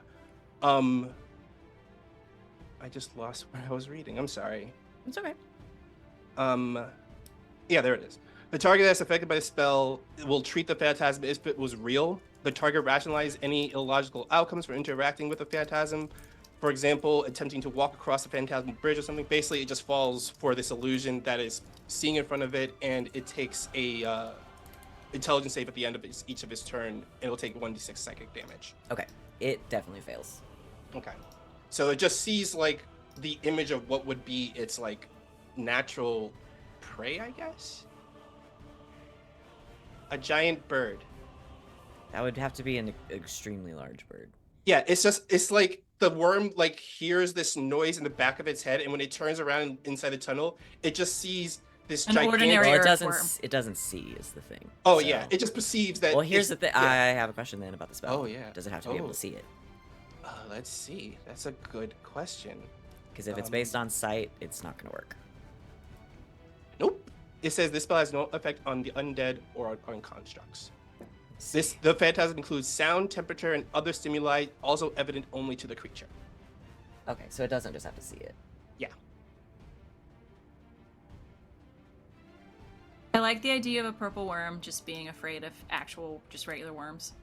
I just lost where I was reading. I'm sorry. It's okay. Yeah, there it is. The target that's affected by the spell will treat the phantasm as if it was real. The target rationalizes any illogical outcomes for interacting with the phantasm. For example, attempting to walk across the phantasmal bridge or something. Basically, it just falls for this illusion that is seeing in front of it, and it takes a intelligence save at the end of each of its turn. It'll take 1d6 psychic damage. Okay. It definitely fails. Okay. So it just sees the image of what would be its natural prey, I guess. A giant bird. That would have to be an extremely large bird. Yeah, it's like the worm hears this noise in the back of its head, and when it turns around inside the tunnel, it just sees this An gigantic. ordinary Well, earthworm. it doesn't see is the thing. Oh So- yeah, it just perceives that. Well, here's the it's- thing. yeah. I have a question then about the spell. Oh, yeah. Does it have to be able Oh. to see it? Let's see. That's a good question. Because if it's based on sight, it's not going to work. Nope. It says this spell has no effect on the undead or on constructs. The phantasm includes sound, temperature, and other stimuli, also evident only to the creature. Okay, so it doesn't just have to see it. Yeah. I like the idea of a purple worm just being afraid of actual, just regular worms.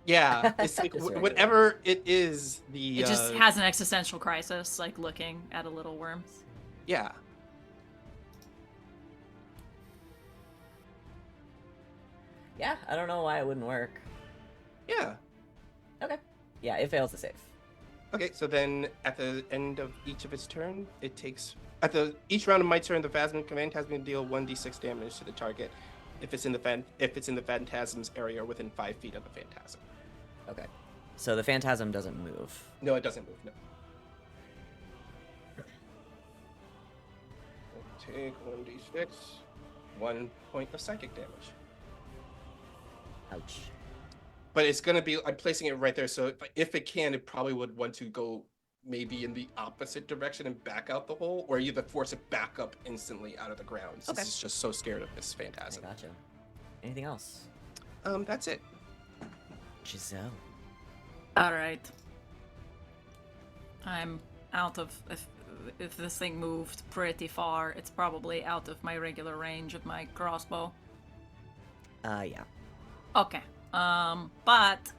Yeah, it's like Just whatever it is. It just has an existential crisis, like looking at a little worm. Yeah. Yeah, I don't know why it wouldn't work. Yeah. Okay. Yeah, it fails to save. Okay, so then at the end of each of its turn, it takes each round of my turn, the Phantasm command has been deal 1d6 damage to the target if it's in the Phantasm's area or within 5 feet of the Phantasm. Okay. So the phantasm doesn't move. No, it doesn't move. No. Take 1d6, 1 point of psychic damage. Ouch. But it's gonna be. I'm placing it right there, so if it can, it probably would want to go maybe in the opposite direction and back out the hole, or either force it back up instantly out of the ground. Since Okay. it's just so scared of this I phantasm. gotcha. Anything else? That's it. Giselle. All right. I'm out of if this thing moved pretty far, it's probably out of my regular range of my crossbow. Yeah. Okay. But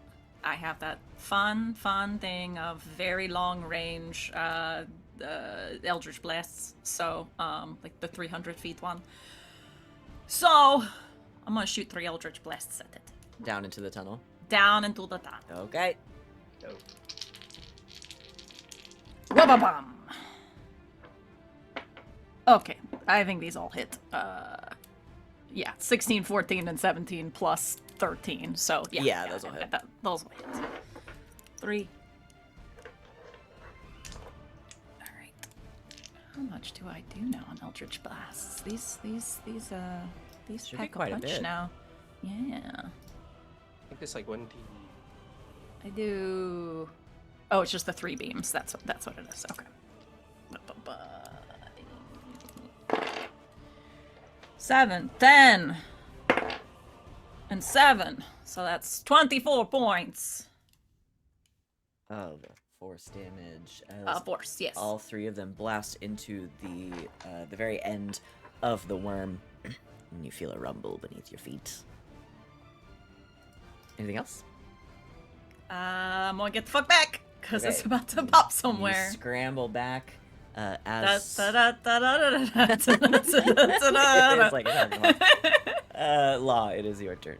I have that fun thing of very long range Eldritch Blasts. So, like the 300 feet one. So, I'm gonna shoot 3 Eldritch Blasts at it. Down into the tunnel. Down into the top. Okay. No. Wabba-bum! Okay, I think these all hit. Yeah, 16, 14, and 17 plus 13. So, yeah. Those will hit. Those will hit. 3. Alright. How much do I do now on Eldritch Blasts? These Should be pack a quite a punch bit. now. Yeah. I think it's like 1d. I do. Oh, it's just the 3 beams. That's what it is. Okay. 7, 10, and 7. So that's 24 points. Of force damage. As Force, yes. all 3 of them blast into the very end of the worm, and you feel a rumble beneath your feet. Anything else? I'm gonna get the fuck back because it's Okay. about to pop You somewhere. scramble back as It's it's like Law, it is your turn.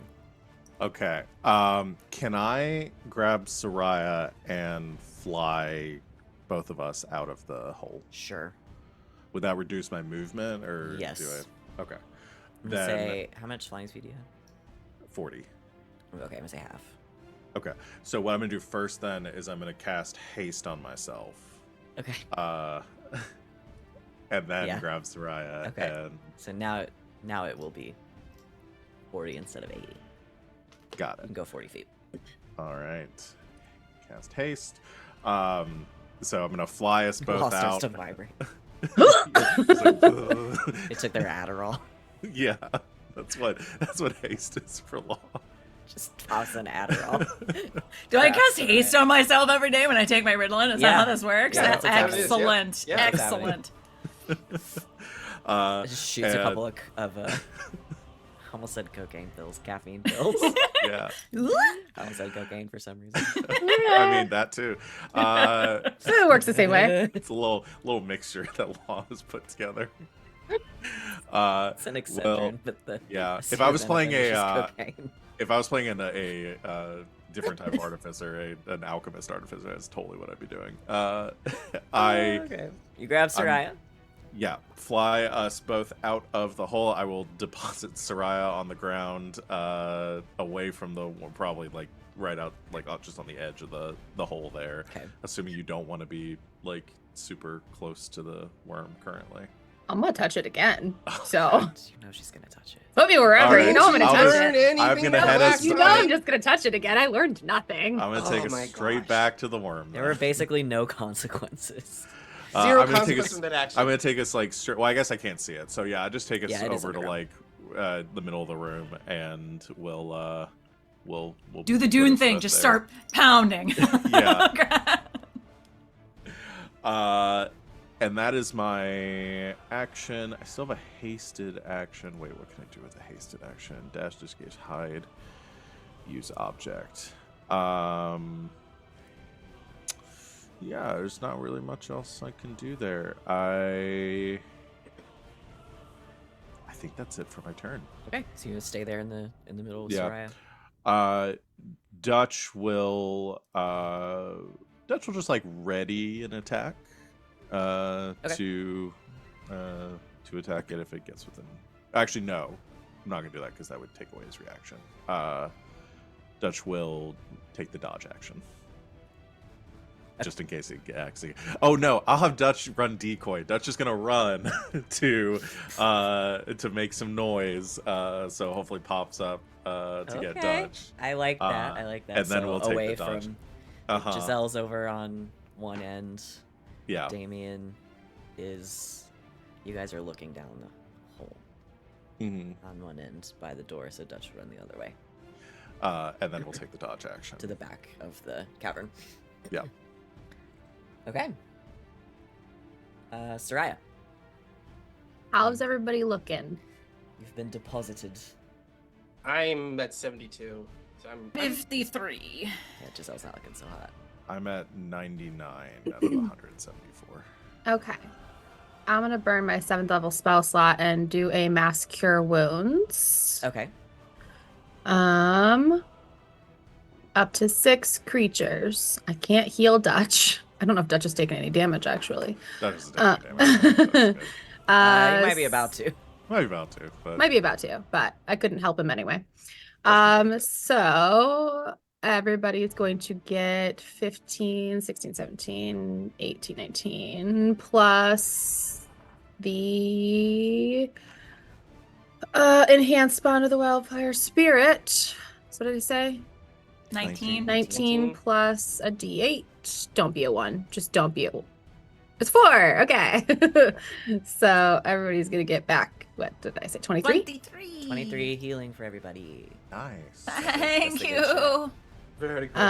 Okay. Can I grab Sereia and fly both of us out of the hole? Sure. Would that reduce my movement, or Yes. do I? Okay. I'm Then gonna say, how much flying speed do you have? 40. Okay, I'm gonna say half. Okay. So what I'm gonna do first then is I'm gonna cast haste on myself. Okay. And then Yeah. grab Sereia. Okay. And So now it will be 40 instead of 80. got You it. can go 40 feet. All right. Cast haste. So I'm gonna fly us both Law starts out. to vibrate. It's like, It took their Adderall. yeah, that's what haste is for Law. Just toss an Adderall. Do I Crap, cast alright. haste on myself every day when I take my Ritalin? Is Yeah. that how this works? Yeah, That's that's how it is, yeah. excellent. Yeah, that's how it is. Excellent. It just shoots a couple of almost said cocaine pills, caffeine pills. Yeah, I almost said cocaine for some reason. I mean that too. It works the same way. It's a little mixture that Law has put together. It's an Excedrin, but the yeah, the if I was pseudo playing benefit is a, just cocaine. If I was playing in a different type of artificer, an alchemist artificer, that's totally what I'd be doing. Okay. You grab Sereia. Yeah, fly us both out of the hole. I will deposit Sereia on the ground, away from the probably like right out, like just on the edge of the hole there. Okay. Assuming you don't want to be like super close to the worm currently. I'm gonna touch it again. Oh, So You know she's gonna touch it. put me wherever. Alright, You know I'm gonna I'll touch just- it. I'm gonna head last us- You know I'm just gonna touch it again. I learned nothing. I'm gonna take Oh us my straight gosh. back to the worm. There then. were basically no consequences. Zero I'm gonna take consequence us. from that action. I'm gonna take us like straight. Well, I guess I can't see it. So yeah, just take us Yeah, it is over to underground. like the middle of the room, and we'll Do the put Dune a thing. foot Just there. start pounding. Yeah. And that is my action. I still have a hasted action. Wait, what can I do with a hasted action? Dash, disengage, hide, use object. Yeah, there's not really much else I can do there. I think that's it for my turn. Okay, so you stay there in the middle of Yeah. Sereia. Dutch will just like ready an attack to attack it if it gets within. Actually, no, I'm not gonna do that because that would take away his reaction. Dutch will take the dodge action. Just in case it actually. Oh no! I'll have Dutch run decoy. Dutch is gonna run to make some noise. So hopefully pops up to get Dutch. I like that. I like that. And then So we'll take away the dodge. from Giselle's over on one end. Yeah. Damian is. You guys are looking down the hole Mm-hmm. on one end by the door, so Dutch will run the other way And then we'll take the dodge action. to the back of the cavern. Yeah. Okay. Sereia, How's everybody looking? you've been deposited. I'm at 72. So I'm 53. Yeah, Giselle's not looking so hot. I'm at 99 out of 174. Okay. I'm gonna burn my 7th level spell slot and do a mass cure wounds. Okay. Up to 6 creatures. I can't heal Dutch. I don't know if Dutch has taken any damage actually. That is damage. That's good. You might be about to. Might be about to, but Might be about to, but I couldn't help him anyway. That's So everybody is going to get 15, 16, 17, 18, 19 plus the enhanced bond of the wildfire spirit. So what did he say? 19. 19 plus a d8. Don't be a 1. Just don't be a. It's 4. Okay. So everybody's going to get back. What did I say? 23? 23. 23 healing for everybody. nice. Thank That's a good you. very cool.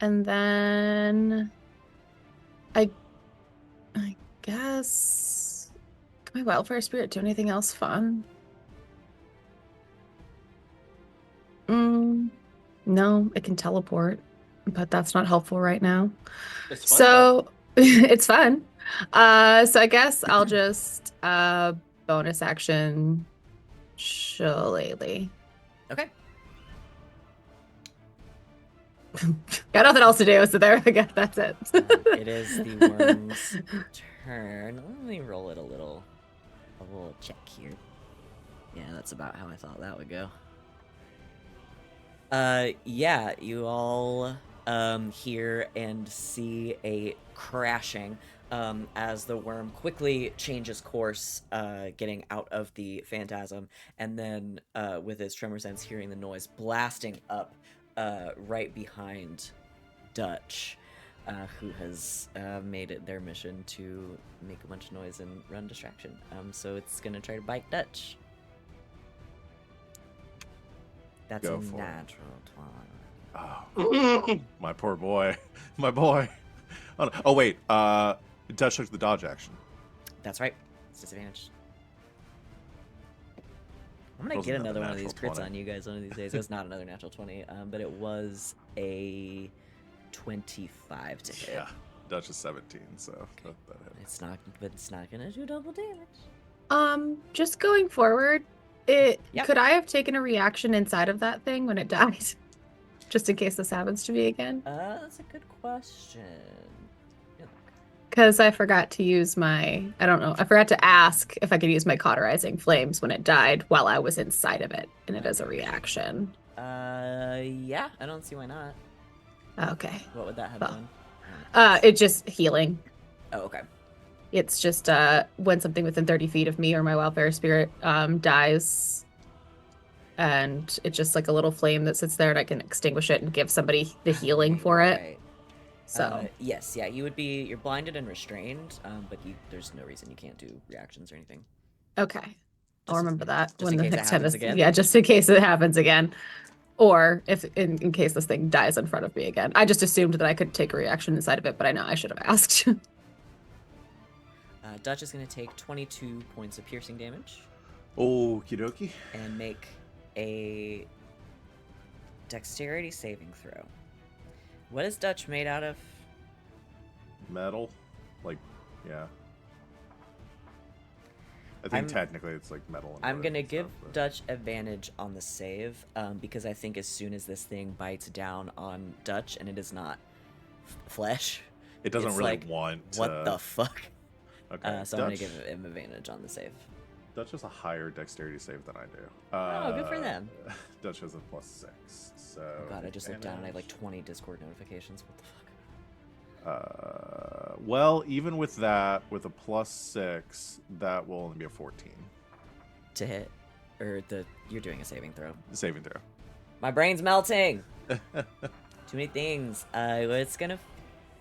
And then I guess can my wildfire spirit do anything else fun? No, it can teleport, but that's not helpful right now. It's fun, though. So it's fun. So I guess I'll just bonus action Shillelagh. Okay. Got nothing else to do, so there I guess that's it. It is the worm's turn. Let me roll it a little check here. Yeah, that's about how I thought that would go. Yeah, you all hear and see a crashing as the worm quickly changes course, getting out of the phantasm, and then with his tremor sense hearing the noise blasting up right behind Dutch, who has made it their mission to make a bunch of noise and run distraction. So it's gonna try to bite Dutch. That's Go a for it. natural 20. Oh, my poor boy. My boy. Oh, no. Oh wait. Dutch took the dodge action. That's right. It's disadvantage. I'm gonna Wasn't get that another the one of these natural crits 20? on you guys one of these days. It was not another natural 20, but it was a 25 to hit. Yeah. Dutch is 17, so that hit. It's not, but it's not gonna do double damage. Just going forward, Yep. could I have taken a reaction inside of that thing when it died? Just in case this happens to me again? That's a good question. Yeah. Because I forgot to use I forgot to ask if I could use my cauterizing flames when it died while I was inside of it, and it is a reaction. Yeah, I don't see why not. Okay. What would that have Well, done? It's just healing. Oh, okay. It's just when something within 30 feet of me or my wildfire spirit dies, and it's just like a little flame that sits there, and I can extinguish it and give somebody the healing for it. Right. So Yes, yeah, you're blinded and restrained, but there's no reason you can't do reactions or anything. okay, I'll remember that just when in the case it next time happens this. again? Yeah, just in case it happens again, or if in case this thing dies in front of me again. I just assumed that I could take a reaction inside of it, but I know I should have asked. Dutch is going to take 22 points of piercing damage Okie dokie. and make a dexterity saving throw. What is Dutch made out of? Metal. Like, yeah. I think technically it's like metal. And I'm wood going to and give stuff, but- Dutch advantage on the save because I think as soon as this thing bites down on Dutch and it is not flesh, It doesn't it's really like, want. what the fuck? Okay. So I'm going to give him advantage on the save. Dutch has a higher dexterity save than I do. Oh, good for them. Dutch has a +6. So. Oh god, I just looked down and I have like 20 Discord notifications. What the fuck? Well, even with that, with a +6, that will only be a 14 To hit? Or you're doing a saving throw. saving throw. My brain's melting! Too many things. It's gonna...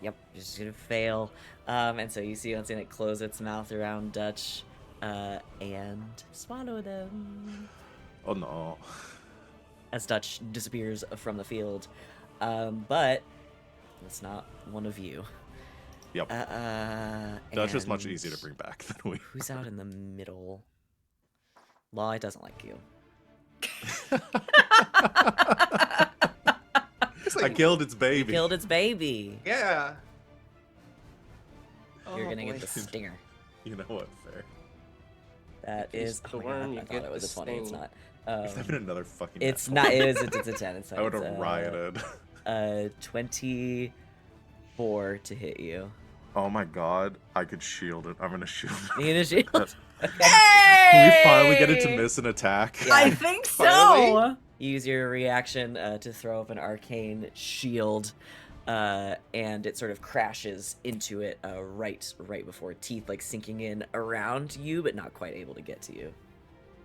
Yep, it's just gonna fail. And so you see it's gonna close its mouth around Dutch, and swallow them. Oh no. As Dutch disappears from the field. But it's not one of you. Yep. Dutch is much easier to bring back than we. Who's out in the middle? Law, it doesn't like you. I killed its baby. Killed its baby. Yeah. You're Oh, gonna boy. get the stinger. You know what? Fair. That You is. kiss Oh the my god, worm, you I thought get it was the a 20. It's sting. not. If that been another fucking. It's nat not. 20, It's a 10. It's I would have rioted. 24 to hit you. Oh my god, I could shield it. I'm gonna shield it. You need a shield. Yes. Okay. Can we finally get it to miss an attack? Yeah. I think so. Finally? Use your reaction to throw up an arcane shield, and it sort of crashes into it right before teeth like sinking in around you, but not quite able to get to you.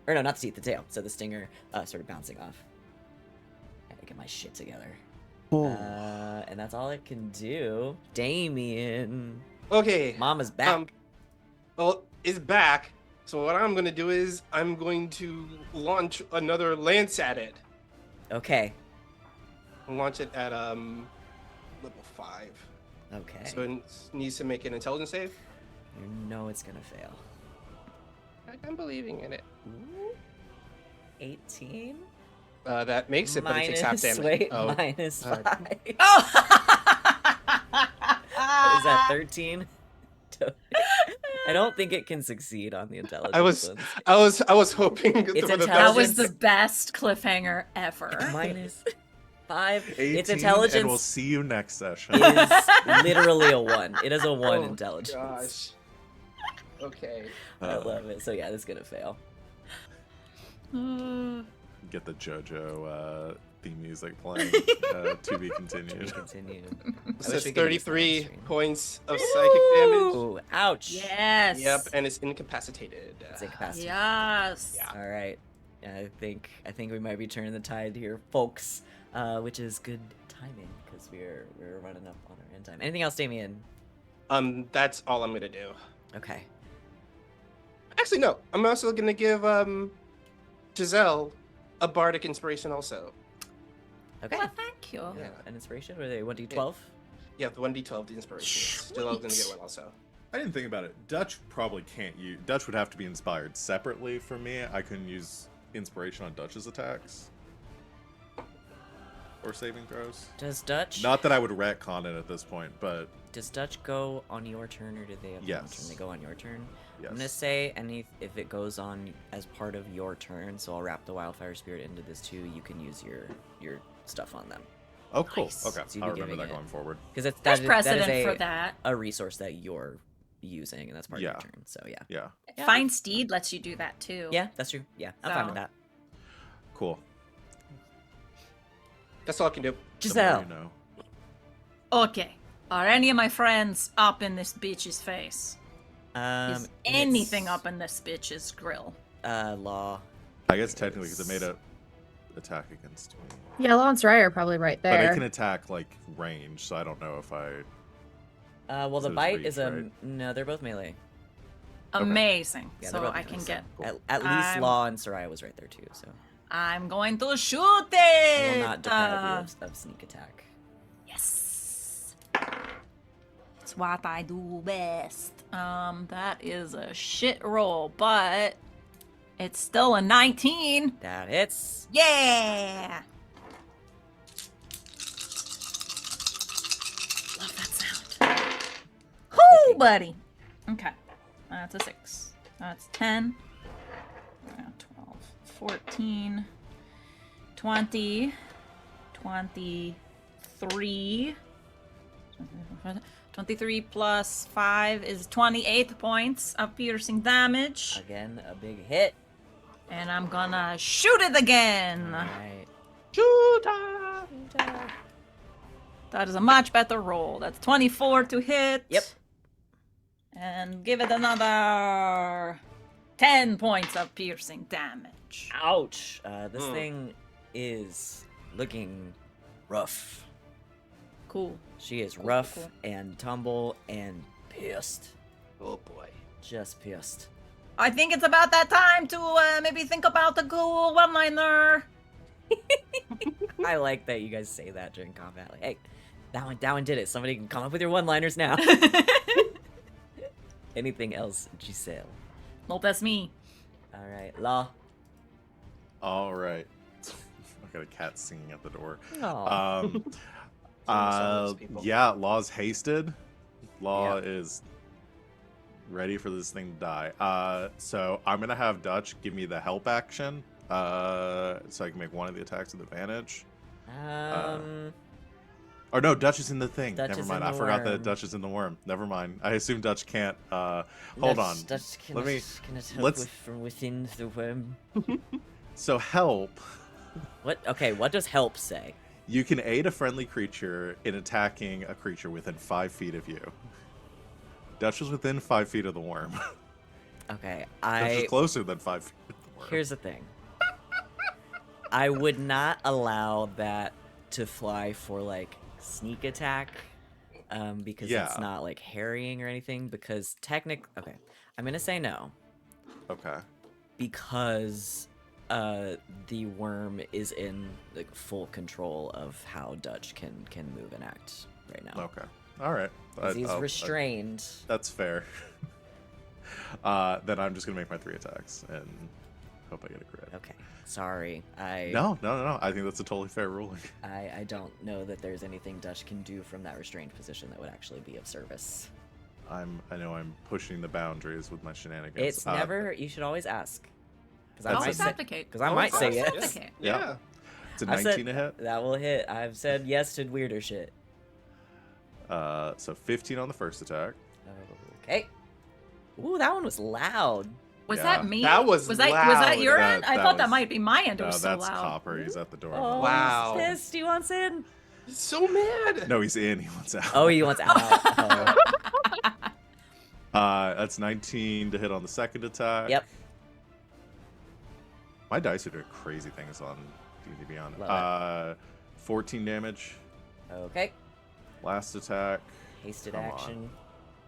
Or no, not the teeth, the tail. So the stinger sort of bouncing off. I gotta get my shit together. And that's all it can do. Damian, Okay. Mama's back. Well, it's back. So what I'm gonna do is I'm going to launch another lance at it. Okay. Launch it at level 5. Okay. So it needs to make an intelligence save. You know it's gonna fail. I'm believing in it. Ooh. 18. That makes it, but it takes half damage. Wait, Oh. minus Uh, 5. Oh! Is that 13? I don't think it can succeed on the intelligence ones. I was hoping It's for the intelligence. That was best. the best cliffhanger ever. Minus 5. 18, Its and we'll intelligence see you next session. is literally a 1. It is a 1 Oh, intelligence. Gosh. Okay. I love it. So yeah, this is gonna fail. Get the JoJo theme music playing. To be continued. Continue. So wish it's we could use that on 33 stream. points of psychic damage. Ooh, ouch. Yes. Yep, and it's incapacitated. It's incapacitated. Yes. Yeah. All right. I think we might be turning the tide here, folks. Which is good timing because we're running up on our end time. Anything else, Damian? That's all I'm gonna do. Okay. Actually, no. I'm also gonna give Giselle a bardic inspiration also. Okay. Well, thank you. Yeah. An inspiration? Were they 1d12? Yeah, the 1d12 the inspiration. Giselle's gonna get one also. I didn't think about it. Dutch probably can't use. Dutch would have to be inspired separately for me. I couldn't use inspiration on Dutch's attacks or saving throws. Does Dutch? Not that I would retcon it at this point, but Does Dutch go on your turn, or do they have their own Yes. turn? They go on your turn. yes. I'm gonna say if it goes on as part of your turn, so I'll wrap the wildfire spirit into this too. You can use your stuff on them Oh, cool. Nice. Okay, So you'd I'll be remember giving that it- going forward. because that There's is precedent for that. a resource that you're using, and that's part of Yeah. your turn. So yeah. Yeah, Yeah. Find Steed lets you do that too. Yeah, that's true. Yeah, I'm fine with So- that. cool. That's all I can do. The more Giselle. you know. Okay. Are any of my friends up in this bitch's face? Is anything up in this bitch's grill? Law. I guess technically because it made a attack against me. Yeah, Law and Sereia are probably right there. But it can attack like range, so I don't know if I. Well, the So it's bite reach, is a right? no. They're both melee. Amazing. Yeah, they're so both I can melee, get. At least Law and Sereia was right there too. So I'm going to shoot I it. will not deprive you of sneak attack. Yes. It's what I do best. That is a shit roll, but it's still a 19. That hits. Yeah. Love that sound. Whoo, buddy. Okay. That's a 6. That's 10. 12, 14, 20, 23. 23 plus 5 is 28 points of piercing damage. Again, a big hit. And I'm gonna shoot it again. All right. Shooter! That is a much better roll. That's 24 to hit. Yep. And give it another 10 points of piercing damage. Ouch. This thing is looking rough. Cool. She is Cool, rough cool. and tumble and pissed. Oh boy. Just pissed. I think it's about that time to maybe think about the cool one-liner. I like that you guys say that during combat. Like, hey, that one did it. Somebody can come up with your one-liners now. Anything else, Giselle? Nope, that's me. All right, Law. All right. I got a cat singing at the door. Aw. People. Yeah, Law's hasted. Law Yeah. is ready for this thing to die. So I'm gonna have Dutch give me the help action, so I can make one of the attacks with advantage. Or no, Dutch is in the thing. Dutch Never is mind. in I the forgot worm. that Dutch is in the worm. Never mind. I assume Dutch can't. Hold on. Dutch Let me. cannot help let's- from within the worm. So help. What? Okay, what does help say? You can aid a friendly creature in attacking a creature within 5 feet of you. Dutch is within 5 feet of the worm. Okay, Dutch is closer than 5 feet of the worm. Here's the thing. I would not allow that to fly for like sneak attack, because Yeah. it's not like harrying or anything. Because okay, I'm gonna say no Okay. because the worm is in like full control of how Dutch can move and act right now. Okay. All right. 'Cause he's I'll- restrained. that's fair. Then I'm just gonna make my 3 attacks and hope I get a crit. Okay, sorry. No. I think that's a totally fair ruling. I don't know that there's anything Dutch can do from that restrained position that would actually be of service. I know I'm pushing the boundaries with my shenanigans. It's never. You should always ask. Because That's Always it. advocate. Because I might say Always yes. advocate. Yeah. It's a I 19 said to hit. that will hit. I've said yes to weirder shit. So 15 on the first attack. Okay. Ooh, that one was loud. Was Yeah. that me? That was that loud. your That- end? I that thought that was- might be my end. It No, was so that's loud. Copper. He's at the door. Oh, Wow. he's pissed. He wants in. He's so mad. No, he's in. He wants out. Oh, he wants out. Oh. That's 19 to hit on the second attack. Yep. My dice are doing crazy things on D&D Beyond. Love 14 damage. Okay. Last attack. Hasted Come on. action.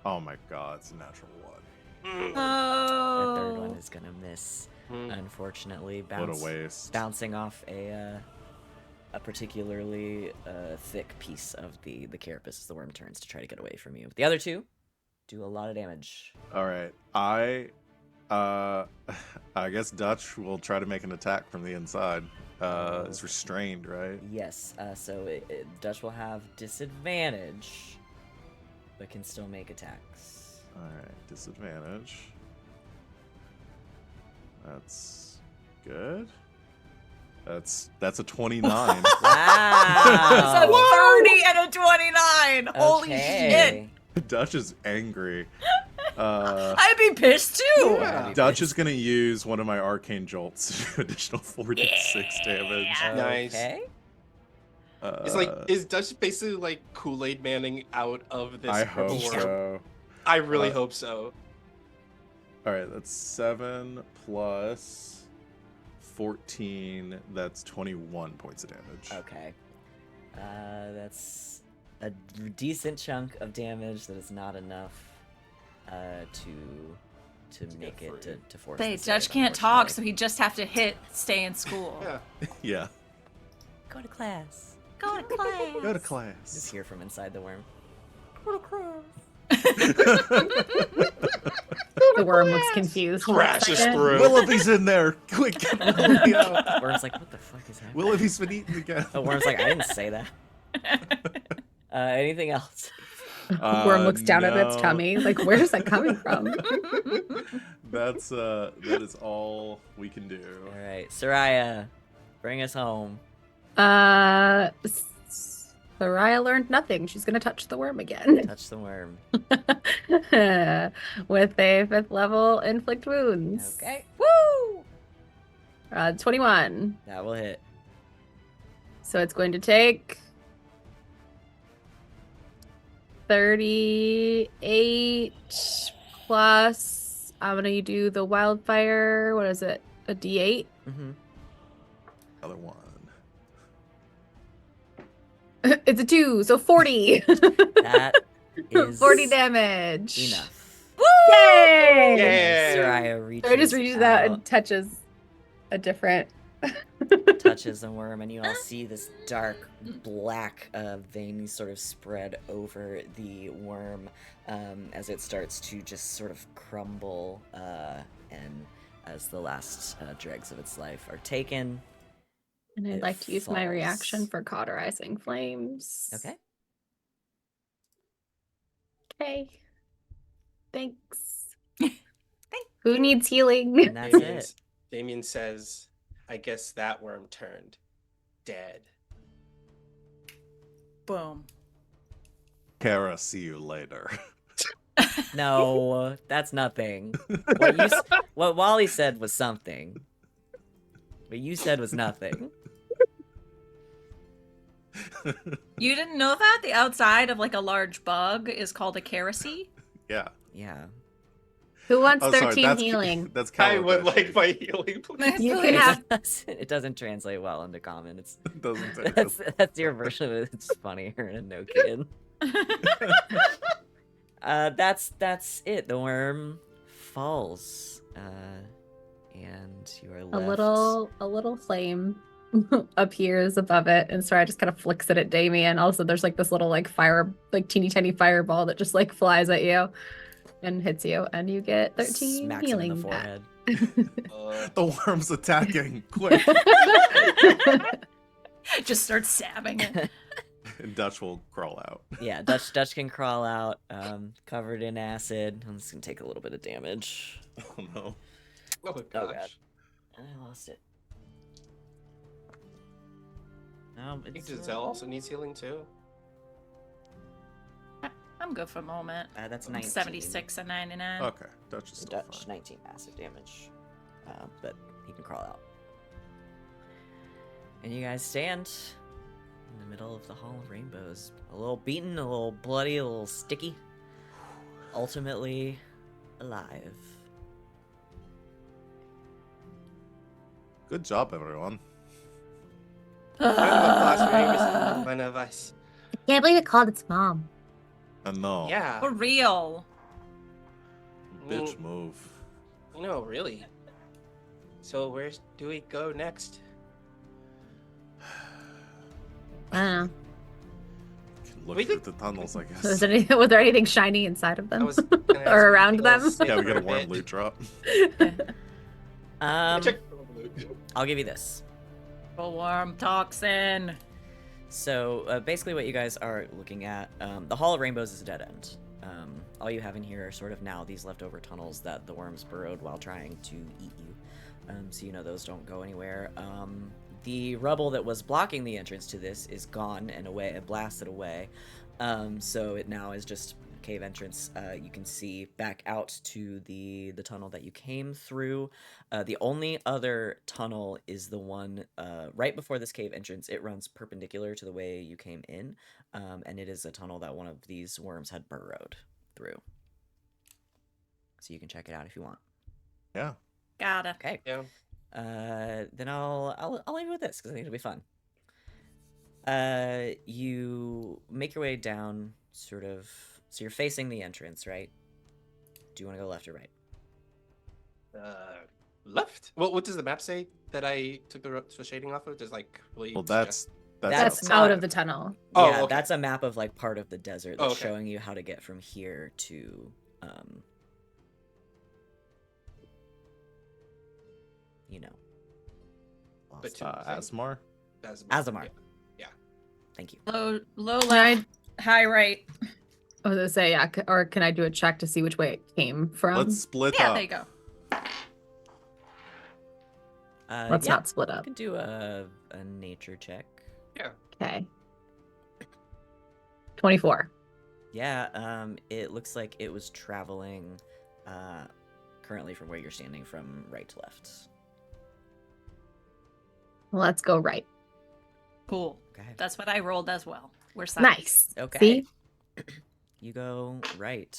Oh my god, it's a natural 1. Oh. The third one is gonna miss. Unfortunately, What a waste. bouncing off a particularly thick piece of the carapace as the worm turns to try to get away from you. The other two do a lot of damage. All right, I guess Dutch will try to make an attack from the inside. It's restrained, right? Yes, so Dutch will have disadvantage, but can still make attacks. All right, disadvantage. That's good. That's a 29. Wow! So 30 and a 29. Holy shit. Okay. Dutch is angry. I'd be pissed too. Yeah. Dutch is gonna use one of my arcane jolts to do additional 46 damage. Nice. Okay. It's like, is Dutch basically like Kool-Aid Manning out of this? I hope worm? so. I really Uh, hope so. All right, that's 7 plus 14. That's 21 points of damage. Okay. That's a decent chunk of damage. That is not enough to make get it free. to force. Hey, the Judge save, can't talk, so unfortunately. he just have to hit stay in school. Yeah. Yeah. Go to class. Go to class. Go to Just class. hear from inside the worm. The worm looks confused. for a Crashes second. through. Willoughby's in there. Quick, get Willoughby out. Worm's like, what the fuck is happening? Willoughby's been eaten again. Oh, Worm's like, I didn't say that. Anything else? Worm looks down at its No. tummy. Like, where's that coming from? That is all we can do. All right, Sereia, bring us home. Sereia learned nothing. She's gonna touch the worm again. Touch the worm. With a 5th level inflict wounds. Okay, 21. that will hit. So it's going to take 38 plus. I'm gonna do the wildfire. What is it? A D8. Mm-hmm. Another one. It's a 2, so 40. That is 40 damage. enough. Yay! Yay! Soraya reaches So it just reaches out and touches a different. touches the worm, and you all see this dark black vein sort of spread over the worm as it starts to just sort of crumble, and as the last dregs of its life are taken. And I'd It like to use my reaction falls. for cauterizing flames. Okay. Okay. Thanks. Who needs healing? And that's it. Damian says, I guess that worm turned dead. Boom. Kara, see you later. No, that's nothing. What Wally said was something. What you said was nothing. You didn't know that? The outside of like a large bug is called a kerosene? Yeah. Yeah. Who wants Oh, 13 sorry. That's healing? That's I would calabash. like my healing, please. You Please. can have. It doesn't translate well into common. It's It doesn't take that's your version of it. It's funnier in a Nokian. That's it. The worm falls, and you are left. A little flame appears above it, and Soraya just kind of flicks it at Damian. Also, there's like this little like fire, like teeny tiny fireball that just like flies at you and hits you, and you get 13 smacks him healing in the back. forehead. The worm's attacking. Quick. Just start stabbing it. And Dutch will crawl out. Yeah, Dutch can crawl out, covered in acid. I'm just gonna take a little bit of damage. Oh no. Oh, gosh. God. I lost it. No, I think it's Giselle also needs healing too. I'm good for the moment. that's I'm 19. 76 and 99. Okay. Dutch is still Dutch, fine. 19 acid damage, but he can crawl out. And you guys stand in the middle of the Hall of Rainbows, a little beaten, a little bloody, a little sticky, ultimately alive. Good job, everyone. One of us. I can't believe it called its mom. And no. Yeah. For real. Bitch move. No, really. So where do we go next? I don't know. Can look We through could- the tunnels, I guess. Was there anything shiny inside of them? I was gonna ask Or if around you all them? stay Yeah, we for get a bit. warm loot drop. Check- I'll give you this. A worm toxin. So basically what you guys are looking at, the Hall of Rainbows is a dead end. All you have in here are sort of now these leftover tunnels that the worms burrowed while trying to eat you. So you know those don't go anywhere. The rubble that was blocking the entrance to this is gone and away, blasted away. So it now is just a cave entrance. You can see back out to the tunnel that you came through. The only other tunnel is the one right before this cave entrance. It runs perpendicular to the way you came in, and it is a tunnel that one of these worms had burrowed through. So you can check it out if you want. Yeah. Gotta. Okay. Yeah. Then I'll leave it with this because I think it'll be fun. You make your way down, sort of. So you're facing the entrance, right? Do you want to go left or right? Left. Well, what does the map say that I took the shading off of? Does like really Well, suggest- That's That's not- out of the tunnel. Oh, Yeah, okay. that's a map of like part of the desert Oh, that's okay. showing you how to get from here to, you know. But to Asmar. Azamar. Yeah. Thank you. Low I- left, high right. I was gonna say, yeah, or can I do a check to see which way it came from? Um, Let's split Yeah, up. there you go. Let's Yeah, not split you up. could do a nature check. Okay. 24. Yeah, it looks like it was traveling currently from where you're standing from right to left. Let's go right. Cool. Okay. That's what I rolled as well. We're sides. Nice. Okay. See? You go right.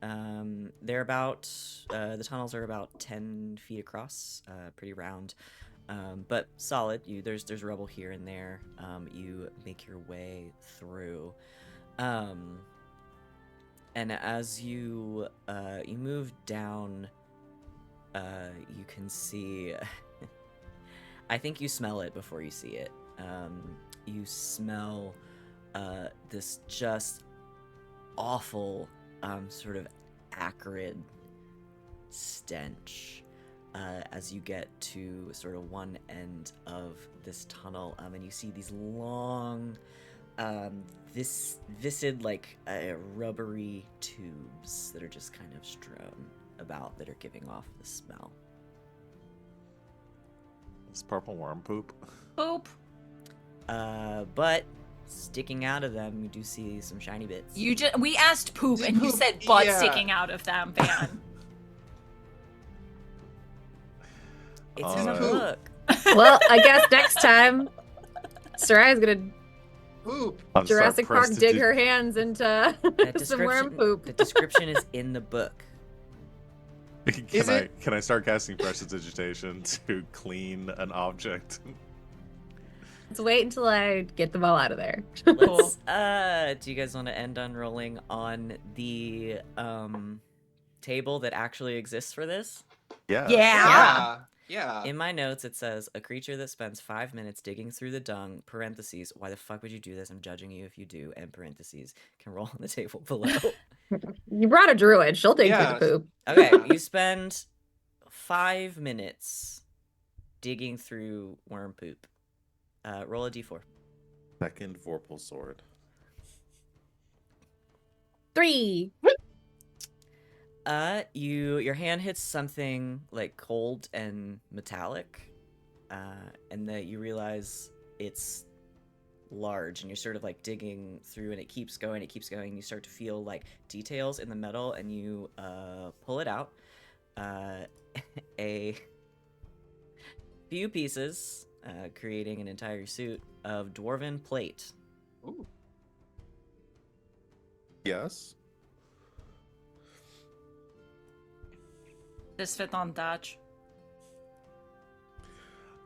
They're about the tunnels are about 10 feet across, pretty round, but solid. There's rubble here and there. You make your way through, and as you move down, you can see. I think you smell it before you see it. You smell this just awful, sort of acrid stench as you get to sort of one end of this tunnel, and you see these long, viscid, like rubbery tubes that are just kind of strewn about that are giving off the smell. It's purple worm poop. Boop. But sticking out of them, you do see some shiny bits. We asked poop, and you Poop, said butt yeah. sticking out of them, Van. It's in the Alright. book. Well, I guess next time, Sereia's gonna Poop. I'm sorry, Jurassic Park dig her hands into That some worm description- poop. The description is in the book. Is it- Can I start casting prestidigitation to clean an object? Let's wait until I get them all out of there. Let's, do you guys want to end on rolling on the table that actually exists for this? Yeah. Yeah. Yeah. In my notes, it says a creature that spends 5 minutes digging through the dung. Parentheses. Why the fuck would you do this? I'm judging you if you do. And parentheses can roll on the table below. You brought a druid. She'll dig Yeah. through the poop. Okay, you spend 5 minutes digging through worm poop. Roll a d4. Second Vorpal sword. 3. Your hand hits something like cold and metallic, and that you realize it's large, and you're sort of like digging through, and it keeps going, and you start to feel like details in the metal, and you pull it out. A few pieces, creating an entire suit of dwarven plate. Ooh. Yes. This fit on Dutch.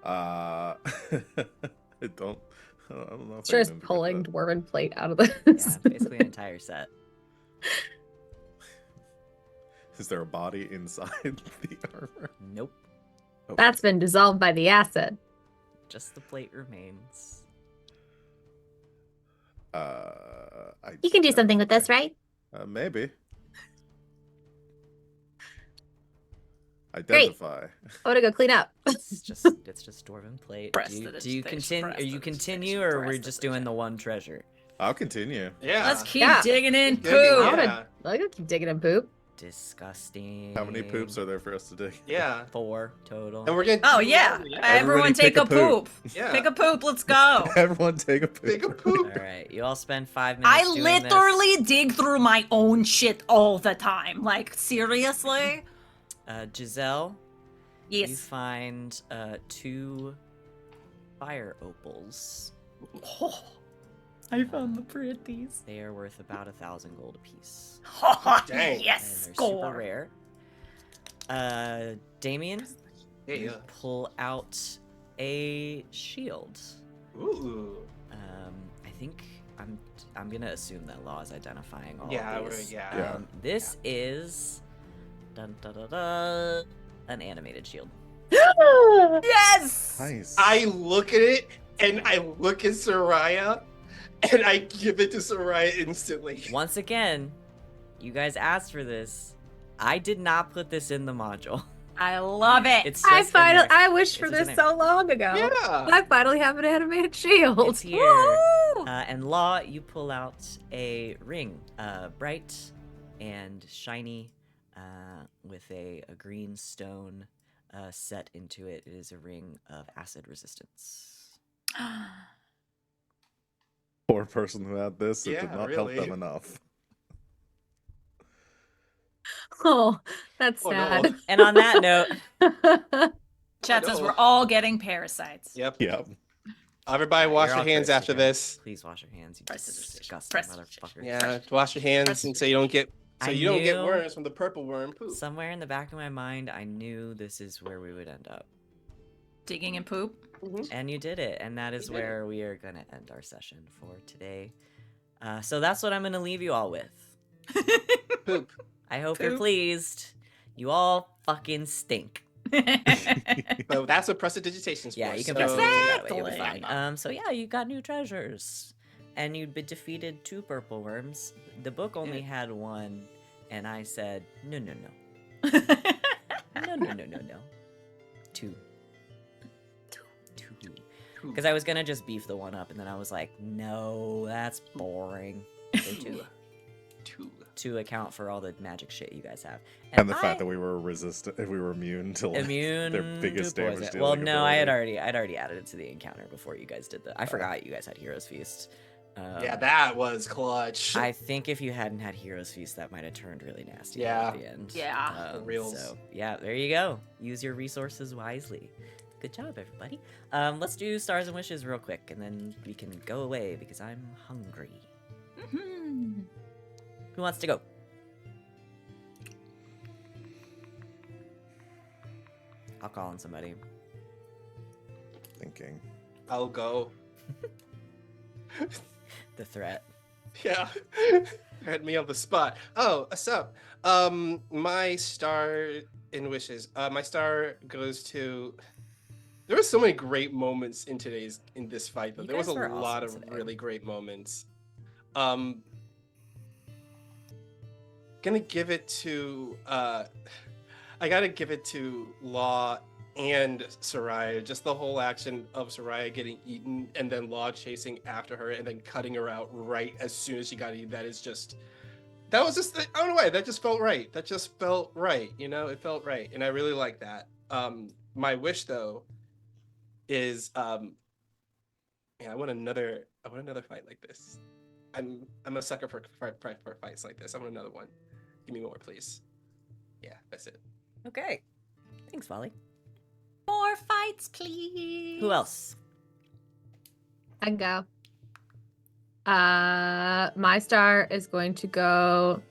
I don't know. If I Just even get pulling that. dwarven plate out of this. Yeah, basically an entire set. Is there a body inside the armor? Nope, That's been dissolved by the acid. just the plate remains. You can do something with this, right? Maybe. Great. Identify. I want to go clean up. It's just dwarven plate. Press Do you, the do you digitation, continue? Are you press the continue, digitation, or we're press the just doing the one treasure? I'll continue. Yeah. Let's keep Yeah. digging in Digging, poop. I wanna- yeah. I'm gonna keep digging in poop. Disgusting. How many poops are there for us to dig? Yeah. 4 total. And we're gonna. Oh yeah. Yeah. Everyone Everybody take pick a a poop. poop. Yeah. Pick a poop. Let's go. Everyone take a poop. Take a poop. All right, you all spend 5 minutes. I doing literally dig through my own shit all the time. Like seriously. this. Giselle, you Yes. find 2 fire opals. Oh, I found the pretties. They are worth about 1,000 gold apiece. Dang. And Yes, they're super score. rare. Damian, Yeah. you pull out a shield. Ooh. I think I'm gonna assume that Law is identifying all Yeah, of we're- these. yeah. This is an animated shield. Yes! Nice. I look at it and I look at Sereia and I give it to Sereia instantly. Once again, you guys asked for this. I did not put this in the module. I love it. It's just in there. I wished for It's just in this there. so long ago. Yeah. I finally have an animated shield. It's here. Woo! And Law, you pull out a ring, bright and shiny, with a green stone set into it. It is a ring of acid resistance. Poor person who had this, it did Yeah, not help really. them enough. Oh, that's Oh, no. sad. And on that note, Chat Oh, says no. we're all getting parasites. Yep. Yep. Everybody wash you're your all hands cursed, after okay? this. Please wash your hands, you Press scissors, stitch. disgusting Press, motherfucker. Yeah, wash your hands and so you don't get I you don't get knew- worms from the purple worm poop. Somewhere in the back of my mind, I knew this is where we would end up. Digging and poop. And you did it, and that is We did it. where we are going to end our session for today. So that's what I'm going to leave you all with. Poop. I hope you're Poop. pleased. You all fucking stink. So that's what prestidigitation's for. Yeah, you can so... press it that way. You'll be Exactly. fine. So yeah, you got new treasures, and you defeated 2 purple worms. The book only had 1, and I said no, no, no, no, no, no, no, no. 2. Because I was gonna just beef the one up, and then I was like, no, that's boring. So 2. Two. To account for all the magic shit you guys have. And the fact that we were resistant, if we were immune to like, immune their to biggest damage poison. dealing Well, no, I'd ability. already added it to the encounter before you guys did that. I forgot you guys had Heroes Feast. Yeah, that was clutch. I think if you hadn't had Heroes Feast, that might have turned really nasty Yeah. at the end. Yeah. For reals. So yeah, there you go. Use your resources wisely. Good job, everybody. Let's do Stars and Wishes real quick, and then we can go away because I'm hungry. Mhm. Who wants to go? I'll call on somebody. Thinking. I'll go. The threat. Yeah. Had me on the spot. Oh, what's up? My star in wishes. My star goes to. There were so many great moments in this fight. Though You there was a guys were lot of awesome today. really great moments. Gonna give it to. I gotta give it to Law and Sereia. Just the whole action of Sereia getting eaten and then Law chasing after her and then cutting her out right as soon as she got eaten. That was just, I don't know why, that just felt right. That just felt right. You know, it felt right. And I really like that. My wish though is, I want another fight like this. I'm a sucker for fights like this. I want another one. Give me more, please. Yeah, that's it. Okay. Thanks, Molly. More fights, please. Who else? I can go. My star is going to go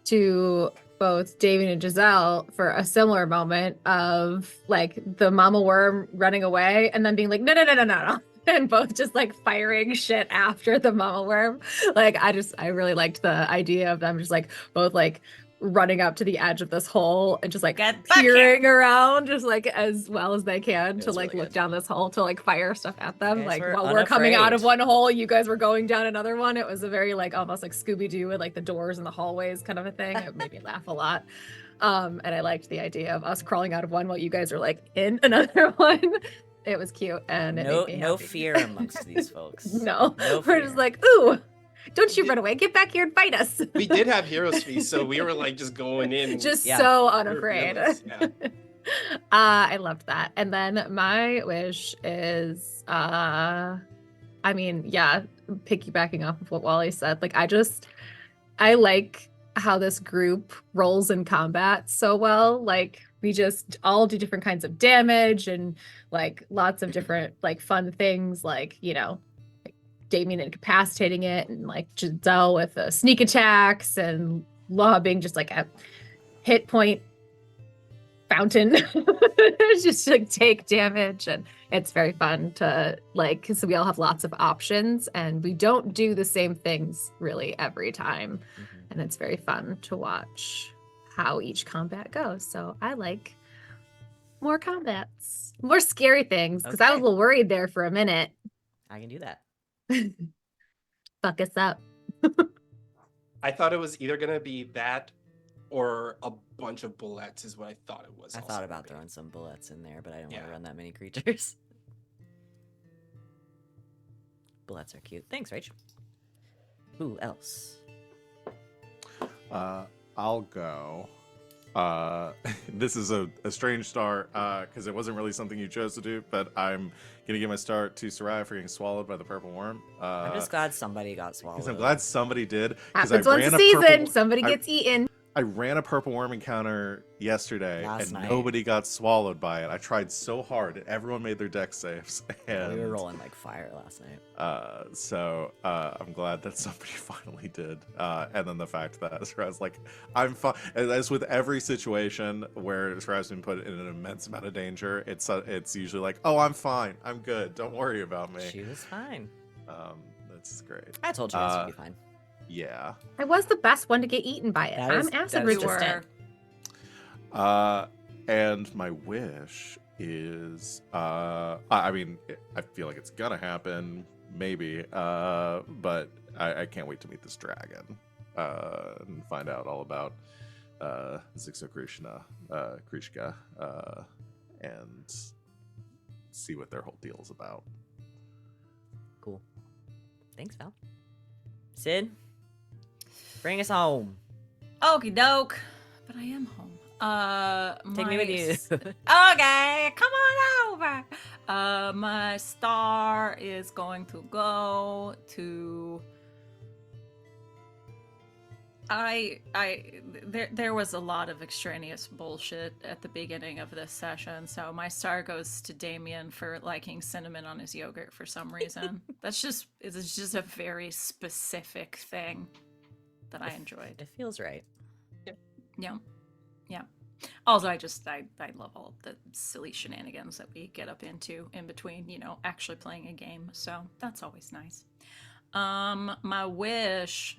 to both Damian and Giselle for a similar moment of like the mama worm running away and then being like, no, no, no, no, no, no. And both just like firing shit after the mama worm. Like I really liked the idea of them just like both like running up to the edge of this hole and just like Get back here. peering around just like as well as they can It to was like really look good. down this hole to like fire stuff at them. You guys Like were while we're coming out of unafraid. one hole, you guys were going down another one. It was a very like almost like Scooby-Doo with like the doors and the hallways kind of a thing. It made me laugh a lot. And I liked the idea of us crawling out of one while you guys are like in another one. It was cute and it No, made me no happy. fear amongst these folks. No, No we're just fear. like, ooh, don't you run away. Get back here and fight us. We did have Heroes Feast, so we were like just going in. Just Yeah. so we were unafraid. villains, yeah. I loved that. And then my wish is I mean, yeah, piggybacking off of what Wally said, like I like how this group rolls in combat so well. Like we just all do different kinds of damage and like lots of different like fun things, like, you know, like Damian incapacitating it and like Giselle with sneak attacks and Law being just like a hit point fountain. Just like take damage, and it's very fun to like because we all have lots of options and we don't do the same things really every time. And it's very fun to watch how each combat goes. So I like more combats, more scary things, because I was a Okay. little worried there for a minute. I can do that. Fuck us up. I thought it was either gonna be that or a bunch of bullets is what I thought it was. I also thought gonna about be. throwing some bullets in there, but I didn't want Yeah. to run that many creatures. Bullets are cute. Thanks, Rach. Who else? I'll go. This is a strange start because it wasn't really something you chose to do, but I'm gonna give my start to Sereia for getting swallowed by the purple worm. I'm just glad somebody got swallowed. Because I'm glad somebody did. Because I Happens once ran a a season. purple. Somebody gets eaten. I ran a purple worm encounter yesterday, Last and night. nobody got swallowed by it. I tried so hard, and everyone made their deck saves. And We were rolling like fire last night. So I'm glad that somebody finally did. And then the fact that Sereia's like, I'm fine. As with every situation where Sereia's been put in an immense amount of danger, it's usually like, oh, I'm fine. I'm good. Don't worry about me. She was fine. That's great. I told you guys would be fine. Yeah. I was the best one to get eaten by it. That I'm is- acid that is You resistant. were. And my wish is, I mean, I feel like it's gonna happen, maybe, but I can't wait to meet this dragon, and find out all about, Zixo Krishka, and see what their whole deal is about. Cool. Thanks, Val. Sid, bring us home. Okie doke. But I am home. Take me with you. Okay, come on over. My star is going to go to. There was a lot of extraneous bullshit at the beginning of this session, so my star goes to Damian for liking cinnamon on his yogurt for some reason. It's just a very specific thing that I enjoyed. It feels right. Yeah. Also, I love all the silly shenanigans that we get up into in between, actually playing a game. So that's always nice. My wish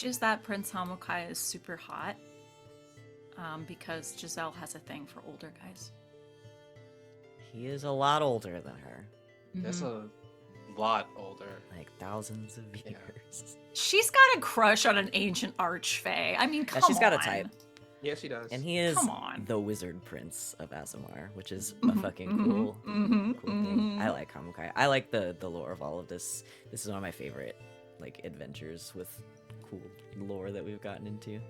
is that Prince Hamukai is super hot. Because Giselle has a thing for older guys. He is a lot older than her. That's Mhm. a lot older. Like thousands of Yeah. years. She's got a crush on an ancient archfey. I mean, come on. She's got a type. Yes, she does. And he is Come on. the wizard prince of Azamar, which is a Mhm, fucking mhm, cool mhm, thing. I mhm. like Hamukai. I like the lore of all of this. This is one of my favorite like adventures with cool lore that we've gotten into.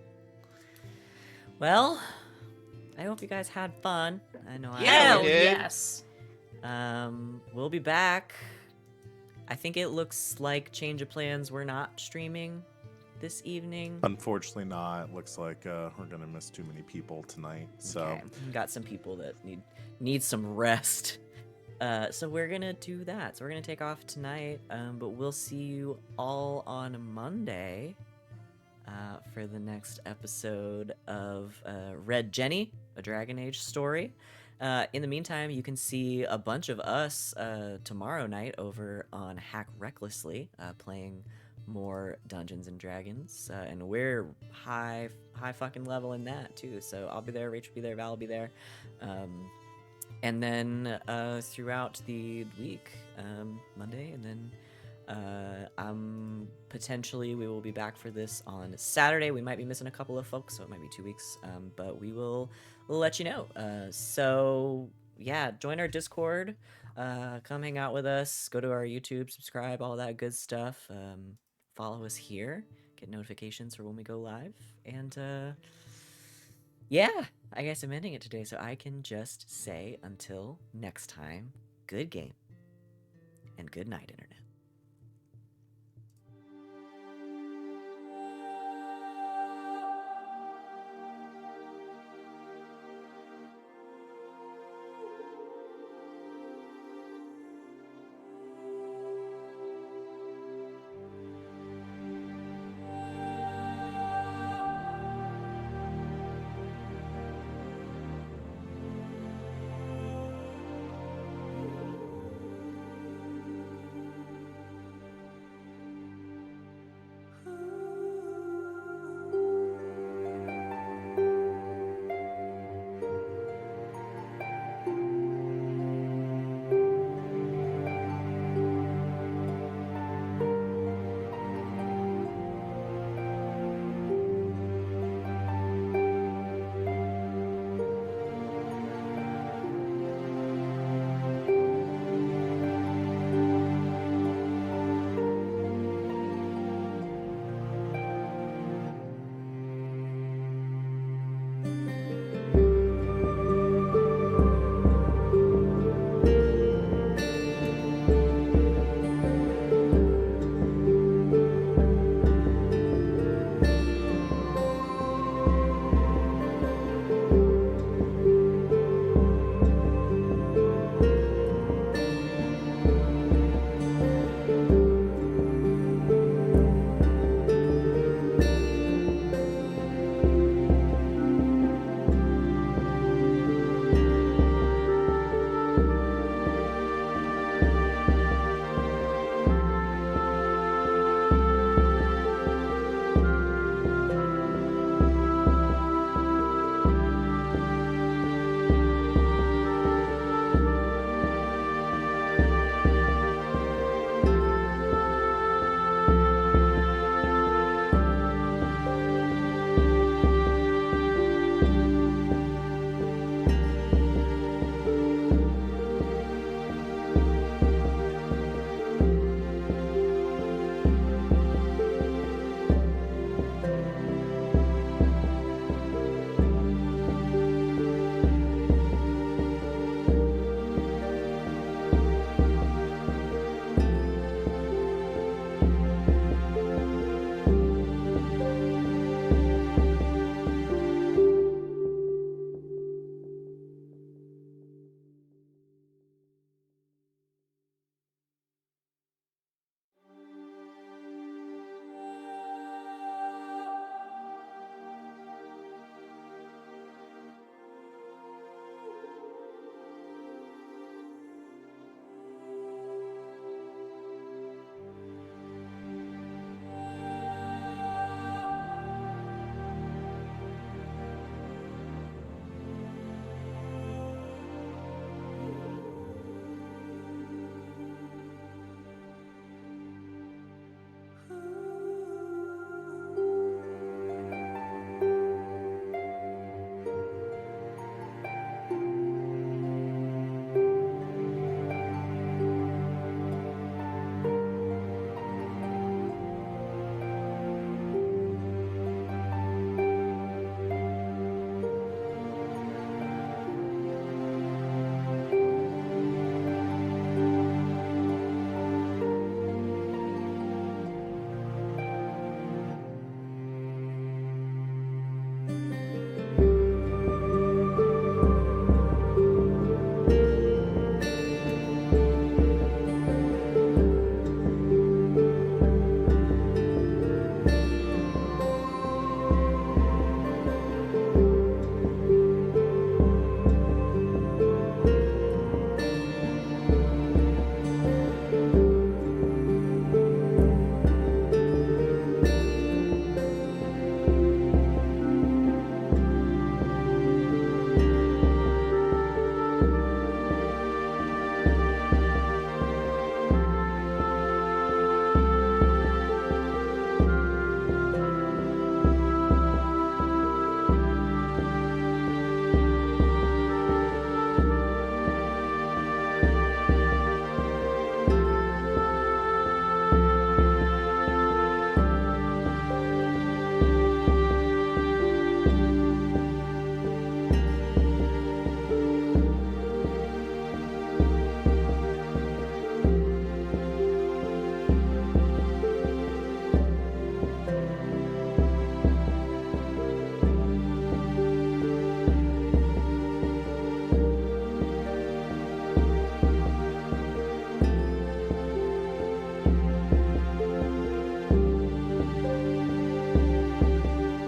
Well, I hope you guys had fun. I know I Hell we did. yes. We'll be back. I think it looks like Change of Plans we're not streaming this evening. Unfortunately not. Looks like we're gonna miss too many people tonight. So Okay. We got some people that need some rest. So we're gonna do that. So we're gonna take off tonight. But we'll see you all on Monday for the next episode of Red Jenny, a Dragon Age story. In the meantime, you can see a bunch of us tomorrow night over on Hack Recklessly, playing more Dungeons and Dragons, and we're high fucking level in that too. So I'll be there, Rach will be there, Val will be there, and then throughout the week, Monday, and then potentially we will be back for this on Saturday. We might be missing a couple of folks, so it might be 2 weeks, but we'll let you know. So yeah, join our Discord, come hang out with us, go to our YouTube, subscribe, all that good stuff. Follow us here, get notifications for when we go live, and yeah, I guess I'm ending it today, so I can just say until next time, good game and good night, internet.